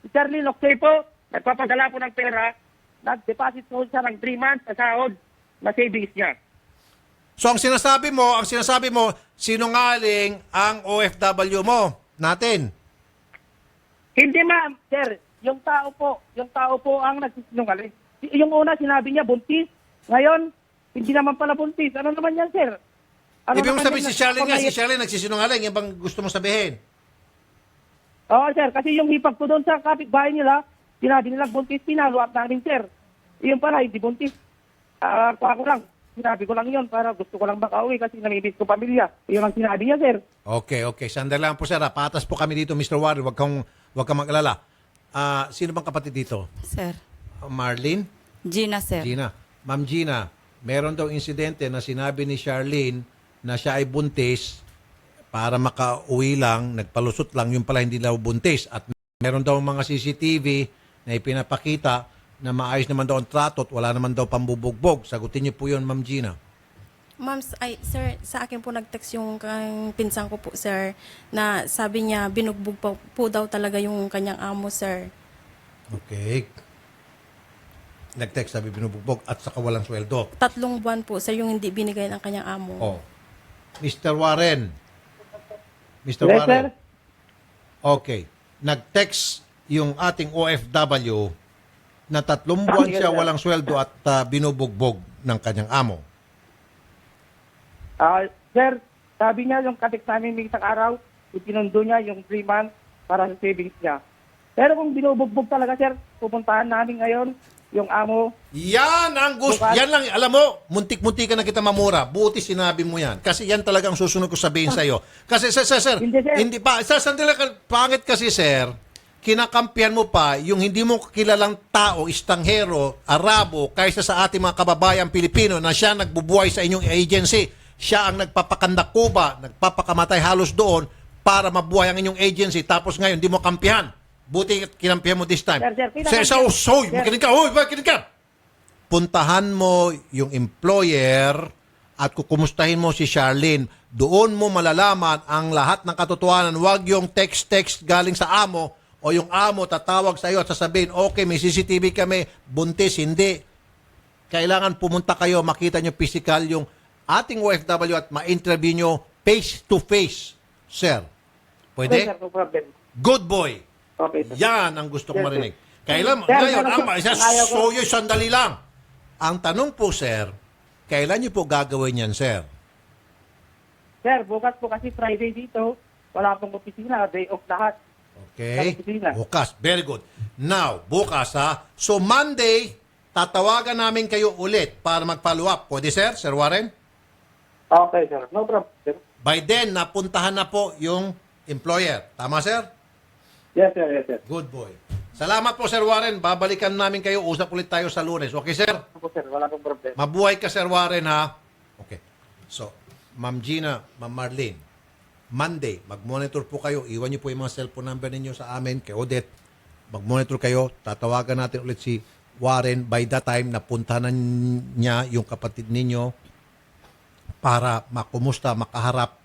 Speaker 4: Si Charlene, okay po. Nagpapadala po ng pera. Nag-deposit po siya ng 3 months sa sahod na savings niya.
Speaker 3: So ang sinasabi mo, sinungaling ang OFW mo natin.
Speaker 4: Hindi, ma'am, sir. Yung tao po ang nagsisinungaling. Yung una sinabi niya buntis. Ngayon, hindi naman pala buntis. Ano naman yan, sir?
Speaker 3: Ibig mo sabihin si Charlene nagsisinungaling. Yan bang gusto mo sabihin?
Speaker 4: Oo, sir. Kasi yung hipag ko doon sa kapitbahay nila, sinabi nila buntis, pinaluap namin, sir. Yun pala, hindi buntis. Ako lang. Sinabi ko lang yun para gusto ko lang makauwi kasi namibis ko pamilya. Yun ang sinabi niya, sir.
Speaker 3: Okay. Sandali lang po, sir. Patas po kami dito, Mr. Warren. Huwag kang mag-alala. Sino bang kapatid dito?
Speaker 21: Sir.
Speaker 3: Marlene?
Speaker 21: Gina, sir.
Speaker 3: Gina. Ma'am Gina, meron daw insidente na sinabi ni Charlene na siya ay buntis para makauwi lang, nagpalusot lang, yung pala hindi daw buntis. At meron daw mga CCTV na ipinapakita na maayos naman daw ang trato at wala naman daw pambubugbog. Sagutin niyo po yun, Ma'am Gina.
Speaker 7: Ma'am, sir, sa akin po nag-text yung pinsan ko po, sir, na sabi niya binugbog po daw talaga yung kanyang amo, sir.
Speaker 3: Okay. Nag-text sabi binubugbog at saka walang sweldo.
Speaker 7: 3 buwan po, sir, yung hindi binigay ng kanyang amo.
Speaker 3: Mr. Warren.
Speaker 4: Yes, sir.
Speaker 3: Okay. Nag-text yung ating OFW na 3 buwan siya walang sweldo at binubugbog ng kanyang amo.
Speaker 4: Sir, sabi niya yung katext namin may isang araw, ipinundo niya yung 3 months para sa savings niya. Pero kung binubugbog talaga, sir, pupuntahan namin ngayon yung amo.
Speaker 3: Yan ang gusto. Yan lang. Alam mo, muntik-muntik ka na kita mamura. Buti sinabi mo yan. Kasi yan talagang susunod ko sabihin sa'yo. Kasi, sir, hindi pa. Sandali ka, pangit kasi, sir. Kinakampihan mo pa yung hindi mo kilalang tao, istanghero, Arabo, kaysa sa ating mga kababayan Pilipino na siya nagbubuhay sa inyong agency. Siya ang nagpapakandakuba, nagpapakamatay halos doon para mabuhay ang inyong agency. Tapos ngayon, hindi mo kampihan. Buti kinampihan mo this time. Makinig ka. Puntahan mo yung employer at kukumustahin mo si Charlene. Doon mo malalaman ang lahat ng katotohanan. Huwag yung text galing sa amo o yung amo tatawag sa iyo at sasabihin, okay, may CCTV kami, buntis, hindi. Kailangan pumunta kayo, makita nyo physical yung ating OFW at ma-interview nyo face to face. Sir, pwede?
Speaker 4: Sir, no problem.
Speaker 3: Good boy.
Speaker 4: Okay, sir.
Speaker 3: Yan ang gusto kong marinig.
Speaker 4: Sir,
Speaker 3: Ngayon, sandali lang. Ang tanong po, sir, kailan niyo po gagawin yan, sir?
Speaker 4: Sir, bukas po kasi Friday dito, wala pong opisina, day off lahat.
Speaker 3: Okay. Bukas. Very good. Now, bukas ha. So, Monday, tatawagan namin kayo ulit para mag-follow up. Pwede, sir? Sir Warren?
Speaker 4: Okay, sir. No problem, sir.
Speaker 3: By then, napuntahan na po yung employer. Tama, sir?
Speaker 4: Yes, sir. Yes, sir.
Speaker 3: Good boy. Salamat po, Sir Warren. Babalikan namin kayo. Usap ulit tayo sa Lunes. Okay, sir?
Speaker 4: Opo, sir. Wala pong problem.
Speaker 3: Mabuhay ka, Sir Warren, ha? Okay. So, Ma'am Gina, Ma'am Marlene, Monday, mag-monitor po kayo. Iwan niyo po yung mga cellphone number ninyo sa amin, kay Odette. Mag-monitor kayo. Tatawagan natin ulit si Warren. By that time, napuntahan niya yung kapatid ninyo para makumusta, makaharap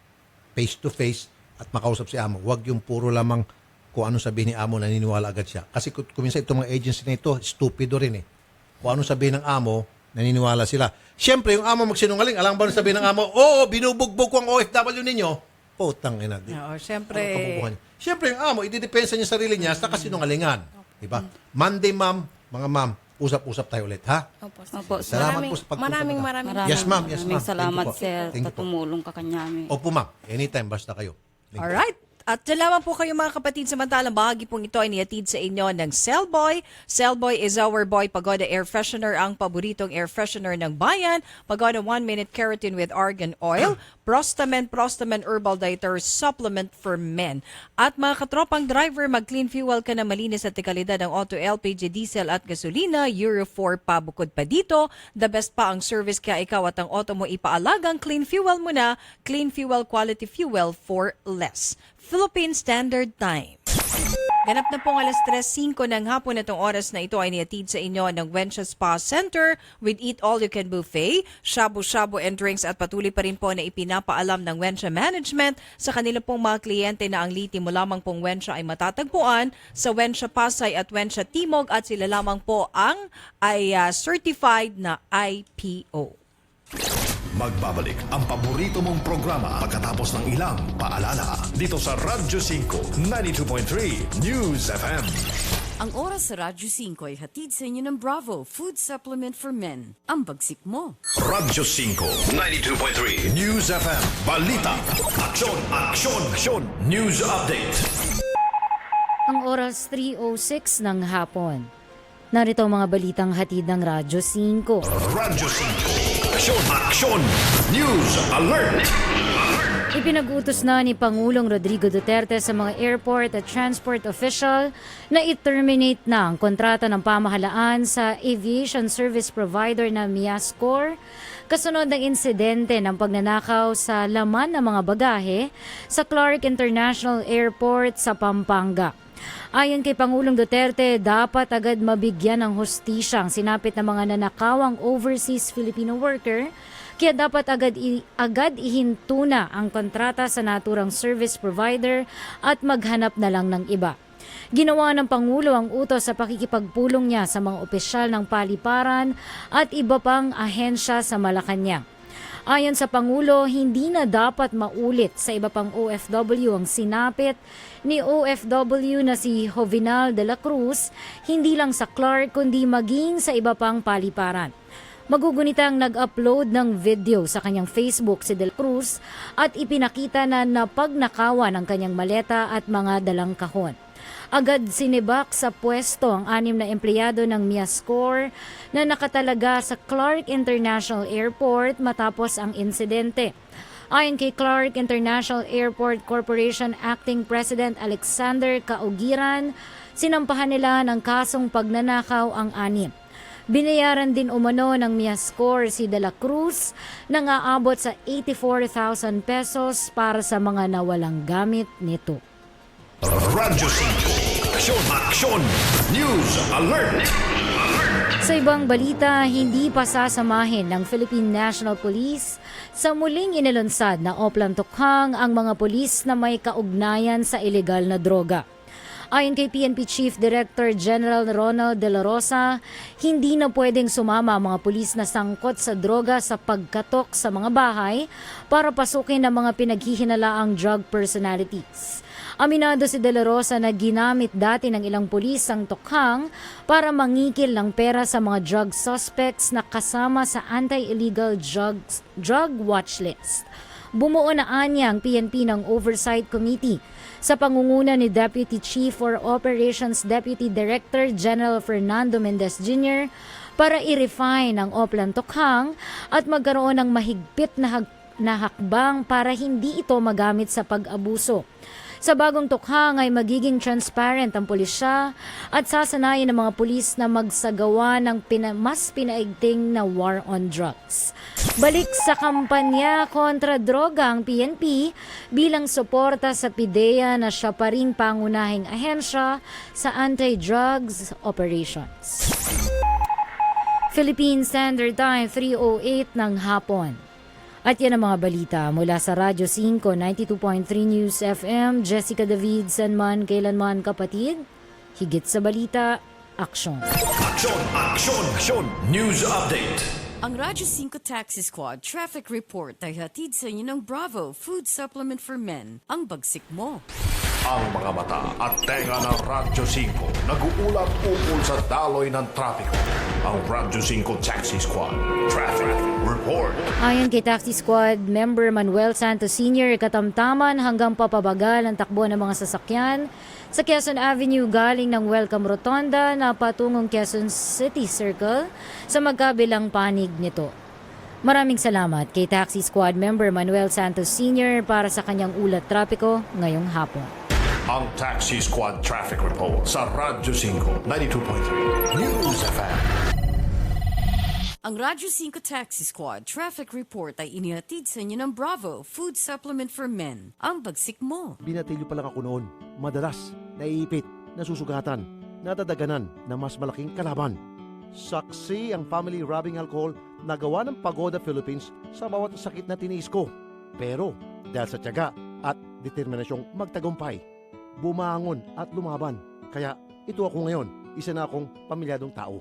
Speaker 3: face to face at makausap si amo. Huwag yung puro lamang kung ano sabihin ni amo, naniniwala agad siya. Kasi kung minsan itong mga agency na ito, stupido rin eh. Kung ano sabihin ng amo, naniniwala sila. Siyempre, yung amo magsinungaling, alam ba na sabihin ng amo, oo, binubugbog ko ang OFW ninyo. Putang ina.
Speaker 2: Oo, siyempre.
Speaker 3: Siyempre, yung amo, ididepensa niya sarili niya sa kasinungalingan. Diba? Monday, ma'am, mga ma'am, usap-usap tayo ulit, ha?
Speaker 21: Opo,
Speaker 3: Salamat po sa pagpunta.
Speaker 7: Maraming
Speaker 3: Yes, ma'am. Yes, ma'am.
Speaker 21: Maraming salamat,
Speaker 3: Thank you po.
Speaker 21: sir.
Speaker 3: Thank you po.
Speaker 21: Tumulong ka kanyami.
Speaker 3: Opo, ma'am. Anytime, basta kayo. Thank you.
Speaker 2: Alright. At lamang po kayo mga kapatid, samantalang bahagi pong ito ay niatid sa inyo ng Cellboy. Cellboy is our boy Pagoda Air Freshener, ang paboritong air freshener ng bayan. Pagoda 1-minute keratin with argan oil. Prostamen Herbal Dietary Supplement for Men. At mga katropang driver, mag-clean fuel ka na malinis at kalidad ng auto, LPG, diesel at gasolina. Euro 4 pa bukod pa dito. The best pa ang service kaya ikaw at ang auto mo ipaalagang clean fuel mo na. Clean fuel, quality fuel for less. Philippine Standard Time. Ganap na pong 3:05 ng hapon na itong oras na ito ay niatid sa inyo ng Wencha Spa Center with Eat All You Can Buffet, shabu-shabu and drinks at patuloy pa rin po na ipinapaalam ng Wencha Management sa kanila pong mga kliyente na ang liti mo lamang pong Wencha ay matatagpuan sa Wencha Pasay at Wencha Timog at sila lamang po ang certified na IPO.
Speaker 1: Magbabalik ang paborito mong programa pagkatapos ng ilang paalala dito sa Radyo 5 92.3 News FM.
Speaker 10: Ang oras sa Radyo 5 ay hatid sa inyo ng Bravo Food Supplement for Men. Ang bagsik mo.
Speaker 1: Radyo 5 92.3 News FM. Balita, aksyon, aksyon, aksyon. News update.
Speaker 9: Ang oras 3:06 ng hapon. Narito ang mga balitang hatid ng Radyo 5.
Speaker 1: Radyo 5. Aksyon, aksyon. News alert.
Speaker 9: Ipinag-utos na ni Pangulong Rodrigo Duterte sa mga airport at transport official na i-terminate na ang kontrata ng pamahalaan sa aviation service provider na Miascor kasunod ng insidente ng pagnanakaw sa laman ng mga bagahe sa Clark International Airport sa Pampanga. Ayon kay Pangulong Duterte, dapat agad mabigyan ng hustisya ang sinapit ng mga nanakawang overseas Filipino worker, kaya dapat agad ihinto na ang kontrata sa naturang service provider at maghanap na lang ng iba. Ginawa ng Pangulo ang utos sa pakikipagpulong niya sa mga opisyal ng paliparan at iba pang ahensya sa Malacanang. Ayon sa Pangulo, hindi na dapat maulit sa iba pang OFW ang sinapit ni OFW na si Jovinal de la Cruz, hindi lang sa Clark kundi maging sa iba pang paliparan. Magugunitang nag-upload ng video sa kanyang Facebook si de la Cruz at ipinakita na napagnakawan ang kanyang maleta at mga dalang kahon. Agad sinibak sa pwesto ang 6 na empleyado ng Miascor na nakatalaga sa Clark International Airport matapos ang insidente. Ayon kay Clark International Airport Corporation Acting President Alexander Kaugiran, sinampahan nila ng kasong pagnanakaw ang 6. Binayaran din umano ng Miascor si De La Cruz nang aabot sa 84,000 pesos para sa mga nawalang gamit nito.
Speaker 1: Radyo 5. Aksyon, aksyon. News alert.
Speaker 9: Sa ibang balita, hindi pa sasamahin ng Philippine National Police sa muling inilunsad na Oplan Tokhang ang mga pulis na may kaugnayan sa ilegal na droga. Ayon kay PNP Chief Director General Ronald De La Rosa, hindi na pwedeng sumama ang mga pulis na sangkot sa droga sa pagkatok sa mga bahay para pasukin ang mga pinaghihinalaang drug personalities. Aminado si De La Rosa na ginamit dati ng ilang pulis ang tokhang para mangikil ng pera sa mga drug suspects na kasama sa anti-illegal drug watch list. Bumuo na anya ang PNP ng Oversight Committee sa pangunguna ni Deputy Chief for Operations Deputy Director General Fernando Mendez Jr. para i-refine ang Oplan Tokhang at magkaroon ng mahigpit na hakbang para hindi ito magamit sa pag-abuso. Sa bagong tukhang ay magiging transparent ang pulisya at sasanayin ng mga pulis na magsagawa ng mas pinaigting na war on drugs. Balik sa kampanya kontra droga ang PNP bilang suporta sa PIDEA na siya pa ring pangunahing ahensya sa anti-drugs operations. Philippine Standard Time, 3:08 ng hapon. At yan ang mga balita mula sa Radyo 5, 92.3 News FM. Jessica Davidson man, kailanman kapatid. Higit sa balita, aksyon.
Speaker 1: Aksyon! Aksyon! Aksyon! News Update!
Speaker 10: Ang Radyo 5 Taxi Squad Traffic Report ay hatid sa inyo ng Bravo Food Supplement for Men, ang bagsik mo.
Speaker 1: Ang mga mata at tenga ng Radyo 5 nag-uulat ukol sa daloy ng trapiko. Ang Radyo 5 Taxi Squad Traffic Report.
Speaker 9: Ayon kay Taxi Squad member Manuel Santos Sr., katamtaman hanggang papabagal ang takbo ng mga sasakyan sa Quezon Avenue galing ng Welcome Rotonda na patungong Quezon City Circle sa magkabilang panig nito. Maraming salamat kay Taxi Squad member Manuel Santos Sr. para sa kanyang ulat trapiko ngayong hapon.
Speaker 1: Ang Taxi Squad Traffic Report sa Radyo 5, 92.3 News FM.
Speaker 10: Ang Radyo 5 Taxi Squad Traffic Report ay inihatid sa inyo ng Bravo Food Supplement for Men, ang bagsik mo.
Speaker 12: Binatilyo pa lang ako noon. Madalas, naiipit, nasusugatan, nadadaganan na mas malaking kalaban. Saksi ang family rubbing alcohol na gawa ng Pagoda Philippines sa bawat sakit na tiniis ko. Pero dahil sa tiyaga at determinasyong magtagumpay, bumangon at lumaban. Kaya ito ako ngayon, isa na akong pamilyadong tao.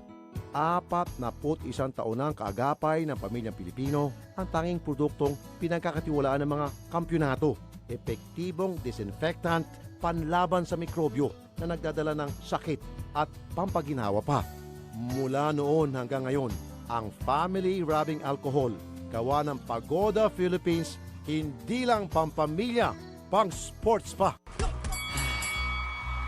Speaker 12: 41 taon na ang kaagapay ng pamilyang Pilipino, ang tanging produktong pinagkakatiwalaan ng mga kampyonato. Epektibong disinfectant, panlaban sa mikrobyo na nagdadala ng sakit at pampaginawa pa. Mula noon hanggang ngayon, ang family rubbing alcohol, gawa ng Pagoda Philippines, hindi lang pampamilya, pang sports pa.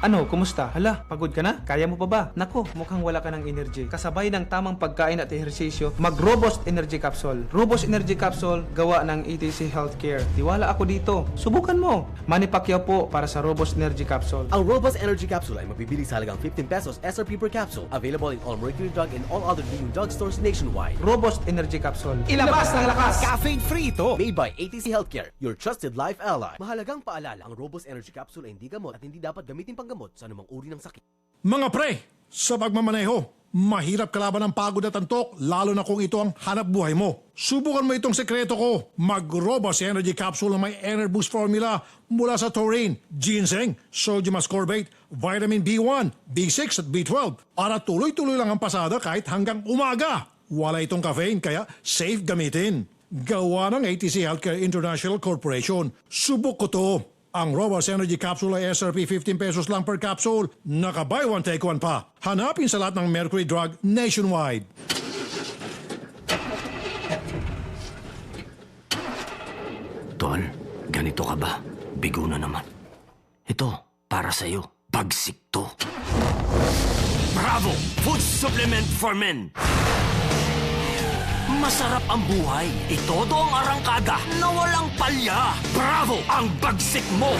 Speaker 11: Ano, kumusta? Hala, pagod ka na? Kaya mo pa ba? Nako, mukhang wala ka ng energy. Kasabay ng tamang pagkain at ehersisyo, mag-Robust Energy Capsule. Robust Energy Capsule, gawa ng ETC Healthcare. Tiwala ako dito. Subukan mo. Manny Pacquiao po para sa Robust Energy Capsule.
Speaker 22: Ang Robust Energy Capsule ay mabibili sa halagang 15 pesos SRP per capsule. Available in all Mercury Drug and all other leading drugstores nationwide.
Speaker 11: Robust Energy Capsule. Ilabas ng lakas!
Speaker 22: Caffeine-free ito! Made by ATC Healthcare, your trusted life ally. Mahalagang paalala, ang Robust Energy Capsule ay hindi gamot at hindi dapat gamitin panggamot sa anumang uri ng sakit.
Speaker 23: Mga pre, sa pagmamaneho, mahirap kalaban ng pagod at antok, lalo na kung ito ang hanap buhay mo. Subukan mo itong sekreto ko. Mag-Robust Energy Capsule na may Enerboost formula mula sa taurine, ginseng, sodium ascorbate, vitamin B1, B6 at B12. Para tuloy-tuloy lang ang pasada kahit hanggang umaga. Wala itong caffeine kaya safe gamitin. Gawa ng ATC Healthcare International Corporation. Subok ko to. Ang Robust Energy Capsule ay SRP 15 pesos lang per capsule. Naka-buy one take one pa. Hanapin sa lahat ng Mercury Drug nationwide.
Speaker 14: Tol, ganito ka ba? Bigo na naman. Ito, para sa'yo. Bagsik to. Bravo! Food Supplement for Men! Masarap ang buhay. Itodo ang arangkada na walang palya. Bravo! Ang bagsik mo!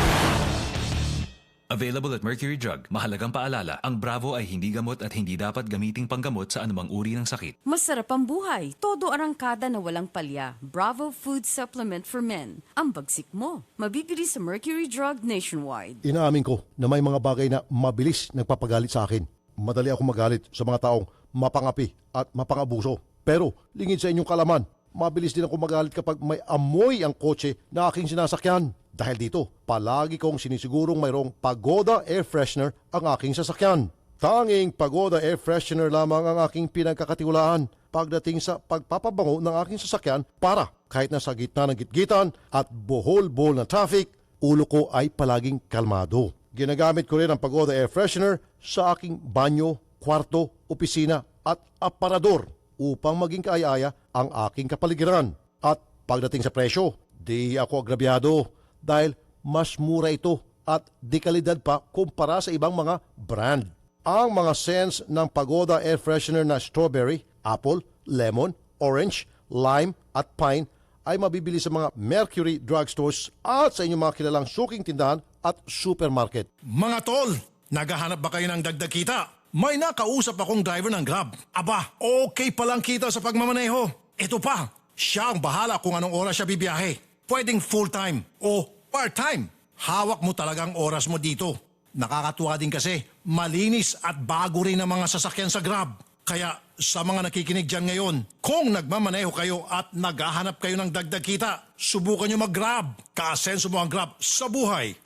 Speaker 15: Available at Mercury Drug. Mahalagang paalala, ang Bravo ay hindi gamot at hindi dapat gamiting panggamot sa anumang uri ng sakit.
Speaker 10: Masarap ang buhay. Todo arangkada na walang palya. Bravo Food Supplement for Men, ang bagsik mo. Mabibili sa Mercury Drug nationwide.
Speaker 12: Inaamin ko na may mga bagay na mabilis nagpapagalit sa akin. Madali ako magalit sa mga taong mapangapi at mapangabuso. Pero lingid sa inyong kalaman, mabilis din ako magalit kapag may amoy ang kotse na aking sinasakyan. Dahil dito, palagi kong sinisigurong mayroong Pagoda Air Freshener ang aking sasakyan. Tanging Pagoda Air Freshener lamang ang aking pinagkakatiwalaan pagdating sa pagpapabango ng aking sasakyan para kahit nasa gitna ng gitgitan at bohol-bohol na traffic, ulo ko ay palaging kalmado. Ginagamit ko rin ang Pagoda Air Freshener sa aking banyo, kwarto, opisina at aparador upang maging kaaya-aya ang aking kapaligiran. At pagdating sa presyo, di ako agrabyado dahil mas mura ito at di kalidad pa kumpara sa ibang mga brand. Ang mga scents ng Pagoda Air Freshener na strawberry, apple, lemon, orange, lime at pine ay mabibili sa mga Mercury drugstores at sa inyong mga kilalang suking tindahan at supermarket.
Speaker 23: Mga tol, naghahanap ba kayo ng dagdag kita? May nakausap akong driver ng Grab. Aba, okay palang kita sa pagmamaneho. Ito pa, siya ang bahala kung anong oras siya bibiyahe. Pwedeng full-time o part-time. Hawak mo talagang oras mo dito. Nakakatuwa din kasi, malinis at bago rin ang mga sasakyan sa Grab. Kaya sa mga nakikinig dyan ngayon, kung nagmamaneho kayo at naghahanap kayo ng dagdag kita, subukan nyo mag-Grab. Kaasenso mo ang Grab sa buhay.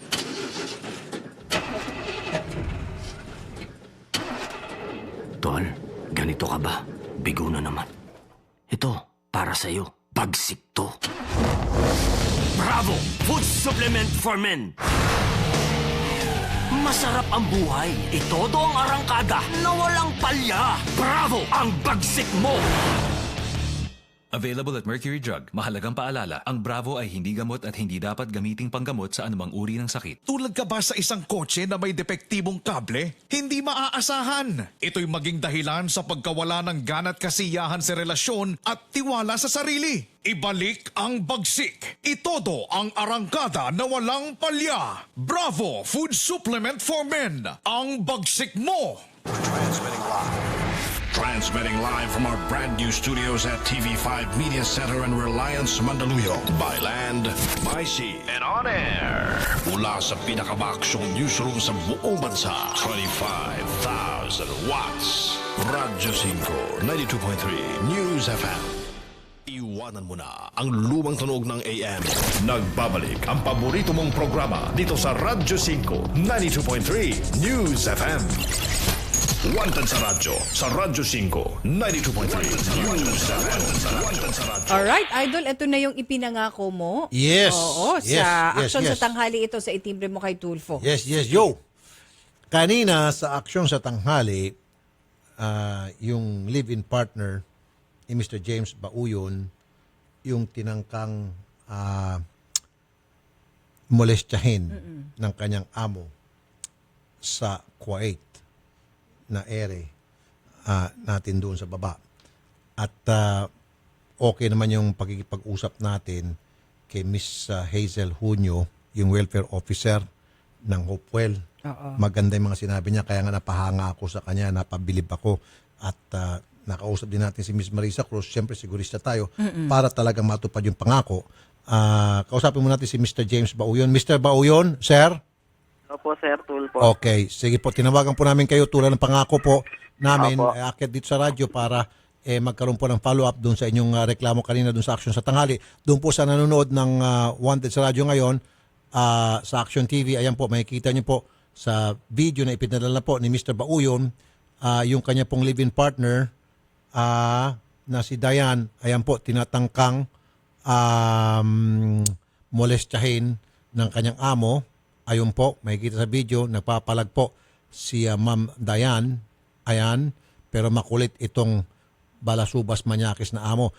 Speaker 14: Tol, ganito ka ba? Bigo na naman. Ito, para sa'yo. Bagsik to. Bravo! Food supplement for men! Masarap ang buhay. Itodo ang arangkada na walang palya. Bravo! Ang bagsik mo!
Speaker 15: Available at Mercury Drug. Mahalagang paalala, ang Bravo ay hindi gamot at hindi dapat gamiting panggamot sa anumang uri ng sakit.
Speaker 8: Tulad ka ba sa isang kotse na may depektibong kable? Hindi maaasahan. Ito'y maging dahilan sa pagkawala ng gana at kasiyahan sa relasyon at tiwala sa sarili. Ibalik ang bagsik. Itodo ang arangkada na walang palya. Bravo Food Supplement for Men. Ang bagsik mo!
Speaker 1: Transmitting live from our brand new studios at TV5 Media Center and Reliance Mandaluyong. By land, by sea, and on air. Mula sa pinakamaksyong newsroom sa buong bansa. 25,000 watts. Radyo 5, 92.3 News FM. Iwanan mo na ang lumang tunog ng AM. Nagbabalik ang paborito mong programa dito sa Radyo 5, 92.3 News FM. Wanted sa radyo, sa Radyo 5, 92.3 News FM. Wanted sa radyo.
Speaker 2: Alright, Idol, ito na yung ipinangako mo.
Speaker 3: Yes.
Speaker 2: Oo,
Speaker 3: Yes,
Speaker 2: sa
Speaker 3: yes,
Speaker 2: aksyon
Speaker 3: yes.
Speaker 2: sa tanghali ito sa itimbre mo kay Tulfo.
Speaker 3: Yes, yo. Kanina sa aksyon sa tanghali, yung live-in partner ni Mr. James Bauyon, yung tinangkang molestyahin ng kanyang amo sa Kuwait na ere natin doon sa baba. At okay naman yung pagkikipag-usap natin kay Miss Hazel Junio, yung welfare officer ng Hopewell. Maganda yung mga sinabi niya, kaya nga napahanga ako sa kanya, napabilib ako. At nakausap din natin si Miss Marisa Cruz, siyempre sigurista tayo, para talagang matupad yung pangako. Kausapin mo natin si Mr. James Bauyon. Mr. Bauyon, sir?
Speaker 13: Opo, Sir Tulfo.
Speaker 3: Okay, sige po, tinawagan po namin kayo tulad ng pangako po namin, akit dito sa radyo para magkaroon po ng follow-up doon sa inyong reklamo kanina doon sa Action sa Tanghali. Doon po sa nanonood ng Wanted sa radyo ngayon, sa Action TV, ayan po, makikita niyo po sa video na ipinadala po ni Mr. Bauyon, yung kanya pong live-in partner na si Diane, ayan po, tinatangkang molestyahin ng kanyang amo. Ayun po, makikita sa video, nagpapalag po si Ma'am Diane, ayan, pero makulit itong balasubas manyakis na amo.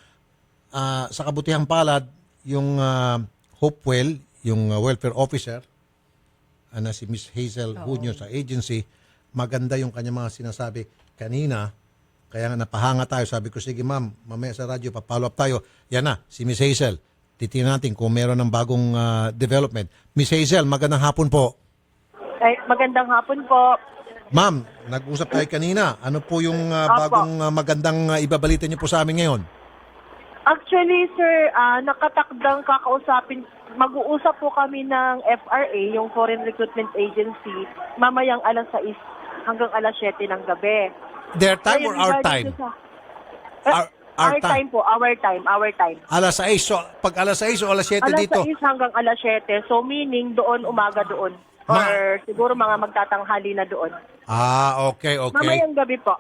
Speaker 3: Sa kabutihang palad, yung Hopewell, yung welfare officer, na si Miss Hazel Junio sa agency, maganda yung kanya mga sinasabi kanina, kaya nga napahanga tayo. Sabi ko, sige ma'am, mamaya sa radyo, pa-follow up tayo. Yan na, si Miss Hazel. Titingnan natin kung meron ng bagong development. Miss Hazel, magandang hapon po.
Speaker 18: Ay, magandang hapon po.
Speaker 3: Ma'am, nag-usap tayo kanina. Ano po yung bagong magandang ibabalita niyo po sa amin ngayon?
Speaker 18: Actually, sir, nakatakdang kakausapin. Mag-uusap po kami ng FRA, yung Foreign Recruitment Agency, mamayang alas 6 hanggang alas 7 ng gabi.
Speaker 3: Their time or our time?
Speaker 18: Our time po, our time.
Speaker 3: Alas 6. So, pag alas 6 o alas 7 dito?
Speaker 18: Alas 6 hanggang alas 7. So, meaning doon, umaga doon. Or siguro mga magtatanghali na doon.
Speaker 3: Okay.
Speaker 18: Mamayang gabi po.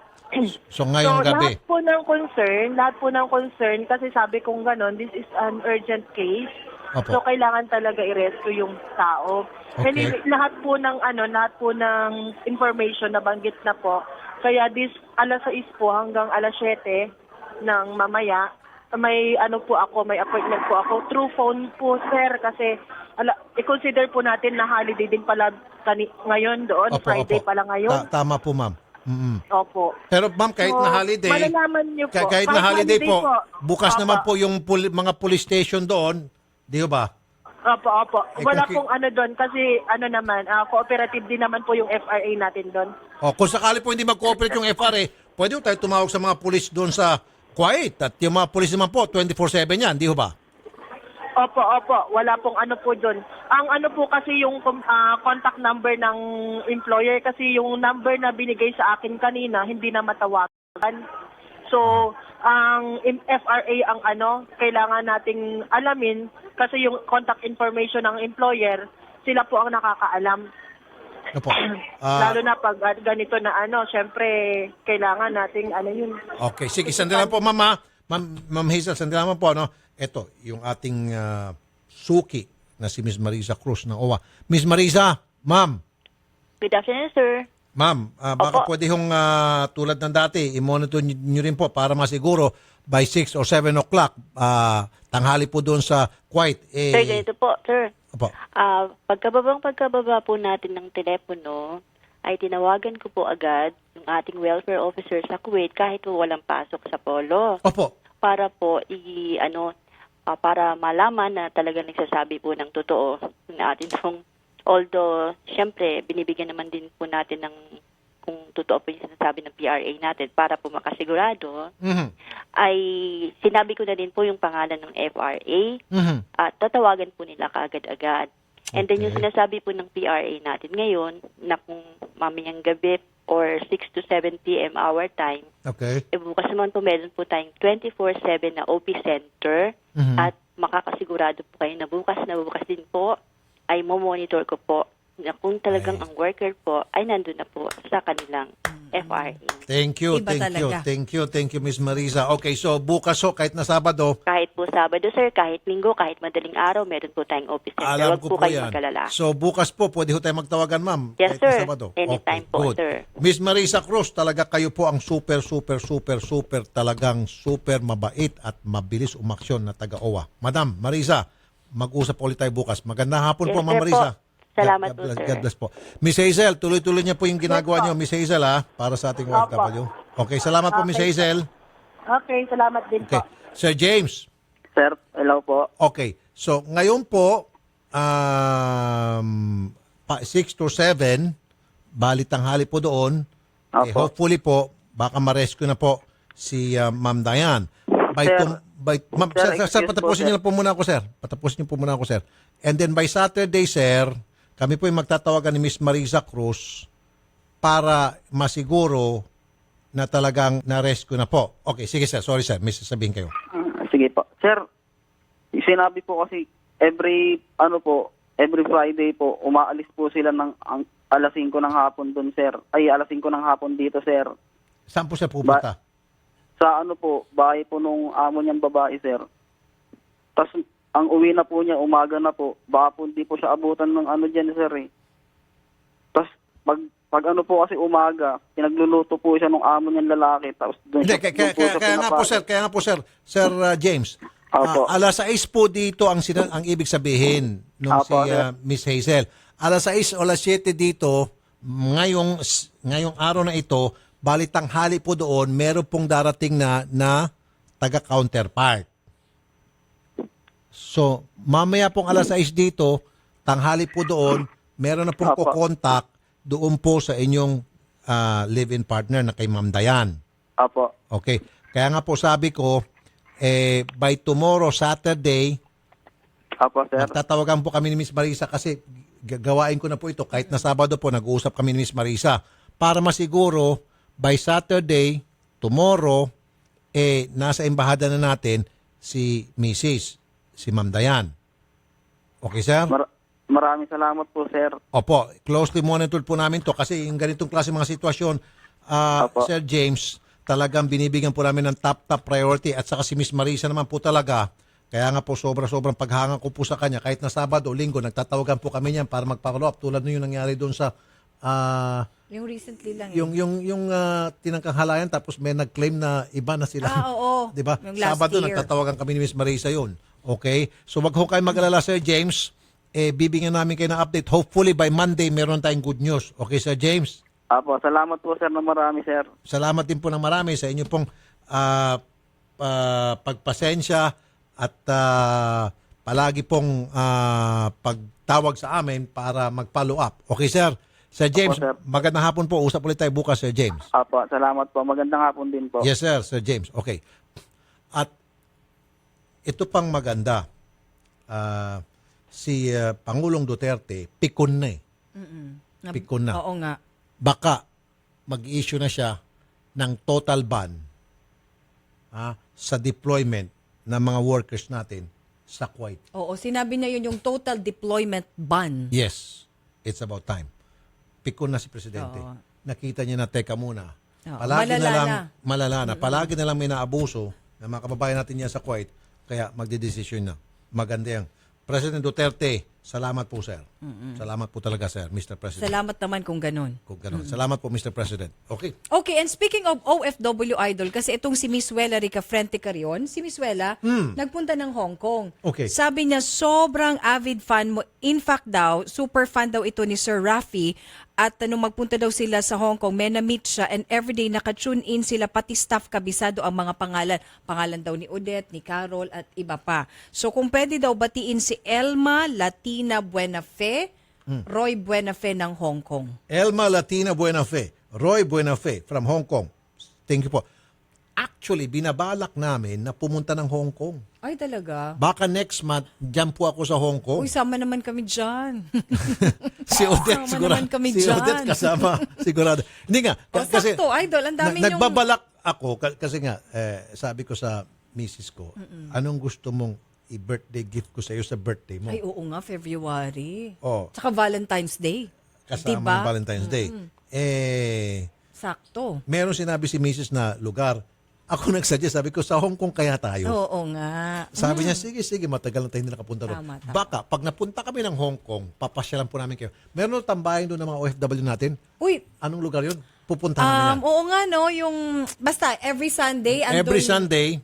Speaker 3: So, ngayong gabi.
Speaker 18: Lahat po ng concern, kasi sabi kong ganon, this is an urgent case.
Speaker 3: Opo.
Speaker 18: So, kailangan talaga i-rescue yung tao.
Speaker 3: Okay.
Speaker 18: Anyway, lahat po ng information na banggit na po. Kaya alas 6 po hanggang alas 7 ng mamaya, may appointment po ako through phone po, sir, kasi i-consider po natin na holiday din pala ngayon doon.
Speaker 3: Opo,
Speaker 18: Friday pala ngayon.
Speaker 3: Tama po, ma'am.
Speaker 18: Opo.
Speaker 3: Pero ma'am, kahit na holiday,
Speaker 18: malalaman niyo po.
Speaker 3: kahit na holiday po, bukas
Speaker 18: Opo.
Speaker 3: naman po yung mga police station doon, di ba?
Speaker 18: Opo. Wala
Speaker 3: kung
Speaker 18: pong ano doon kasi ano naman, cooperative din naman po yung FRA natin doon.
Speaker 3: Kung sakali po hindi mag-cooperate yung FRA, pwede po tayo tumawag sa mga pulis doon sa Kuwait. At yung mga pulis naman po, 24/7 yan, di ho ba?
Speaker 18: Opo. Wala pong ano po doon. Ang ano po kasi yung contact number ng employer kasi yung number na binigay sa akin kanina, hindi na matawagan. So, ang FRA ang kailangan nating alamin kasi yung contact information ng employer, sila po ang nakakaalam.
Speaker 3: Opo.
Speaker 18: Lalo na pag ganito na syempre kailangan nating yun.
Speaker 3: Okay, sige, sandali lang po, Ma'am Hazel, sandali lang po, Ito, yung ating suki na si Miss Marisa Cruz ng OWA. Miss Marisa, ma'am.
Speaker 16: Good afternoon, sir.
Speaker 3: Ma'am, baka pwede hong tulad ng dati, i-monitor nyo rin po para masiguro by 6 or 7 o'clock, tanghali po doon sa Kuwait.
Speaker 16: Sir, ganito po, sir.
Speaker 3: Opo.
Speaker 16: Pagkababa po natin ng telepono, ay tinawagan ko po agad yung ating welfare officer sa Kuwait kahit po walang pasok sa polo.
Speaker 3: Opo.
Speaker 16: Para po para malaman na talaga nagsasabi po ng totoo ng atin pong, although syempre binibigyan naman din po natin ng kung totoo po yung sinasabi ng PRA natin para po makasigurado, ay sinabi ko na din po yung pangalan ng FRA at tatawagan po nila kaagad-agad. And then yung sinasabi po ng PRA natin ngayon na kung mamayang gabi or 6 to 7 p.m. our time, bukas naman po meron po tayong 24/7 na OP center at makakasigurado po kayo na bukas din po ay mo-monitor ko po na kung talagang ang worker po ay nandun na po sa kanilang FRA.
Speaker 3: Thank you,
Speaker 16: Iba talaga.
Speaker 3: thank you, Miss Marisa. Okay, so bukas kahit na Sabado.
Speaker 16: Kahit po Sabado, sir, kahit Linggo, kahit madaling araw, meron po tayong office center.
Speaker 3: Alam
Speaker 16: Huwag
Speaker 3: ko
Speaker 16: po
Speaker 3: po
Speaker 16: kayo
Speaker 3: yan.
Speaker 16: magkalala.
Speaker 3: So bukas po, pwede ho tayo magtawagan, ma'am.
Speaker 16: Yes,
Speaker 3: kahit na
Speaker 16: sir.
Speaker 3: Sabado.
Speaker 16: Anytime po,
Speaker 3: good.
Speaker 16: sir.
Speaker 3: Miss Marisa Cruz, talaga kayo po ang super talagang super mabait at mabilis umaksyon na taga-OWA. Madam Marisa, mag-usap ulit tayo bukas. Magandang hapon
Speaker 16: Yes,
Speaker 3: po, Ma'am
Speaker 16: sir,
Speaker 3: Marisa.
Speaker 16: po. Salamat po,
Speaker 3: God bless,
Speaker 16: sir.
Speaker 3: God bless po. Miss Hazel, tuloy-tuloy niya po yung ginagawa niyo, Miss Hazel, para sa ating
Speaker 18: Opo.
Speaker 3: OFW. Okay, salamat po, Miss
Speaker 18: Okay.
Speaker 3: Hazel.
Speaker 18: Okay, salamat din
Speaker 3: Okay.
Speaker 18: po.
Speaker 3: Sir James.
Speaker 13: Sir, hello po.
Speaker 3: Okay. So, ngayon po, 6 to 7, bali tanghali po doon. Hopefully po, baka ma-rescue na po si Ma'am Diane. Ma'am, sir, patapusin niyo po muna ako, sir. Patapusin niyo po muna ako, sir. And then by Saturday, sir, kami po yung magtatawagan ni Miss Marisa Cruz para masiguro na talagang na-rescue na po. Okay, sige, sir. Sorry, sir. May sasabihin kayo.
Speaker 13: Sige po. Sir, sinabi po kasi every Friday po, umaalis po sila ng alas 5 ng hapon doon, sir. Ay, alas 5 ng hapon dito, sir.
Speaker 3: Saan po siya pupunta?
Speaker 13: Sa bahay po nung amo niyang babae, sir. Tapos, ang uwi na po niya, umaga na po. Baka po hindi po siya abutan ng dyan, sir, eh. Tapos, pag po kasi umaga, pinagluluto po siya ng amo niyang lalaki. Tapos, doon
Speaker 3: kaya nga po, sir. Sir James, alas 6 po dito ang ibig sabihin nung Miss Hazel. Alas 6 o alas 7 dito, ngayong araw na ito, bali tanghali po doon, meron pong darating na taga-counterpart. So, mamaya pong alas 6 dito, tanghali po doon, meron na pong kukontak doon po sa inyong live-in partner na kay Ma'am Diane.
Speaker 13: Apo.
Speaker 3: Okay. Kaya nga po sabi ko, by tomorrow, Saturday, tatawagan po kami ni Miss Marisa kasi gagawain ko na po ito. Kahit na Sabado po, nag-uusap kami ni Miss Marisa para masiguro, by Saturday, tomorrow, nasa embahada na natin si Mrs., si Ma'am Diane. Okay, sir?
Speaker 13: Maraming salamat po, sir.
Speaker 3: Opo, closely monitored po namin to kasi yung ganitong klase mga sitwasyon, Sir James, talagang binibigyan po namin ng top priority at saka si Miss Marisa naman po talaga. Kaya nga po sobrang paghanga ko po sa kanya. Kahit na Sabado o Linggo, nagtatawagan po kami niyan para mag-follow up tulad nung yung nangyari doon sa
Speaker 2: yung recently lang.
Speaker 3: Yung tinangkang halayan tapos may nag-claim na iba na sila.
Speaker 2: Oo.
Speaker 3: 'Di ba?
Speaker 2: Yung last
Speaker 3: Sabado
Speaker 2: year.
Speaker 3: nagtatawagan kami ni Miss Marisa yun. Okay? So wag ho kayo mag-alala, Sir James. Bibigyan namin kayo ng update. Hopefully by Monday meron tayong good news. Okay, Sir James?
Speaker 13: Apo, salamat po, sir, na marami, sir.
Speaker 3: Salamat din po ng marami sa inyo pong pagpasensya at palagi pong pagtawag sa amin para mag-follow up. Okay, sir? Sir James,
Speaker 13: sir.
Speaker 3: magandang hapon po. Usap ulit tayo bukas, Sir James.
Speaker 13: Apo, salamat po. Magandang hapon din po.
Speaker 3: Yes, sir. Sir James. Okay. At ito pang maganda. Si Pangulong Duterte, pikon na eh. Pikon na.
Speaker 2: Oo nga.
Speaker 3: Baka mag-issue na siya ng total ban sa deployment ng mga workers natin sa Kuwait.
Speaker 2: Oo, sinabi niya yun yung total deployment ban.
Speaker 3: Yes, it's about time. Pikon na si Presidente.
Speaker 2: Oo.
Speaker 3: Nakita niya na, teka muna.
Speaker 2: Oo,
Speaker 3: Palagi
Speaker 2: malala
Speaker 3: na lang,
Speaker 2: na.
Speaker 3: malala na. Palagi na lang may naabuso ng mga kababayan natin yan sa Kuwait. Kaya magdedesisyon na. Maganda yan. President Duterte, salamat po, sir. Salamat po talaga, sir, Mr. President.
Speaker 2: Salamat naman kung ganun.
Speaker 3: Kung ganun. Salamat po, Mr. President. Okay.
Speaker 2: Okay, and speaking of OFW idol, kasi itong si Miss Wela Rica Frente Carion, si Miss Wela, nagpunta ng Hong Kong.
Speaker 3: Okay.
Speaker 2: Sabi niya, sobrang avid fan mo. In fact daw, super fan daw ito ni Sir Rafi. At nung magpunta daw sila sa Hong Kong, may na-meet siya and everyday naka-tune in sila, pati staff kabisado ang mga pangalan. Pangalan daw ni Odette, ni Carol at iba pa. So kung pwede daw batiin si Elma Latina Buenafe, Roy Buenafe ng Hong Kong.
Speaker 3: Elma Latina Buenafe, Roy Buenafe from Hong Kong. Thank you po. Actually, binabalak namin na pumunta ng Hong Kong.
Speaker 2: Ay talaga?
Speaker 3: Baka next month, dyan po ako sa Hong Kong.
Speaker 2: Uy, sama naman kami dyan.
Speaker 3: Si Odette,
Speaker 2: Sama
Speaker 3: sigurado.
Speaker 2: naman kami
Speaker 3: Si
Speaker 2: dyan.
Speaker 3: Odette kasama, sigurado. Hindi nga. Kasi,
Speaker 2: sakto, idol. Ang dami
Speaker 3: nagbabalak ako, kasi nga, sabi ko sa misis ko, anong gusto mong i-birthday gift ko sa iyo sa birthday mo?
Speaker 2: Ay, oo nga, February.
Speaker 3: Oh.
Speaker 2: Tsaka Valentine's Day.
Speaker 3: Kasama
Speaker 2: Diba?
Speaker 3: ng Valentine's Day.
Speaker 2: Sakto.
Speaker 3: Meron sinabi si misis na lugar. Ako nagsuggest, sabi ko, sa Hong Kong kaya tayo.
Speaker 2: Oo nga.
Speaker 3: Sabi niya, sige, matagal na tayo hindi nakapunta doon.
Speaker 2: Tama.
Speaker 3: Baka, pag napunta kami ng Hong Kong, papasyalan po namin kayo. Meron tambahin doon ng mga OFW natin.
Speaker 2: Uy.
Speaker 3: Anong lugar yun? Pupuntahan namin yan.
Speaker 2: Oo nga, no? Yung, basta, every Sunday, andun.
Speaker 3: Every Sunday,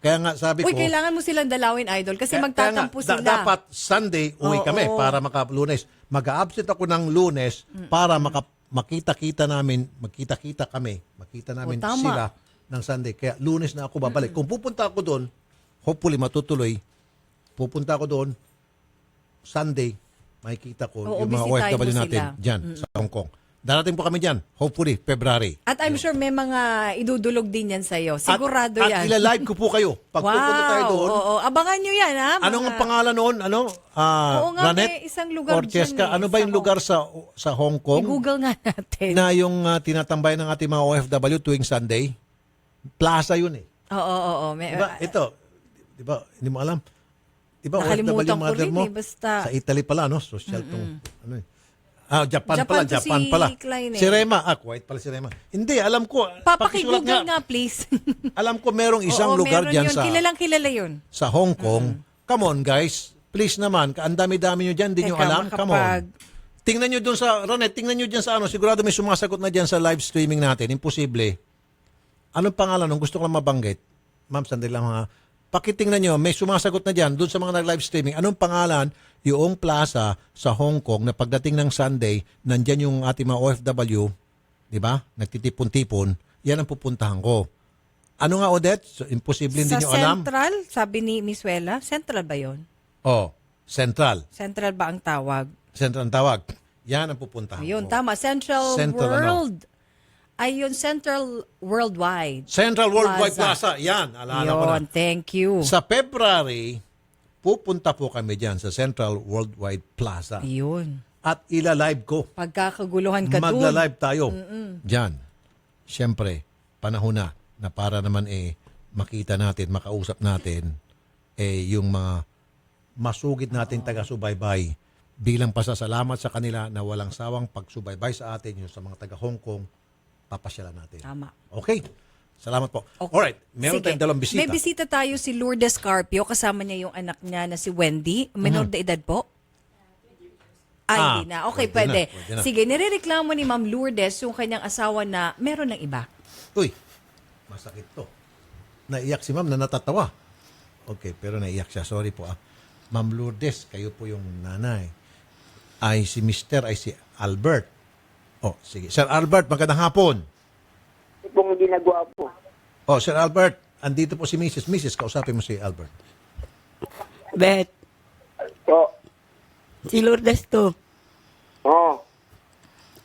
Speaker 3: kaya nga sabi ko,
Speaker 2: Kailangan mo silang dalawin, idol, kasi magtatampo sila.
Speaker 3: Dapat Sunday, uwi kami para maka-Lunes. Mag-a-absent ako ng Lunes para makita-kita namin, makita namin
Speaker 2: tama.
Speaker 3: sila ng Sunday. Kaya Lunes na ako babalik. Kung pupunta ako doon, hopefully matutuloy, pupunta ako doon, Sunday, makikita ko yung mga
Speaker 2: bisitahin
Speaker 3: OFW
Speaker 2: mo
Speaker 3: natin
Speaker 2: sila.
Speaker 3: dyan sa Hong Kong. Darating po kami dyan, hopefully, February.
Speaker 2: At I'm sure may mga idudulog din yan sa'yo. Sigurado yan.
Speaker 3: At ila-live ko po kayo. Pag pupunta tayo doon,
Speaker 2: Oo. Abangan nyo yan, ha?
Speaker 3: anong ang pangalan noon?
Speaker 2: Oo nga,
Speaker 3: Ranet?
Speaker 2: may isang lugar
Speaker 3: Orcheska.
Speaker 2: dyan eh,
Speaker 3: Ano ba yung lugar sa Hong Kong?
Speaker 2: I-google nga natin.
Speaker 3: Na yung tinatambay ng ating mga OFW tuwing Sunday? Plaza yun eh.
Speaker 2: Oo.
Speaker 3: Diba? Ito, diba, hindi mo alam. Diba,
Speaker 2: Nakalimutan
Speaker 3: OFW
Speaker 2: ko
Speaker 3: mother
Speaker 2: rin
Speaker 3: mo?
Speaker 2: eh, basta.
Speaker 3: Sa Italy pala, no? Social tong, ano eh. Japan
Speaker 2: Japan to
Speaker 3: pala.
Speaker 2: si Klein eh.
Speaker 3: Si Rema. Kuwait pala si Rema. Hindi, alam ko.
Speaker 2: Papaki-google
Speaker 3: pakisulat
Speaker 2: nga, please.
Speaker 3: Alam ko merong isang lugar
Speaker 2: meron
Speaker 3: dyan
Speaker 2: yun.
Speaker 3: sa
Speaker 2: Kilalang-kilala yun.
Speaker 3: sa Hong Kong. Come on, guys. Please naman. Ang dami-dami nyo dyan. Hindi nyo
Speaker 2: Teka,
Speaker 3: alam. Come on. Tingnan nyo dun sa, Ronet, tingnan nyo dyan sa ano. Sigurado may sumasagot na dyan sa live streaming natin. Imposible. Anong pangalan nung gusto ko lang mabanggit? Ma'am, sandali lang ha. Pakitingnan nyo, may sumasagot na dyan doon sa mga nag-live streaming. Anong pangalan yung plaza sa Hong Kong na pagdating ng Sunday, nandyan yung ating mga OFW, di ba? Nagtitipon-tipon. Yan ang pupuntahan ko. Ano nga, Odette? So, imposible hindi nyo alam?
Speaker 2: Sa Central, sabi ni Miss Wela, Central ba yun?
Speaker 3: Central.
Speaker 2: Central ba ang tawag?
Speaker 3: Central ang tawag. Yan ang pupuntahan
Speaker 2: Yun,
Speaker 3: ko.
Speaker 2: tama. Central
Speaker 3: Ano?
Speaker 2: World. Ay, yun, Central Worldwide.
Speaker 3: Central Worldwide Plaza. Yan, alala ko na.
Speaker 2: Yun, thank you.
Speaker 3: Sa February, pupunta po kami dyan sa Central Worldwide Plaza.
Speaker 2: Yun.
Speaker 3: At ila-live ko.
Speaker 2: Pagkakaguluhan ka doon.
Speaker 3: Magla-live tayo. Diyan. Siyempre, panahon na para naman makita natin, makausap natin yung mga masugid nating taga-subaybay bilang pasasalamat sa kanila na walang sawang pagsubaybay sa atin, yung sa mga taga-Hong Kong, papasyalan natin.
Speaker 2: Tama.
Speaker 3: Okay. Salamat po.
Speaker 2: Okay.
Speaker 3: Alright. Meron
Speaker 2: Sige.
Speaker 3: tayong dalawang bisita.
Speaker 2: May bisita tayo si Lourdes Carpio. Kasama niya yung anak niya na si Wendy. Menor de edad po? Ay, hindi na. Okay, pwede.
Speaker 3: Pwede na.
Speaker 2: Sige, nirereklamo ni Ma'am Lourdes yung kanyang asawa na meron ng iba.
Speaker 3: Uy, masakit to. Naiyak si ma'am na natatawa. Okay, pero naiyak siya. Sorry po. Ma'am Lourdes, kayo po yung nanay. Ay si Mr. ay si Albert. Sige. Sir Albert, magandang hapon.
Speaker 17: Pong ginagawa po.
Speaker 3: Sir Albert, andito po si Mrs. Kausapin mo si Albert.
Speaker 17: Bet, Po.
Speaker 21: Si Lourdes to.
Speaker 17: Oo.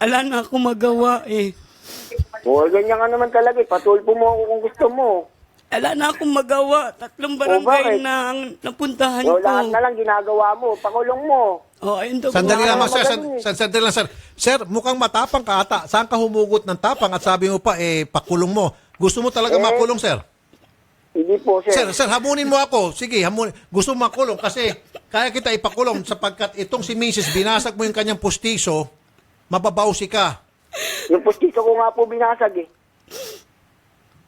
Speaker 21: Ala na ako magawa eh.
Speaker 17: Ganyan ka naman talaga. Patulpo mo ako kung gusto mo.
Speaker 21: Ala na akong magawa. 3 barangay
Speaker 17: bakit?
Speaker 21: na ang napuntahan ko.
Speaker 17: Lahat na lang ginagawa mo. Pakulong mo.
Speaker 21: Ayun daw.
Speaker 3: Sandali lamang, sir.
Speaker 17: magaling
Speaker 3: Sandali lang, sir. Sir, mukhang matapang ka ata. Saan ka humugot ng tapang at sabi mo pa, pakulong mo. Gusto mo talaga makulong, sir?
Speaker 17: Hindi po, sir.
Speaker 3: Sir, hamunin mo ako. Sige, hamunin. Gusto mo makulong kasi kaya kita ipakulong sapagkat itong si Mrs. binasag mo yung kanyang pustiso, mababawsi ka.
Speaker 17: Yung pustiso ko nga po binasag eh.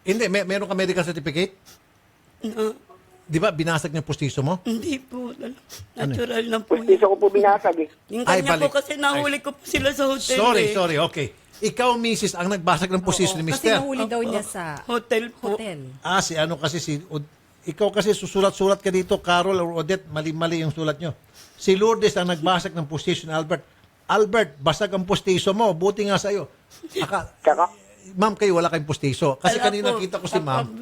Speaker 3: Hindi, meron ka medical certificate? Di ba, binasag niya yung pustiso mo?
Speaker 21: Hindi po. Natural lang po.
Speaker 17: Pustiso ko po binasag eh.
Speaker 21: Yung
Speaker 3: Ay,
Speaker 21: kanya po
Speaker 3: balik.
Speaker 21: kasi nahuli ko po sila sa hotel.
Speaker 3: Sorry, okay. Ikaw, Mrs., ang nagbasag ng pustiso ni
Speaker 2: Kasi
Speaker 3: Mr.
Speaker 2: nahuli daw niya sa
Speaker 21: hotel po.
Speaker 3: Ikaw kasi susulat-sulat ka dito, Carol or Odette, mali-mali yung sulat nyo. Si Lourdes ang nagbasag ng pustiso ni Albert. Albert, basag ang pustiso mo. Buti nga sa'yo. Ma'am, kayo wala kayong pustiso. Kasi kanina nakita ko si ma'am.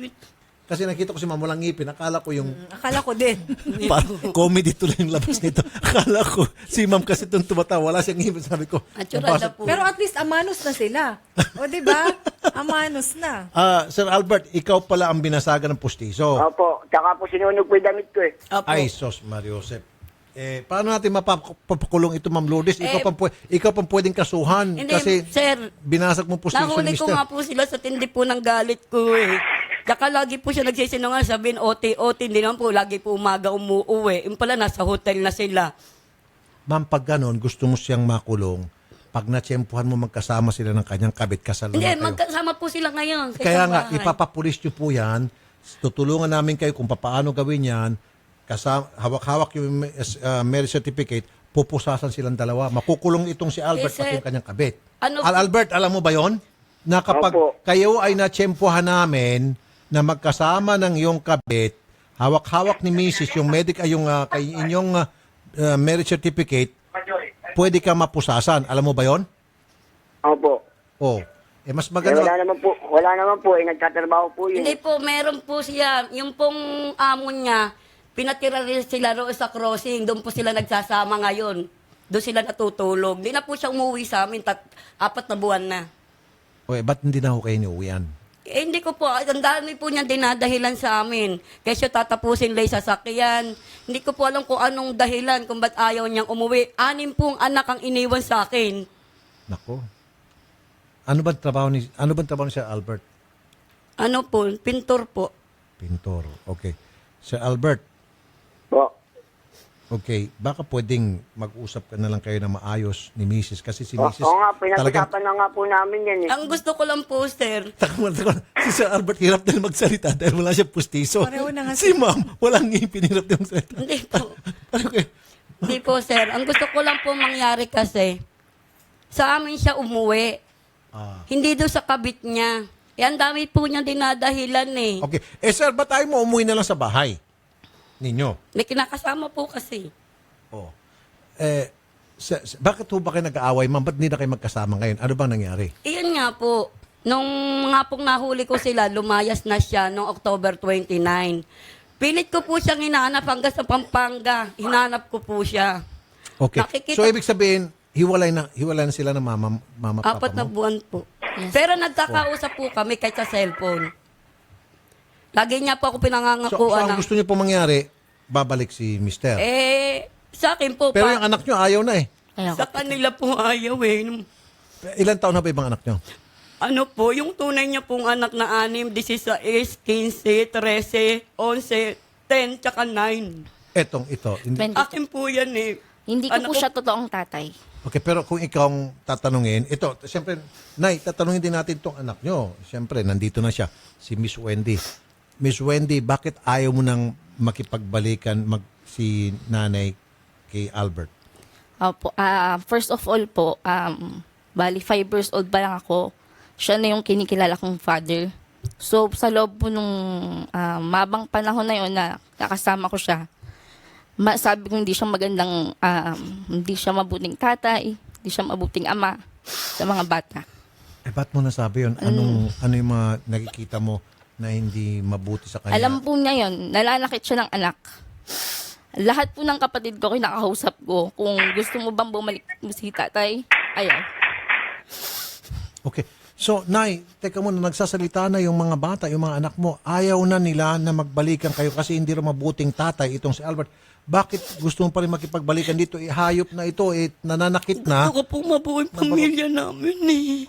Speaker 3: Kasi nakita ko si ma'am walang ngipin. Akala ko yung...
Speaker 2: Akala ko din.
Speaker 3: Comedy tuloy yung labas nito. Akala ko si ma'am kasi itong tumatawa. Wala siyang ngipin. Sabi ko...
Speaker 2: Pero at least amanos na sila. O di ba? Amanos na.
Speaker 3: Sir Albert, ikaw pala ang binasagan ng pustiso.
Speaker 17: Opo. Tsaka po sinunog po yung damit ko eh.
Speaker 3: Ay, sos, Mariosep. Paano natin mapapakulong ito, Ma'am Lourdes? Ikaw pang pwedeng kasuhan
Speaker 21: Hindi,
Speaker 3: kasi
Speaker 21: sir,
Speaker 3: binasag mo pustiso ni
Speaker 21: nahuli ko
Speaker 3: Mr.
Speaker 21: nga po sila sa tindi po ng galit ko eh. Tsaka lagi po siya nagsisinungal, sabihin, OT, hindi naman po, lagi po umaga umuuwi. Yung pala, nasa hotel na sila.
Speaker 3: Ma'am, pag ganon, gusto mo siyang makulong, pag natsyempuhan mo magkasama sila ng kanyang kabit, kasal na
Speaker 21: Hindi,
Speaker 3: kayo.
Speaker 21: magkasama po sila ngayon.
Speaker 3: Kaya nga, ipapapulis nyo po yan, tutulungan namin kayo kung paano gawin yan, hawak-hawak yung marriage certificate, pupusasan silang dalawa. Makukulong itong si Albert pati yung kanyang kabit. Albert, alam mo ba yon? Na kapag kayo ay natsyempuhan namin na magkasama ng iyong kabit, hawak-hawak ni Mrs. yung inyong marriage certificate, pwede ka mapusasan. Alam mo ba yon?
Speaker 17: Opo.
Speaker 3: Mas maganda.
Speaker 17: Wala naman po. Nagtatrabaho po yun.
Speaker 21: Hindi po, meron po siya. Yung pong amo niya, pinatira rin sila roon sa crossing. Doon po sila nagsasama ngayon. Doon sila natutulog. Hindi na po siya umuwi sa amin. 4 na buwan na.
Speaker 3: Ba't hindi na ako kayo niuwian?
Speaker 21: Hindi ko po. Ang dami po niya dinadahilan sa amin. Kasi tatapusin lang sa sasakyan. Hindi ko po alam kung anong dahilan kung ba't ayaw niyang umuwi. 6 pong anak ang iniwan sa akin.
Speaker 3: Nako. Ano bang trabaho ni Sir Albert?
Speaker 21: Ano po? Pintor po.
Speaker 3: Pintor. Okay. Sir Albert. Okay, baka pwedeng mag-usap ka na lang kayo na maayos ni Mrs. Kasi si Mrs.
Speaker 17: Oo nga, pinag-usapan na nga po namin yan eh.
Speaker 21: Ang gusto ko lang po, sir.
Speaker 3: Si Sir Albert hirap din magsalita dahil wala siya pustiso. Si Ma'am, walang ngipin, hirap din magsalita.
Speaker 21: Hindi po. Hindi po, sir. Ang gusto ko lang po mangyari kasi, sa amin siya umuwi. Hindi doon sa kabit niya. Ang dami po niya dinadahilan eh.
Speaker 3: Okay. Sir, ba't tayo mo umuwi na lang sa bahay ninyo?
Speaker 21: May kinakasama po kasi.
Speaker 3: Bakit ho ba kayo nag-aaway, ma'am? Ba't hindi na kayo magkasama ngayon? Ano bang nangyari?
Speaker 21: Iyan nga po. Nung nga pong nahuli ko sila, lumayas na siya noong October 29. Pilit ko po siyang hinahanap hanggang sa Pampanga. Hinanap ko po siya.
Speaker 3: Okay. So, ibig sabihin, hiwalay na sila ng mama papa
Speaker 21: 4 na
Speaker 3: mo?
Speaker 21: buwan po. Pero nagkakausap po kami kahit sa cellphone. Lagi niya po ako
Speaker 3: So,
Speaker 21: pinangangakuan.
Speaker 3: ang gusto niyo po mangyari, babalik si Mister.
Speaker 21: Sa akin po.
Speaker 3: Pero yung anak niyo ayaw na eh.
Speaker 21: Sa kanila po ayaw eh.
Speaker 3: Ilan taon na ba ibang anak niyo?
Speaker 21: Ano po, yung tunay niya pong anak na 6, 16, 15, 13, 11, 10, tsaka 9.
Speaker 3: Ito.
Speaker 21: Akin po yan eh.
Speaker 6: Hindi ko po siya totoong tatay.
Speaker 3: Okay, pero kung ikaw ang tatanungin, ito, siyempre, Nay, tatanungin din natin itong anak nyo. Siyempre, nandito na siya, si Miss Wendy. Miss Wendy, bakit ayaw mo nang makipagbalikan si nanay kay Albert?
Speaker 6: Opo, first of all po, bali 5 years old pa lang ako. Siya na yung kinikilala kong father. So, sa loob po nung mabang panahon na yun na nakasama ko siya, sabi ko hindi siya magandang, hindi siya mabuting tatay, hindi siya mabuting ama sa mga bata.
Speaker 3: Ba't mo nasabi yun? Ano yung mga nakikita mo na hindi mabuti sa kanya?
Speaker 6: Alam po niya yun, nalalakit siya ng anak. Lahat po ng kapatid ko, kinakausap ko, kung gusto mo bang bumalik si tatay, ayaw.
Speaker 3: Okay. So, Nay, teka muna, nagsasalita na yung mga bata, yung mga anak mo. Ayaw na nila na magbalikan kayo kasi hindi rin mabuting tatay itong si Albert. Bakit gusto mo pa rin makipagbalikan dito? Hayop na ito, nananakit na.
Speaker 21: Gusto ko po mabuhay pamilya namin eh.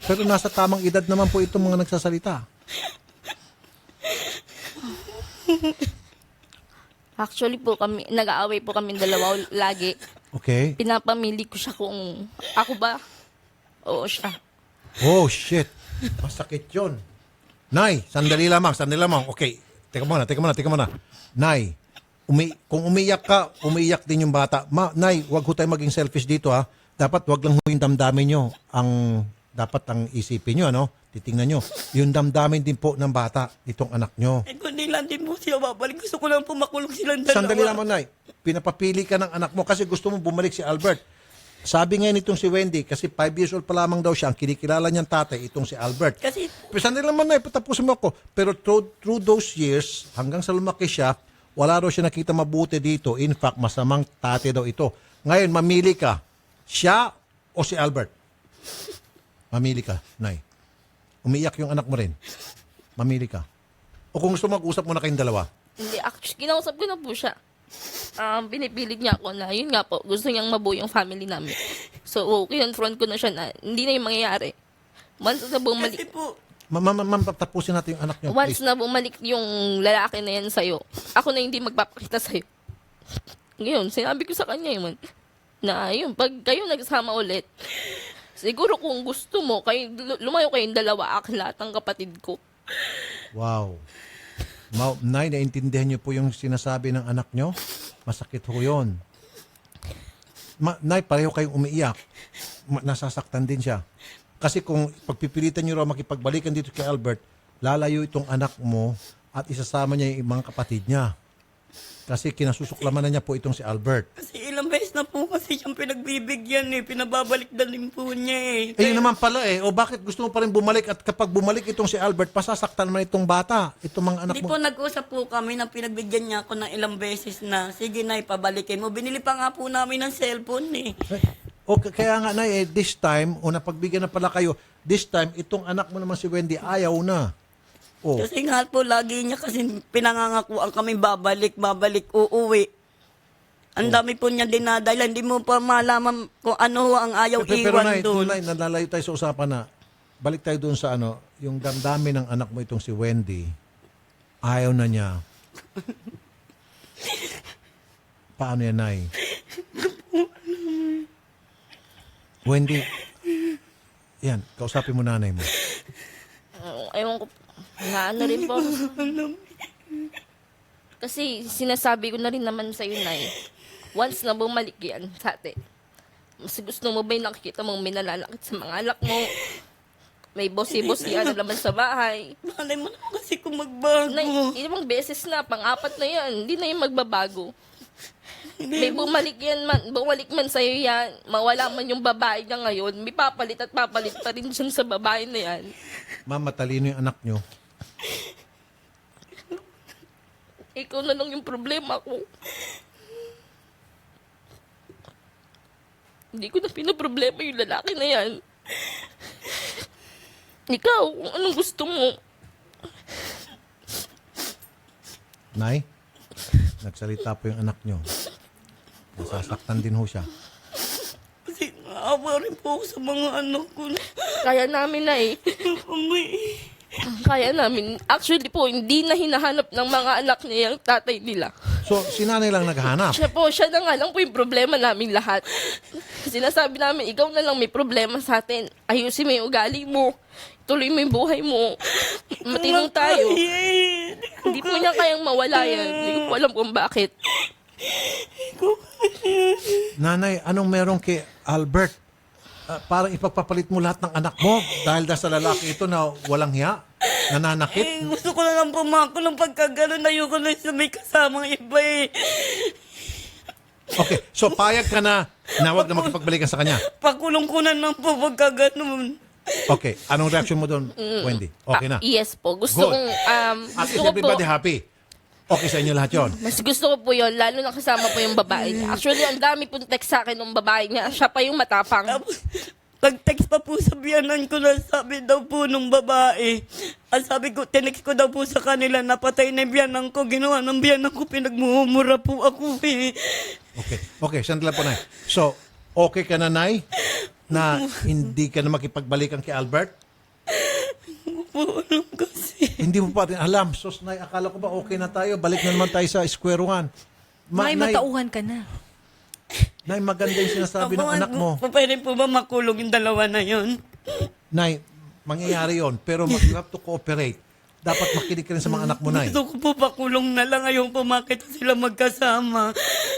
Speaker 3: Pero nasa tamang edad naman po itong mga nagsasalita.
Speaker 6: Actually po kami, nag-aaway po kami dalawa lagi.
Speaker 3: Okay.
Speaker 6: Pinapamili ko siya kung ako ba o siya.
Speaker 3: Oh, shit. Masakit yun. Nay, sandali lamang. Okay, teka muna. Nay, kung umiyak ka, umiyak din yung bata. Nay, wag ho tayo maging selfish dito ha. Dapat wag lang ho yung damdamin nyo. Dapat ang isipin nyo, ano? Titingnan nyo. Yung damdamin din po ng bata, itong anak nyo.
Speaker 21: Kundi lang din po siya babalik. Gusto ko lang po makulong silang dalawa.
Speaker 3: Sandali lamang, Nay. Pinapapili ka ng anak mo kasi gusto mo bumalik si Albert. Sabi ngayon itong si Wendy, kasi 5 years old pa lamang daw siya, ang kinikilala niyang tatay, itong si Albert.
Speaker 21: Kasi,
Speaker 3: sandali lamang, Nay, patapusin mo ako. Pero through those years, hanggang sa lumaki siya, wala raw siya nakita mabuti dito. In fact, masamang tatay daw ito. Ngayon, mamili ka. Siya o si Albert? Mamili ka, Nay. Umiyak yung anak mo rin. Mamili ka. O kung gusto mag-usap mo na kayong dalawa.
Speaker 6: Hindi, actually, kinausap ko na po siya. Pinipilit niya ako na, yun nga po, gusto niyang mabuo yung family namin. So, kinonfront ko na siya na hindi na yung mangyayari. Once na bumalik,
Speaker 3: Ma'am, tapusin natin yung anak niyo,
Speaker 6: once
Speaker 3: please.
Speaker 6: na bumalik yung lalaki na yan sa'yo, ako na hindi magpapakita sa'yo. Ngayon, sinabi ko sa kanya yun, na yun, pag kayo nagsama ulit, siguro kung gusto mo, lumayo kayong dalawa, lahat ng kapatid ko.
Speaker 3: Wow. Nay, naintindihan niyo po yung sinasabi ng anak niyo? Masakit ho yun. Nay, pareho kayong umiiyak. Nasasaktan din siya. Kasi kung pagpipilitan niyo raw makipagbalikan dito kay Albert, lalayo itong anak mo at isasama niya yung mga kapatid niya. Kasi kinasusuklaman na niya po itong si Albert.
Speaker 21: kasi ilang beses na po kasi siyang pinagbibigyan eh. Pinababalik na rin po niya eh.
Speaker 3: Yun naman pala O bakit gusto mo pa rin bumalik? At kapag bumalik itong si Albert, pasasaktan naman itong bata. Itong mga anak
Speaker 21: Hindi
Speaker 3: mo.
Speaker 21: po nag-usap po kami na pinagbigyan niya ako ng ilang beses na sige na ipabalikin mo. Binili pa nga po namin ng cellphone eh.
Speaker 3: Okay, kaya nga na this time, o napagbigyan na pala kayo, this time, itong anak mo naman si Wendy, ayaw na. Oh.
Speaker 21: Kasi nga po lagi niya kasi pinangangakuan kami babalik, uuwi. Ang dami po niya dinadahilan. Hindi mo pa malaman kung ano ang ayaw iwan doon.
Speaker 3: Pero nalalayo tayo sa usapan na, balik tayo doon sa yung damdamin ng anak mo itong si Wendy, ayaw na niya. Paano yan, Nay? Wendy, yan, kausapin mo nanay mo.
Speaker 6: Ewan ko, ano rin po. Kasi sinasabi ko na rin naman sa'yo na once na bumalik yan sa atin, mas gusto mo ba yung nakikita mong minalalakit sa mga anak mo? May bossy-bossy ano naman sa bahay.
Speaker 21: Malay mo naman kasi kung magbago.
Speaker 6: Ilang beses na, pang-apat na yan, hindi na yung magbabago. May bumalik man sa'yo yan, mawala man yung babae niya ngayon, may papalit pa rin dyan sa babae na yan.
Speaker 3: Ma'am, matalino yung anak nyo.
Speaker 6: Ikaw na lang yung problema ko. Hindi ko na pinaproblema yung lalaki na yan. Ikaw, kung anong gusto mo.
Speaker 3: Nay, nagsalita po yung anak nyo. Nasasaktan din ho siya.
Speaker 21: Kasi naawa rin po ako sa mga anak ko.
Speaker 6: Kaya namin na Kaya namin. Actually po, hindi na hinahanap ng mga anak niya yung tatay nila.
Speaker 3: So, si nanay lang naghahanap?
Speaker 6: Siya na nga lang po yung problema namin lahat. Sinasabi namin, ikaw na lang may problema sa atin. Ayusin mo yung ugali mo. Tuloy mo yung buhay mo. Matinong tayo. Hindi po niya kayang mawala yan. Hindi ko po alam kung bakit.
Speaker 3: Nanay, anong meron kay Albert? Parang ipagpapalit mo lahat ng anak mo dahil sa lalaki ito na walang hiya, nananakit.
Speaker 21: Gusto ko na lang pumako ng pagkagano'n. Ayoko na sa may kasamang iba eh.
Speaker 3: Okay, so payag ka na huwag na makipagbalikan sa kanya.
Speaker 21: Pakulong ko na lang po pagkagano'n.
Speaker 3: Okay, anong reaction mo doon, Wendy? Okay na?
Speaker 6: Yes po.
Speaker 3: Good.
Speaker 6: Gusto kong...
Speaker 3: At is everybody happy? Okay sa inyo lahat yon.
Speaker 6: Mas gusto ko po yun, lalo na kasama po yung babae niya. Actually, ang dami pong text sa akin ng babae niya. Siya pa yung matapang.
Speaker 21: Pag-text pa po sa biyanan ko na sabi daw po nung babae. Ang sabi ko, tinext ko daw po sa kanila, napatay na yung biyanan ko. Ginawa ng biyanan ko, pinagmumura po ako eh.
Speaker 3: Okay, sandali po, Nay. So, okay ka na, Nay, na hindi ka na makipagbalikan kay Albert? Hindi mo pa rin alam. Sos, Nay, akala ko ba okay na tayo? Balik na naman tayo sa square one.
Speaker 2: May matauhan ka na.
Speaker 3: Nay, maganda yung sinasabi ng anak mo.
Speaker 21: Pwede po ba makulong yung dalawa na yun?
Speaker 3: Nay, mangyayari yon, pero you have to cooperate. Dapat makinig ka rin sa mga anak mo, Nay.
Speaker 21: Gusto ko po pakulong na lang. Ayaw po makita sila magkasama.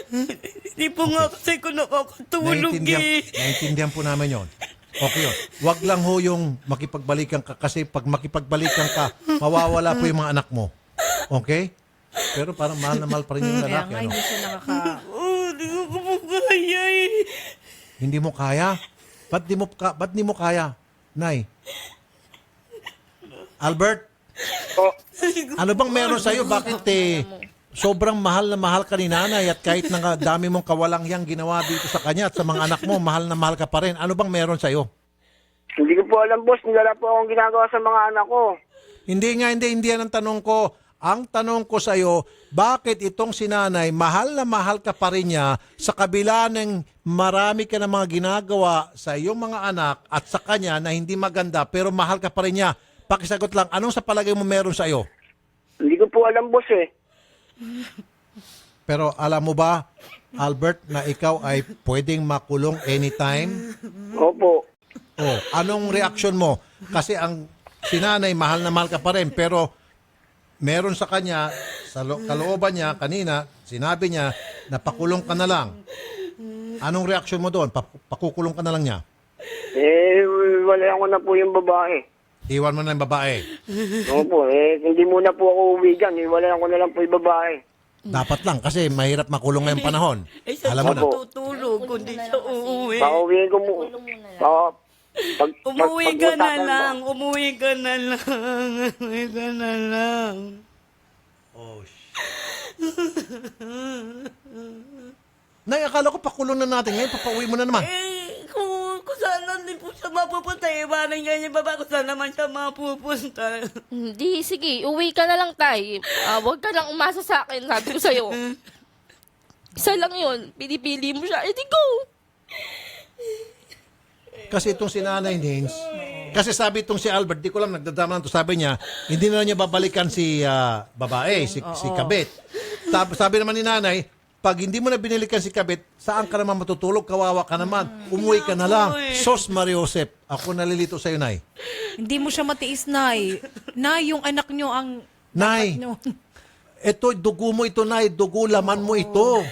Speaker 21: Hindi po nga kasi ko nakakatulog eh.
Speaker 3: Naiintindihan po namin yon. Okay yun. Wag lang ho yung makipagbalikan ka kasi pag makipagbalikan ka, mawawala po yung mga anak mo. Okay? Pero parang mahal na mahal pa rin yung lalaki.
Speaker 2: Kaya nga,
Speaker 3: Ano?
Speaker 2: hindi siya nakaka...
Speaker 21: Hindi ko po kaya eh.
Speaker 3: Hindi mo kaya? Ba't di mo kaya? Nay? Albert? Ano bang meron sa'yo? Bakit sobrang mahal na mahal ka ni nanay at kahit na dami mong kawalangyang ginawa dito sa kanya at sa mga anak mo, mahal na mahal ka pa rin. Ano bang meron sa'yo?
Speaker 17: Hindi ko po alam, boss. Wala po akong ginagawa sa mga anak ko.
Speaker 3: Hindi yan ang tanong ko. Ang tanong ko sa'yo, bakit itong sinanay, mahal na mahal ka pa rin niya sa kabila ng marami ka na mga ginagawa sa iyong mga anak at sa kanya na hindi maganda pero mahal ka pa rin niya? Pakisagot lang, anong sa palagay mo meron sa'yo?
Speaker 17: Hindi ko po alam, boss eh.
Speaker 3: Pero alam mo ba, Albert, na ikaw ay pwedeng makulong anytime?
Speaker 17: Opo.
Speaker 3: Oh, anong reaksyon mo? Kasi ang sinanay, mahal na mahal ka pa rin, pero meron sa kanya, sa kalooban niya, kanina, sinabi niya, na pakulong ka na lang. Anong reaksyon mo doon? Pakukulong ka na lang niya?
Speaker 17: Wala ko na po yung babae.
Speaker 3: Iwan mo na yung babae.
Speaker 17: Opo, hindi muna po ako uwi dyan. Wala ko na lang po yung babae.
Speaker 3: Dapat lang kasi mahirap makulong ngayong panahon. Alam mo na.
Speaker 21: Tutulog, kundi siya uuwi.
Speaker 17: Pauwiin ko mo.
Speaker 21: Umuwi ka na lang. Umuwi ka na lang. Umuwi ka na lang.
Speaker 3: Oh, Nay, akala ko pakulong na natin. Ngayon, papauwi mo na naman.
Speaker 21: Kung saan lang din po siya mapupunta. Iwanan niya yung baba kung saan naman siya mapupunta.
Speaker 6: Hindi, sige, uwi ka na lang, Tay. Huwag ka lang umasa sa akin, sabi ko sa'yo. Isa lang yun, pinipili mo siya, edi go!
Speaker 3: Kasi itong si Nanay Nins, kasi sabi itong si Albert, di ko lang nagdadama to, sabi niya, hindi na niya babalikan si babae, si Kabit. Sabi naman ni Nanay, pag hindi mo na binilikan si Kabit, saan ka naman matutulog? Kawawa ka naman. Umuwi ka na lang. Sos Mariosep, ako nalilito sa'yo, Nay.
Speaker 2: Hindi mo siya matiis, Nay. Nay, yung anak nyo ang...
Speaker 3: Nay, ito, dugo mo ito, Nay. Dugo, laman mo ito.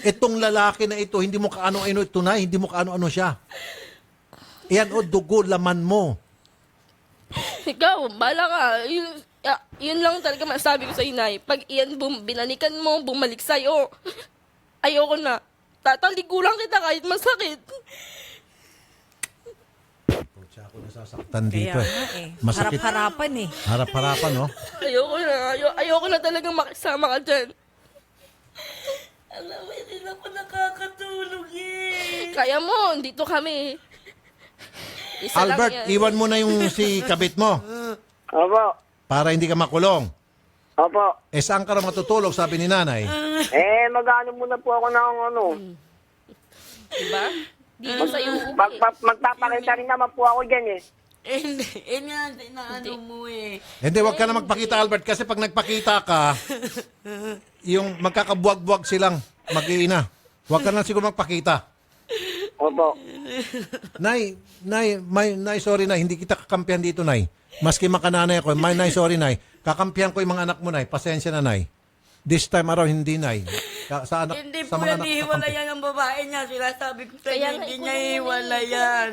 Speaker 3: Itong lalaki na ito, hindi mo kaano-ano ito, Nay. Hindi mo kaano-ano siya. Yan, dugo, laman mo.
Speaker 6: Ikaw, bala ka. Yun lang talaga masabi ko sa inay. Pag iyan binalikan mo, bumalik sa'yo. Ayoko na. Tatalikulang kita kahit masakit.
Speaker 3: Ako nasasaktan dito. Masakit.
Speaker 2: Harap-harapan eh.
Speaker 3: Harap-harapan, no?
Speaker 6: Ayoko na. Ayoko na talagang makisama ka dyan.
Speaker 21: Alam mo, hindi na ako nakakatulog eh.
Speaker 6: Kaya mo, dito kami. Isa
Speaker 3: Albert, iwan mo na yung si Kabit mo.
Speaker 17: Opo.
Speaker 3: Para hindi ka makulong.
Speaker 17: Opo.
Speaker 3: Saan ka na matutulog, sabi ni Nanay?
Speaker 17: Mag-ano muna po ako ng ano.
Speaker 6: Diba? Dito sa'yo.
Speaker 17: Magpapakita rin naman po ako dyan eh.
Speaker 21: Hindi na ano mo eh.
Speaker 3: Hindi, wag ka na magpakita, Albert, kasi pag nagpakita ka, yung magkakabuwag-buwag silang mag-iina. Wag ka na siguro magpakita.
Speaker 17: Opo.
Speaker 3: Nay, sorry, Nay. Hindi kita kakampihan dito, Nay. Maski makananay ako, Nay, sorry, Nay. Kakampihan ko yung mga anak mo, Nay. Pasensya na, Nay. This time around, hindi, Nay. Sa anak,
Speaker 21: Hindi
Speaker 3: sa
Speaker 21: po
Speaker 3: mga
Speaker 21: yan, hiwalayan ang babae niya. Sinasabi ko sa inyo, hindi niya hiwalayan.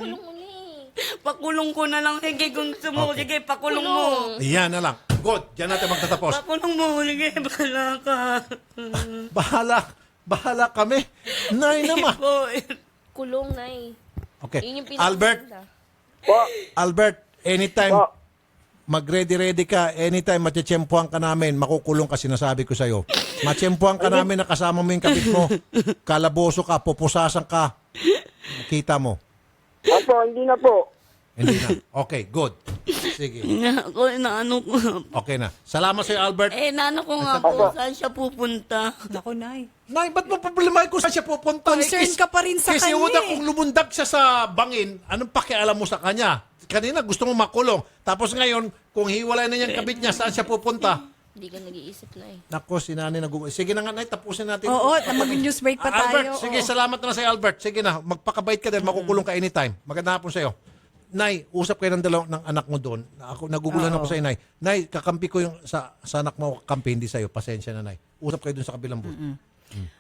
Speaker 21: Pakulong ko na lang. Sige, kung gusto mo, sige, pakulong mo.
Speaker 3: Iyan na lang. Good. Diyan natin magtatapos.
Speaker 21: Pakulong mo, sige, bahala ka.
Speaker 3: Bahala kami. Nay naman.
Speaker 6: Kulong, Nay.
Speaker 3: Okay.
Speaker 6: Yun yung
Speaker 3: Albert.
Speaker 17: Po.
Speaker 3: Albert, anytime.
Speaker 17: Po.
Speaker 3: mag-ready-ready ka. Anytime matitsempuhan ka namin, makukulong ka, sinasabi ko sa'yo. Matsempuhan ka namin na kasama mo yung kabit mo. Kalaboso ka, pupusasan ka. Kita mo.
Speaker 17: Opo, hindi na po.
Speaker 3: Hindi na. Okay, good. Sige.
Speaker 21: Ako, inaano ko.
Speaker 3: Okay na. Salamat sa'yo, Albert.
Speaker 21: Naano ko nga po, saan siya pupunta?
Speaker 2: Naku, Nay.
Speaker 3: Nay, ba't mo problemahin kung saan siya pupunta?
Speaker 2: Concern ka pa rin sa
Speaker 3: kasi
Speaker 2: kanya
Speaker 3: una,
Speaker 2: eh.
Speaker 3: kung lumundag siya sa bangin, anong pakialam mo sa kanya? Kanina gusto mo makulong. Tapos ngayon, kung hiwalay na niyang kabit niya, saan siya pupunta?
Speaker 6: Hindi ka nag-iisip na eh.
Speaker 3: Nako, si Nani Sige na nga, Nay, tapusin natin.
Speaker 2: Oo, mag-news break pa tayo.
Speaker 3: Albert, sige,
Speaker 2: Oo.
Speaker 3: salamat na sa'yo, Albert. Sige na, magpakabait ka din, makukulong ka anytime. Magandang hapon sa'yo. Nay, usap kayo ng anak mo doon. Ako, nagugulan ako sa'yo, Nay. Nay, kakampi ko yung sa anak mo, kampi, hindi sa'yo. Pasensya na, Nay. Usap kayo doon sa kabilang booth.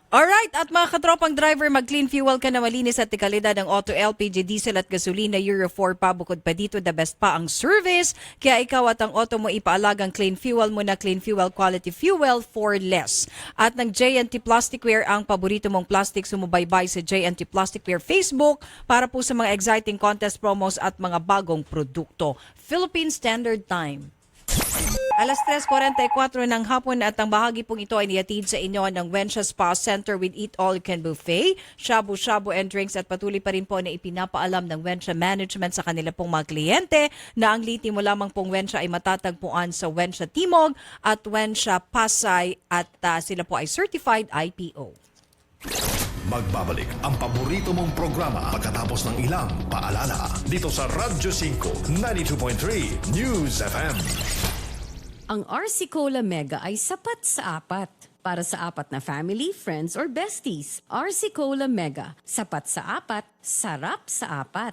Speaker 2: Alright, at mga katropang driver, mag-clean fuel ka na malinis at kalidad ng auto, LPG, diesel at gasolina, Euro 4 pa. Bukod pa dito, the best pa ang service. Kaya ikaw at ang auto mo ipaalagang clean fuel mo na clean fuel, quality fuel for less. At ng J&T Plasticware, ang paborito mong plastic, sumubaybay sa J&T Plasticware Facebook para po sa mga exciting contest promos at mga bagong produkto. Philippine Standard Time. Alas 3:44 ng hapon at ang bahagi pong ito ay niyatid sa inyo ng Wensha Spa Center with Eat All You Can Buffet, shabu-shabu and drinks at patuloy pa rin po na ipinapaalam ng Wensha Management sa kanila pong mga kliyente na ang liti mo lamang pong Wensha ay matatagpuan sa Wensha Timog at Wensha Pasay at sila po ay certified IPO.
Speaker 1: Magbabalik ang paborito mong programa pagkatapos ng ilang paalala dito sa Radyo 5 92.3 News FM.
Speaker 10: Ang RC Cola Mega ay sapat sa apat. Para sa apat na family, friends, or besties. RC Cola Mega. Sapat sa apat, sarap sa apat.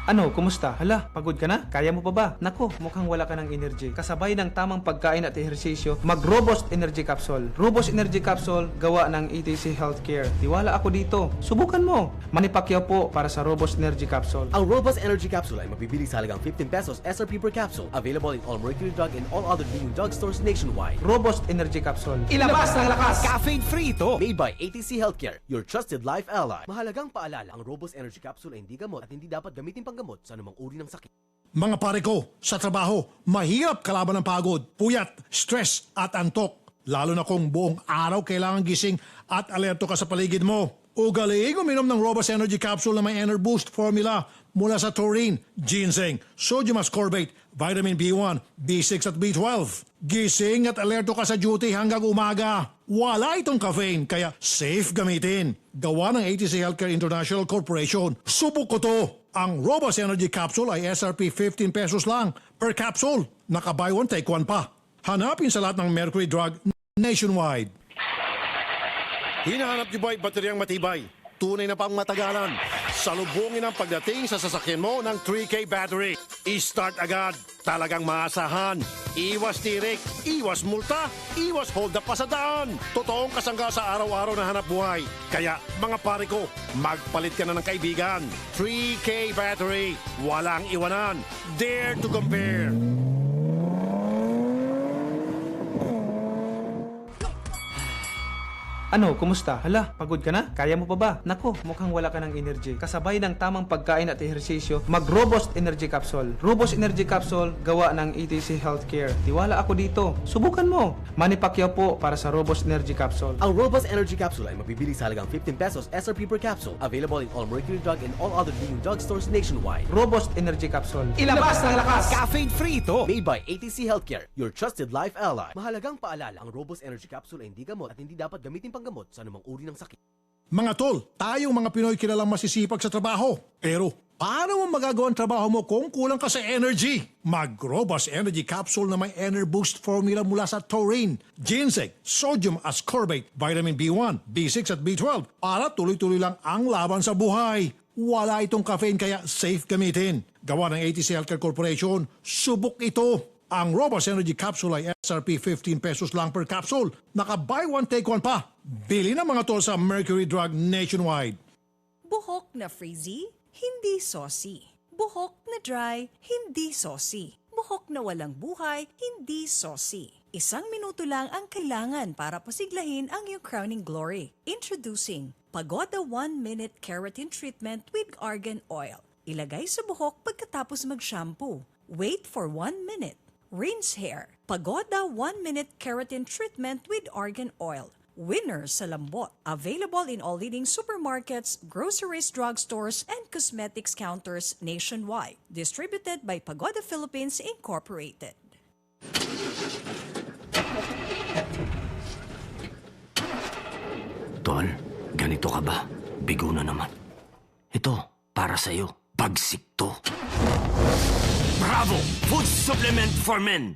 Speaker 11: Ano, kumusta? Hala, pagod ka na? Kaya mo pa ba? Nako, mukhang wala ka ng energy. Kasabay ng tamang pagkain at ehersisyo, mag-Robust Energy Capsule. Robust Energy Capsule, gawa ng ETC Healthcare. Tiwala ako dito. Subukan mo. Manny Pacquiao po para sa Robust Energy Capsule.
Speaker 22: Ang Robust Energy Capsule ay mabibili sa halagang 15 pesos SRP per capsule. Available in all Mercury Drug and all other leading drugstores nationwide.
Speaker 11: Robust Energy Capsule.
Speaker 22: Ilabas ng lakas! Caffeine-free ito! Made by ATC Healthcare, your trusted life ally. Mahalagang paalala, ang Robust Energy Capsule ay hindi gamot at hindi dapat gamitin panggamot sa anumang uri ng sakit.
Speaker 23: Mga pare ko, sa trabaho, mahirap kalaban ng pagod, puyat, stress at antok. Lalo na kung buong araw kailangan gising at alerto ka sa paligid mo. Ugaliing uminom ng Robust Energy Capsule na may Enerboost formula mula sa taurine, ginseng, sodium ascorbate, vitamin B1, B6 at B12. Gising at alerto ka sa duty hanggang umaga. Wala itong caffeine, kaya safe gamitin. Gawa ng ATC Healthcare International Corporation. Subok ko to. Ang Robust Energy Capsule ay SRP 15 pesos lang per capsule. Naka-buy one, take one pa. Hanapin sa lahat ng Mercury Drug nationwide.
Speaker 12: Hinahanap niyo ba bateryang matibay? Tunay na pang matagalan. Salubungin ang pagdating sa sasakyan mo ng 3K battery. I-start agad. Talagang maasahan. Iwas tirik, iwas multa, iwas hold up pa sa daan. Totoong kasangga sa araw-araw na hanap buhay. Kaya mga pare ko, magpalit ka na ng kaibigan. 3K battery. Walang iwanan. Dare to compare.
Speaker 11: Ano, kumusta? Hala, pagod ka na? Kaya mo pa ba? Nako, mukhang wala ka ng energy. Kasabay ng tamang pagkain at ehersisyo, mag-Robust Energy Capsule. Robust Energy Capsule, gawa ng ETC Healthcare. Tiwala ako dito. Subukan mo. Manny Pacquiao po para sa Robust Energy Capsule.
Speaker 22: Ang Robust Energy Capsule ay mabibili sa halagang 15 pesos SRP per capsule. Available in all Mercury Drug and all other leading drugstores nationwide.
Speaker 11: Robust Energy Capsule.
Speaker 22: Ilabas ng lakas! Caffeine-free ito! Made by ATC Healthcare, your trusted life ally. Mahalagang paalala, ang Robust Energy Capsule ay hindi gamot at hindi dapat gamitin panggamot sa anumang uri ng sakit.
Speaker 23: Mga tol, tayong mga Pinoy kilalang masisipag sa trabaho. Pero, paano mo magagawa ang trabaho mo kung kulang ka sa energy? Mag-Robust Energy Capsule na may Enerboost formula mula sa taurine, ginseng, sodium ascorbate, vitamin B1, B6 at B12 para tuloy-tuloy lang ang laban sa buhay. Wala itong caffeine kaya safe gamitin. Gawa ng ATC Healthcare Corporation, subok ito. Ang Robust Energy Capsule ay SRP 15 pesos lang per capsule. Naka-buy one, take one pa. Bili na mga tol sa Mercury Drug nationwide.
Speaker 2: Buhok na frizzy, hindi saucy. Buhok na dry, hindi saucy. Buhok na walang buhay, hindi saucy. 1 minuto lang ang kailangan para pasiglahin ang iyong crowning glory. Introducing Pagoda 1-Minute Keratin Treatment with Argan Oil. Ilagay sa buhok pagkatapos mag-shampoo. Wait for 1 minute. Rinse hair. Pagoda 1-minute keratin treatment with argan oil. Winner sa lambot. Available in all leading supermarkets, groceries, drugstores, and cosmetics counters nationwide. Distributed by Pagoda Philippines Incorporated.
Speaker 14: Tol, ganito ka ba? Bigo na naman. Ito, para sa'yo. Bagsik to. Bravo! Food supplement for men!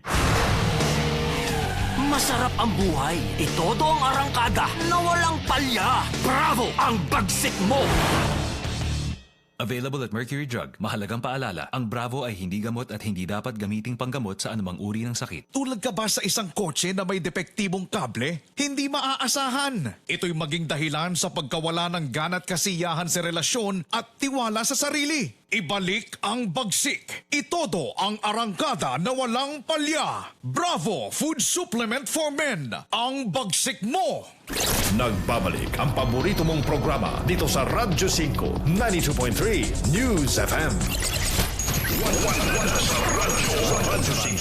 Speaker 14: Masarap ang buhay. Itodo ang arangkada na walang palya. Bravo! Ang bagsik mo!
Speaker 15: Available at Mercury Drug. Mahalagang paalala, ang Bravo ay hindi gamot at hindi dapat gamiting panggamot sa anumang uri ng sakit.
Speaker 8: Tulad ka ba sa isang kotse na may depektibong kable? Hindi maaasahan. Ito'y maging dahilan sa pagkawala ng gana at kasiyahan sa relasyon at tiwala sa sarili. Ibalik ang bagsik. Itodo ang arangkada na walang palya. Bravo Food Supplement for Men. Ang bagsik mo.
Speaker 1: Nagbabalik ang paborito mong programa dito sa Radyo 5 92.3 News FM. Sa Radyo 5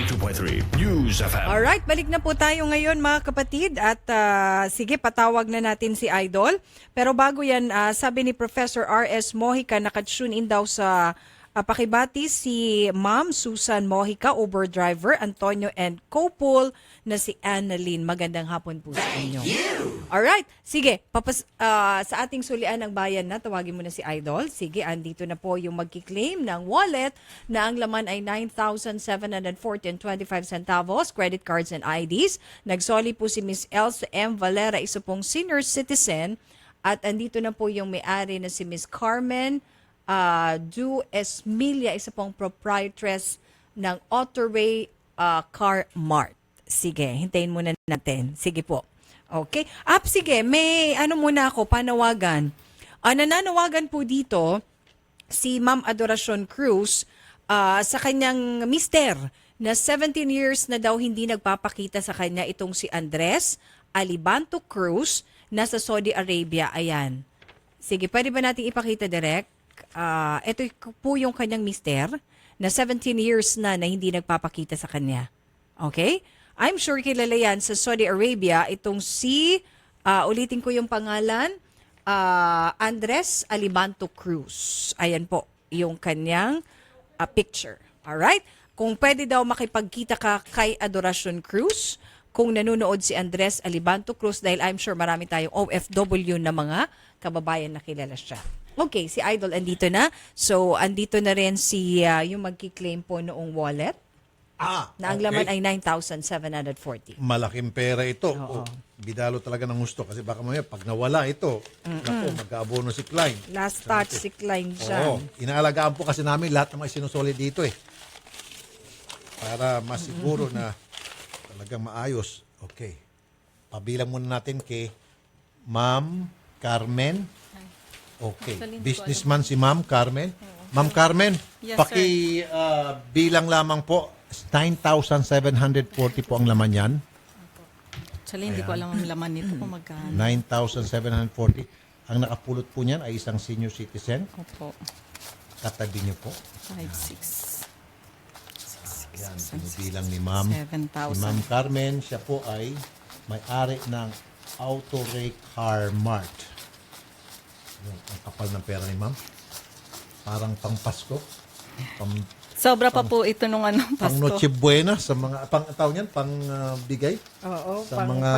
Speaker 1: 92.3 News FM.
Speaker 2: Alright, balik na po tayo ngayon mga kapatid at sige, patawag na natin si Idol. Pero bago yan, sabi ni Professor R.S. Mojica, nakatune in daw sa pakibati si Ma'am Susan Mojica, Uber driver, Antonio and co-pool na si Annalyn. Magandang hapon po sa inyo. Alright, sige, sa ating sulian ng bayan na, tawagin mo na si Idol. Sige, andito na po yung magkiklaim ng wallet na ang laman ay 9,740.25 centavos, credit cards and IDs. Nagsoli po si Miss Elsa M. Valera, isa pong senior citizen. At andito na po yung may-ari na si Miss Carmen Du Esmilia, isa pong proprietress ng Autoray Car Mart. Sige, hintayin muna natin. Sige po. Okay. Sige, may muna ako, panawagan. Nananawagan po dito si Ma'am Adoracion Cruz sa kanyang mister na 17 years na daw hindi nagpapakita sa kanya itong si Andres Alibanto Cruz na sa Saudi Arabia. Ayan. Sige, pwede ba natin ipakita direct? Ito po yung kanyang mister na 17 years na hindi nagpapakita sa kanya. Okay? I'm sure kilala yan sa Saudi Arabia. Itong si, ulitin ko yung pangalan, Andres Alibanto Cruz. Ayan po, yung kanyang picture. Alright? Kung pwede daw makipagkita ka kay Adoracion Cruz, kung nanonood si Andres Alibanto Cruz, dahil I'm sure marami tayong OFW na mga kababayan na kilala siya. Okay, si Idol andito na. So, andito na rin si yung magki-claim po noong wallet. Na ang laman ay 9,740.
Speaker 3: Malaking pera ito. Bidalo talaga ng gusto kasi baka mamaya pag nawala ito, naku, mag-aabono si Klein.
Speaker 2: Last touch si Klein dyan.
Speaker 3: Inaalagaan po kasi namin lahat ng mga sinusoli dito para masiguro na talagang maayos. Okay. Pabilang muna natin kay Ma'am Carmen. Okay. Businessman si Ma'am Carmen. Ma'am Carmen,
Speaker 7: Yes,
Speaker 3: bilang lamang po, 9,740 po ang laman yan.
Speaker 7: Actually, hindi ko alam ang laman nito kung magkano.
Speaker 3: 9,740. Ang nakapulot po niyan ay isang senior citizen.
Speaker 7: Opo.
Speaker 3: Katabi niyo po.
Speaker 7: 5,600.
Speaker 3: Yan, binubilang ni Ma'am.
Speaker 7: 7,000.
Speaker 3: Si Ma'am Carmen, siya po ay may-ari ng Autoray Car Mart. Yung, ang kapal ng pera ni Ma'am. Parang pang Pasko.
Speaker 7: Sobra pa po ito nung Pasko.
Speaker 3: Pang Noche Buena sa mga tawag niyan, pang bigay.
Speaker 2: Oo,
Speaker 3: sa mga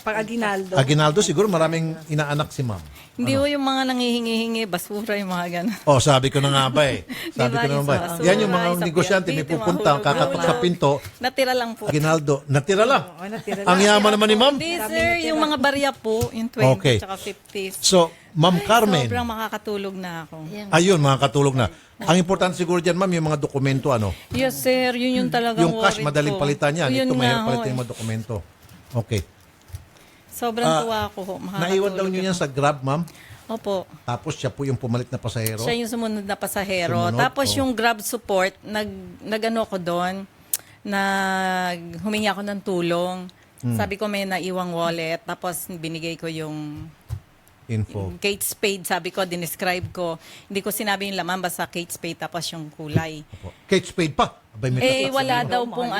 Speaker 2: pang Aguinaldo.
Speaker 3: Aguinaldo siguro maraming inaanak si Ma'am.
Speaker 7: Hindi ho yung mga nangihingi-hingi, basura yung mga gano'n.
Speaker 3: Sabi ko na nga ba Sabi ko na nga ba. Yan yung mga negosyante may pupunta, kakatok sa pinto.
Speaker 7: Natira lang po.
Speaker 3: Aguinaldo, natira lang.
Speaker 2: Natira lang.
Speaker 3: Ang yaman naman ni Ma'am.
Speaker 7: Hindi sir, yung mga barya po, yung 20
Speaker 3: Okay.
Speaker 7: tsaka 50.
Speaker 3: So, Ma'am Carmen.
Speaker 7: Sobrang makakatulog na ako.
Speaker 3: Ayun, mga katulog na. Ang importante siguro dyan, Ma'am, yung mga dokumento,
Speaker 7: Yes sir, yun yung talagang
Speaker 3: yung cash,
Speaker 7: worried
Speaker 3: madaling
Speaker 7: ko.
Speaker 3: palitan yan.
Speaker 7: Yun
Speaker 3: Ito, mahirap
Speaker 7: nga ho,
Speaker 3: palitan yung mga dokumento. Okay.
Speaker 7: Sobrang tuwa ako.
Speaker 3: Naiwan daw nyo yan sa Grab, Ma'am?
Speaker 7: Opo.
Speaker 3: Tapos siya po yung pumalit na pasahero?
Speaker 7: Siya yung sumunod na pasahero.
Speaker 3: Sumunod?
Speaker 7: Tapos yung Grab support, nag-ano ko doon, humingi ako ng tulong. Sabi ko may naiwang wallet, tapos binigay ko yung
Speaker 3: info.
Speaker 5: Kate Spade, sabi ko, dinescribe ko. Hindi ko sinabi yung laman, basta Kate Spade tapos yung kulay.
Speaker 3: Kate Spade pa. Abay, may tatak sa
Speaker 5: Wala
Speaker 3: inyo.
Speaker 5: daw pong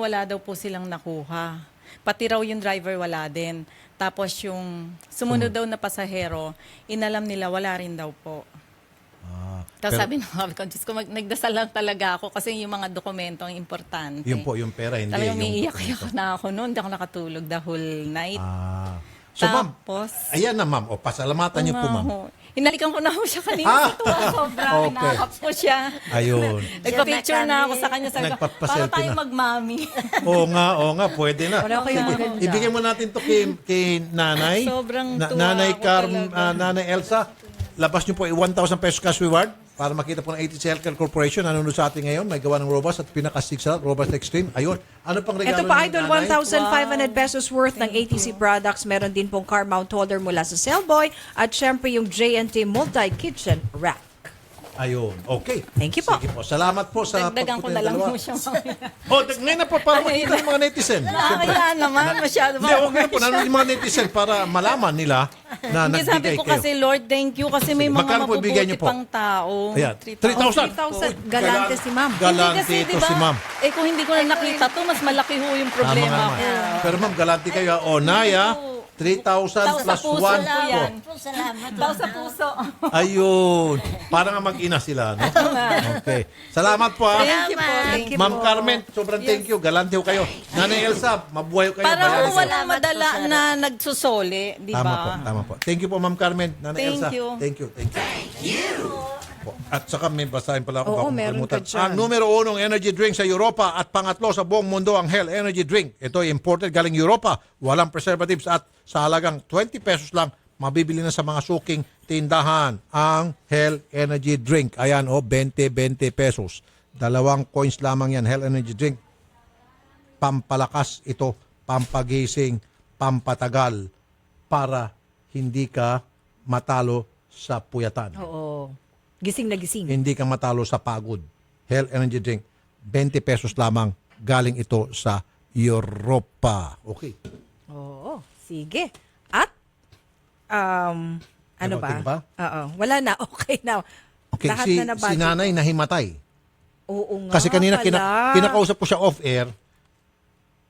Speaker 5: wala daw po silang nakuha. Pati raw yung driver wala din. Tapos yung sumunod daw na pasahero, inalam nila wala rin daw po. Tapos sabi ko, Diyos ko, nagdasal lang talaga ako kasi yung mga dokumento ang importante.
Speaker 3: Yun po, yung pera, hindi.
Speaker 5: Talagang
Speaker 3: yung
Speaker 5: umiiyak na ako noon. Hindi ako nakatulog the whole night.
Speaker 3: So, ma'am,
Speaker 5: Tapos,
Speaker 3: ayan na, ma'am. O, pasalamatan niyo po, ma'am.
Speaker 5: hinalikan ko na ako siya kanina sa tuwa. Sobrang
Speaker 3: Okay.
Speaker 5: nakakap ko siya.
Speaker 3: Ayun.
Speaker 5: Nagpa-picture na ako sa kanya. Sabi ko, para
Speaker 3: Nagpapaselfie
Speaker 5: tayo
Speaker 3: na.
Speaker 5: magmami.
Speaker 3: Oo nga, pwede na.
Speaker 5: Wala kayong
Speaker 3: Sige,
Speaker 5: maganda.
Speaker 3: ibigay mo natin to kay nanay.
Speaker 5: Sobrang tuwa
Speaker 3: Nanay
Speaker 5: ako talaga.
Speaker 3: Nanay Elsa, labas niyo po 1,000 pesos cash reward para makita po ng ATC Healthcare Corporation. Nanonood sa atin ngayon. May gawa ng Robust at pinaka-6 Robust Extreme. Ayun. Ano pang regalo
Speaker 2: Ito pa,
Speaker 3: ni
Speaker 2: Idol,
Speaker 3: nanay?
Speaker 2: 1,500 pesos worth ng ATC products. Meron din pong car mount holder mula sa Cellboy. At syempre yung J&T Multi-Kitchen Rack.
Speaker 3: Ayun. Okay.
Speaker 2: Thank you po.
Speaker 3: Sige po. Salamat po sa
Speaker 5: Dagdagan ko
Speaker 3: pagpunta
Speaker 5: na
Speaker 3: ng
Speaker 5: lang
Speaker 3: dalawa.
Speaker 5: mo siya.
Speaker 3: Ngayon na po para makita ng mga netizen.
Speaker 5: Nakakaya naman. Masyado
Speaker 3: Hindi, okay na po. Nanonood yung mga netizen para malaman nila na
Speaker 5: Hindi, sabi
Speaker 3: nagbigay
Speaker 5: ko
Speaker 3: kayo.
Speaker 5: kasi, Lord, thank you kasi may
Speaker 3: Sige,
Speaker 5: mga
Speaker 3: magkano po ibigay
Speaker 5: mabubuti
Speaker 3: niyo po?
Speaker 5: pang tao.
Speaker 3: Ayan, 3,000.
Speaker 2: 3,000. Galante si ma'am.
Speaker 3: Galante
Speaker 5: Hindi kasi,
Speaker 3: ito
Speaker 5: diba,
Speaker 3: si ma'am.
Speaker 5: kung hindi ko na nakita to, mas malaki ho yung
Speaker 3: Tama
Speaker 5: problema
Speaker 3: nga,
Speaker 5: ko.
Speaker 3: ma'am. Pero ma'am, galante kayo. O, Naya, 3,000 plus 1 po.
Speaker 5: Salamat. Tao sa puso.
Speaker 3: Ayun. Para nga mag-ina sila, no? Okay. Salamat po, ha.
Speaker 5: Thank you po. Thank you
Speaker 3: Ma'am
Speaker 5: po.
Speaker 3: Carmen, sobrang thank you. Galante ho kayo. Nanay Elsa, mabuhay ho kayo.
Speaker 5: Para
Speaker 3: bayani
Speaker 5: ho
Speaker 3: kayo.
Speaker 5: wala madala na nagsusoli, di ba?
Speaker 3: Tama po. Thank you po, Ma'am Carmen. Nanay
Speaker 5: Thank
Speaker 3: Elsa.
Speaker 5: you.
Speaker 3: Thank you. At saka may basahin pala ako.
Speaker 2: Oo,
Speaker 3: baka
Speaker 2: meron
Speaker 3: makalimutan.
Speaker 2: ka dyan.
Speaker 3: Ang numero 1 energy drink sa Europa at pangatlo sa buong mundo ang Hell Energy Drink. Ito ay imported galing Europa. Walang preservatives at sa halagang 20 pesos lang mabibili na sa mga suking tindahan ang Hell Energy Drink. Ayan 20 pesos. 2 coins lamang yan, Hell Energy Drink. Pampalakas ito, pampagising, pampatagal para hindi ka matalo sa puyatan.
Speaker 2: Oo. Gising na gising.
Speaker 3: Hindi ka matalo sa pagod. Hell Energy Drink, 20 pesos lamang. Galing ito sa Europa. Okay.
Speaker 2: Oo. Sige. At, ano
Speaker 3: Everything ba?
Speaker 2: Oo. Wala na. Okay na.
Speaker 3: Okay,
Speaker 2: Lahat
Speaker 3: si
Speaker 2: na nabudget.
Speaker 3: nanay nahimatay.
Speaker 2: Oo nga
Speaker 3: Kasi kanina
Speaker 2: pala.
Speaker 3: kinakausap ko siya off-air.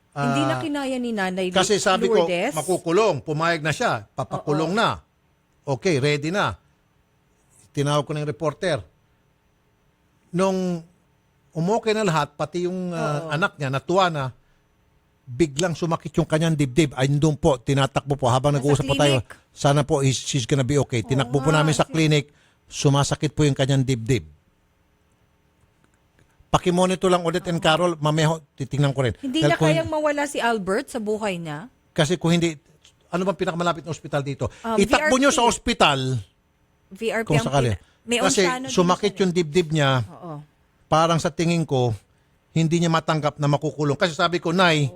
Speaker 2: Hindi na kinaya ni Nanay
Speaker 3: Kasi sabi ko,
Speaker 2: Lourdes.
Speaker 3: makukulong. Pumayag na siya. Papakulong na. Okay, ready na. Tinawag ko ng reporter. Nung umokay na lahat, pati yung anak niya, natuwa na, biglang sumakit yung kanyang dibdib. Ay, doon po, tinatakbo po. Habang nag-uusap po tayo, sana po, she's gonna be okay. Tinakbo po namin sa clinic, sumasakit po yung kanyang dibdib. Pakimonitor lang ulit and Carol, mameho, titingnan ko rin.
Speaker 2: Hindi
Speaker 3: Dahil
Speaker 2: na
Speaker 3: kung-
Speaker 2: kayang mawala si Albert sa buhay niya?
Speaker 3: Kasi kung hindi, ano bang pinakamalapit na ospital dito?
Speaker 2: Um,
Speaker 3: Itakbo
Speaker 2: VRP.
Speaker 3: nyo sa ospital
Speaker 2: VRP
Speaker 3: kung
Speaker 2: ang
Speaker 3: sakali.
Speaker 2: may
Speaker 3: Kasi
Speaker 2: Onsiano din
Speaker 3: sumakit yung dibdib niya,
Speaker 2: Oo.
Speaker 3: parang sa tingin ko, hindi niya matanggap na makukulong. Kasi sabi ko, Nay,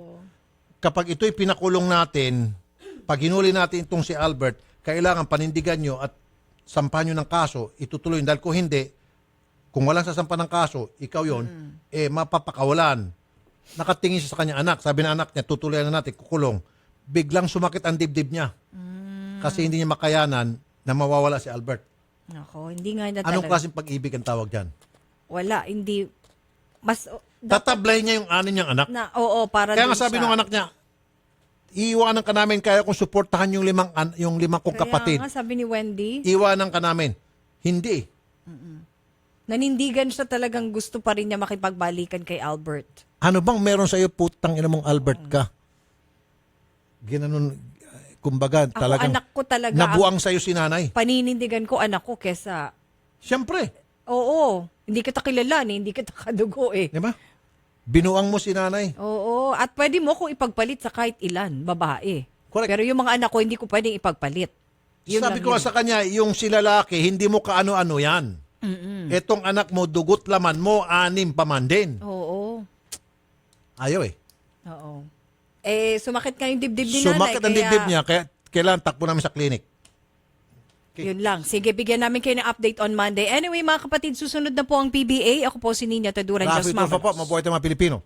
Speaker 3: kapag ito'y pinakulong natin, pag hinuli natin itong si Albert, kailangan panindigan nyo at sampahan nyo ng kaso, itutuloy. Dahil kung hindi, kung walang sasampa ng kaso, ikaw yon, mapapakawalan. Nakatingin siya sa kanyang anak. Sabi ng anak niya, tutuloy na natin, kukulong. Biglang sumakit ang dibdib niya. Kasi hindi niya makayanan na mawawala si Albert.
Speaker 2: Ako, hindi nga na
Speaker 3: Anong
Speaker 2: talaga.
Speaker 3: klaseng pag-ibig ang tawag dyan?
Speaker 2: Wala, hindi. Mas,
Speaker 3: Tatablay niya yung anin niyang anak.
Speaker 2: oo, para
Speaker 3: Kaya
Speaker 2: dun
Speaker 3: nga sabi
Speaker 2: sa-
Speaker 3: ng anak niya, iiwanan ka namin kaya kung suportahan yung limang kong kapatid.
Speaker 2: Kaya nga, sabi ni Wendy,
Speaker 3: Iwanan ka namin. Hindi.
Speaker 2: nanindigan siya talagang gusto pa rin niya makipagbalikan kay Albert.
Speaker 3: Ano bang meron sa iyo putang ina mong Albert ka? Ginanon, kumbaga
Speaker 2: Ako,
Speaker 3: talagang
Speaker 2: anak ko talaga.
Speaker 3: nabuang sa iyo si nanay.
Speaker 2: Paninindigan ko anak ko kesa...
Speaker 3: Siyempre.
Speaker 2: Oo. Hindi kita kilala, hindi kita kadugo eh.
Speaker 3: Di ba? Binuang mo si nanay.
Speaker 2: Oo. At pwede mo kung ipagpalit sa kahit ilan, babae.
Speaker 3: Correct.
Speaker 2: Pero yung mga anak ko, hindi ko pwedeng ipagpalit. Yun
Speaker 3: Sabi
Speaker 2: lang
Speaker 3: ko nga
Speaker 2: yun.
Speaker 3: sa kanya, yung si lalaki, hindi mo kaano-ano yan. Etong anak mo, dugot laman mo, 6 pa man din.
Speaker 2: Oo.
Speaker 3: Ayaw eh.
Speaker 2: Oo. Sumakit nga yung dibdib ni nanay.
Speaker 3: Sumakit ang dibdib niya, kaya kailangan takbo namin sa clinic.
Speaker 2: Yun lang. Sige, bigyan namin kayo ng update on Monday. Anyway, mga kapatid, susunod na po ang PBA. Ako po si Nina Taduran.
Speaker 3: Rafi Tulfo po, mabuhay tayo mga Pilipino.